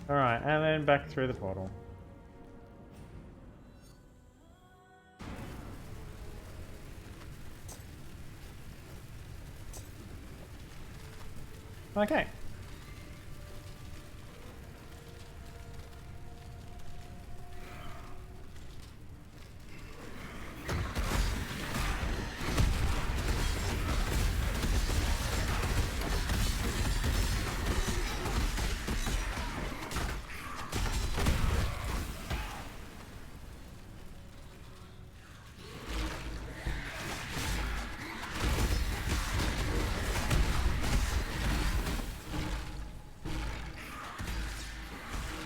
Speaker 1: Alright, and then back through the portal. Okay.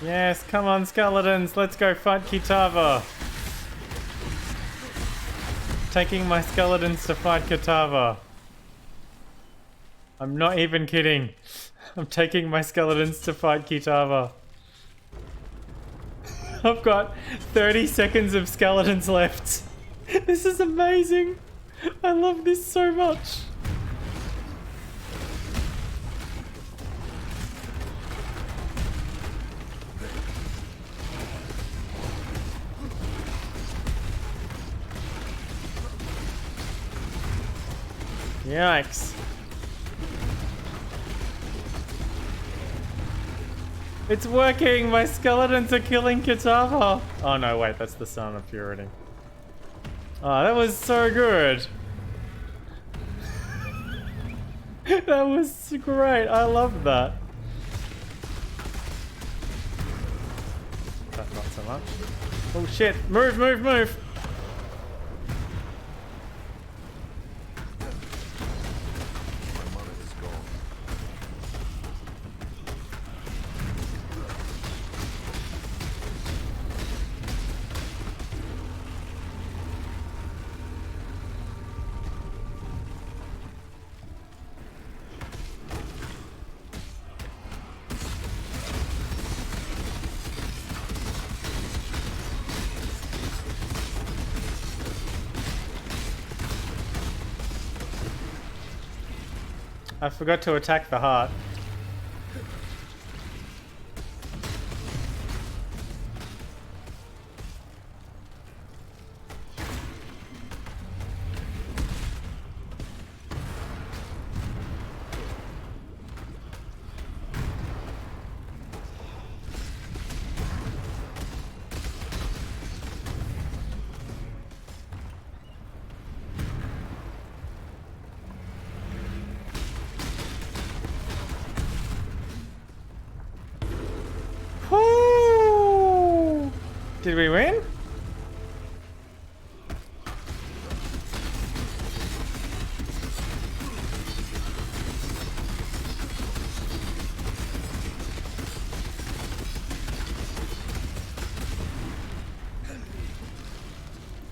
Speaker 1: Yes, come on, skeletons, let's go fight Kitava. Taking my skeletons to fight Kitava. I'm not even kidding. I'm taking my skeletons to fight Kitava. I've got 30 seconds of skeletons left. This is amazing. I love this so much. Yikes. It's working! My skeletons are killing Kitava! Oh no, wait, that's the Son of Purity. Oh, that was so good! That was great, I love that. But not so much. Oh shit, move, move, move!
Speaker 2: My mana is gone.
Speaker 1: I forgot to attack the heart. Woo! Did we win?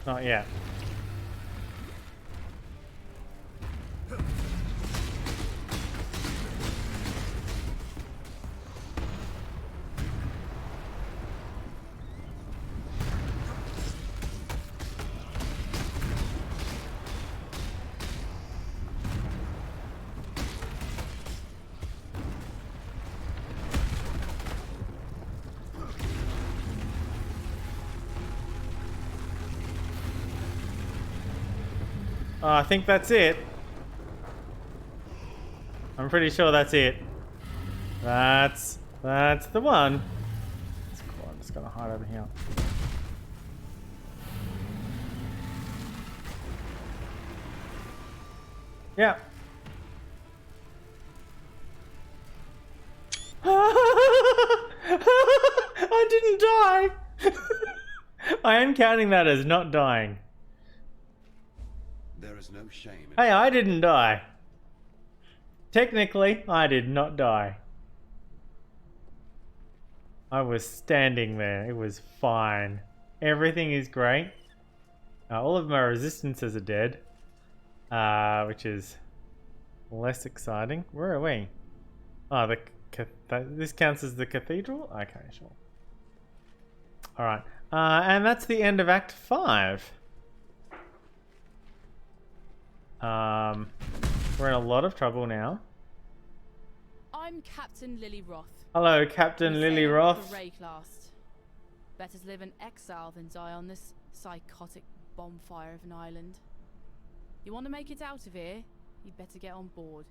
Speaker 1: Not yet. I think that's it. I'm pretty sure that's it. That's the one. That's cool. I'm just gonna hide over here. Yeah. die! I am counting that as not dying.
Speaker 3: There is no shame in
Speaker 1: Hey, I didn't die. Technically, I did not die. I was standing there. It was fine. Everything is great. All of my resistances are dead. Which is less exciting. Where are we? Oh, this counts as the cathedral? Okay, sure. Alright. And that's the end of Act 5. We're in a lot of trouble now.
Speaker 7: I'm Captain Lily Roth.
Speaker 1: Hello, Captain
Speaker 7: We
Speaker 1: Lily
Speaker 7: sailed
Speaker 1: Roth.
Speaker 7: for Rayclast. Better to live in exile than die on this psychotic bonfire of an island. You want to make it out of here? You'd better get on board.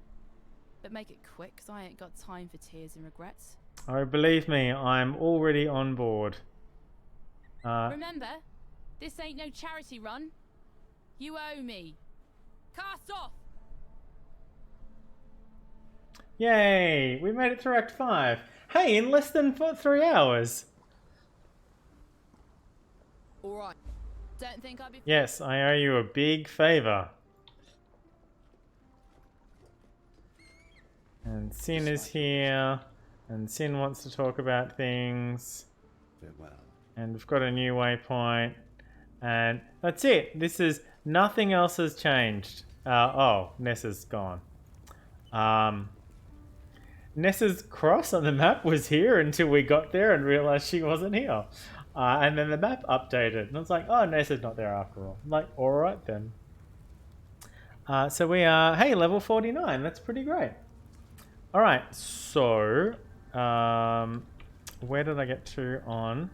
Speaker 7: But make it quick, 'cause I ain't got time for tears and regrets.
Speaker 1: Oh, believe me, I'm already on board.
Speaker 7: Remember, this ain't no charity run. You owe me. Cast off!
Speaker 1: Yay! We made it through Act 5. Hey, in less than 3 hours.
Speaker 7: Alright. Don't think I'd be...
Speaker 1: Yes, I owe you a big favor. And Sin is here. And Sin wants to talk about things.
Speaker 3: farewell.
Speaker 1: And we've got a new waypoint. And that's it. This is... Nothing else has changed. Oh, Nessa's gone. Nessa's cross on the map was here until we got there and realized she wasn't here. And then the map updated. And I was like, oh, Nessa's not there after all. I'm like, alright then. So we are... Hey, level 49. That's pretty great. Alright, so... where did I get to on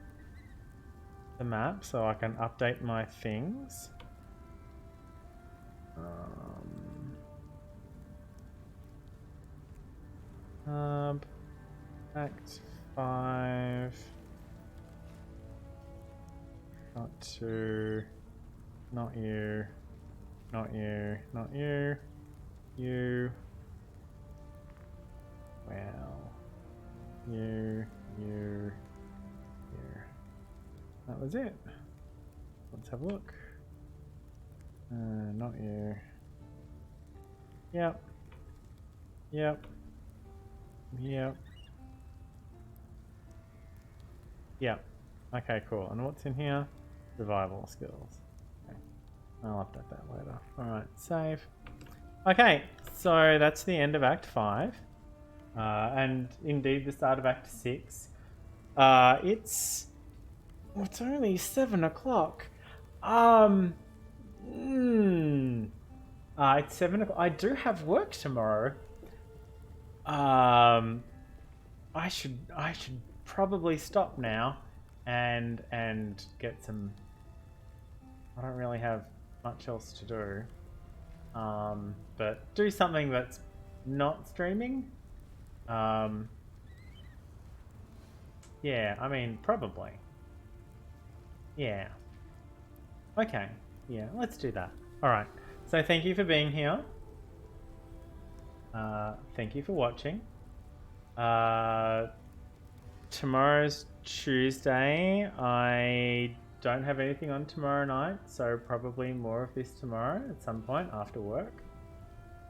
Speaker 1: the map so I can update my things? Act 5. Not 2. Not you. Not you. Not you. You. Well. You. You. You. That was it. Let's have a look. Not you. Yep. Yep. Yep. Yep. Okay, cool. And what's in here? Survival skills. Okay. I'll update that later. Alright, save. Okay, so that's the end of Act 5. And indeed the start of Act 6. It's only 7 o'clock. It's 7 o'clock. I do have work tomorrow. I should probably stop now and get some... I don't really have much else to do. But do something that's not streaming. Yeah, I mean, probably. Yeah. Okay. Yeah, let's do that. Alright. So thank you for being here. Thank you for watching. Tomorrow's Tuesday. I don't have anything on tomorrow night, so probably more of this tomorrow at some point after work.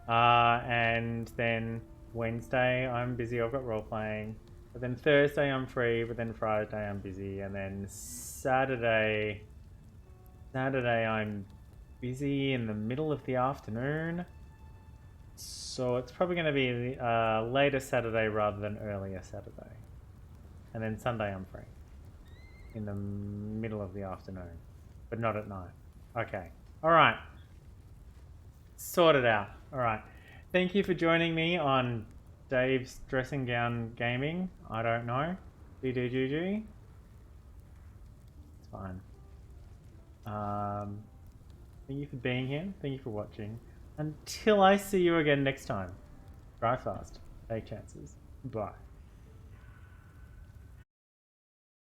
Speaker 1: And then Wednesday I'm busy, I've got role playing. But then Thursday I'm free, but then Friday I'm busy, and then Saturday I'm busy in the middle of the afternoon. So it's probably going to be later Saturday rather than earlier Saturday. And then Sunday I'm free. In the middle of the afternoon. But not at night. Okay. Alright. Sorted out. Alright. Thank you for joining me on Dave's Dressing Gown Gaming. I don't know. GGGG. It's fine. Thank you for being here. Thank you for watching. Until I see you again next time. Drive fast. Take chances. Bye.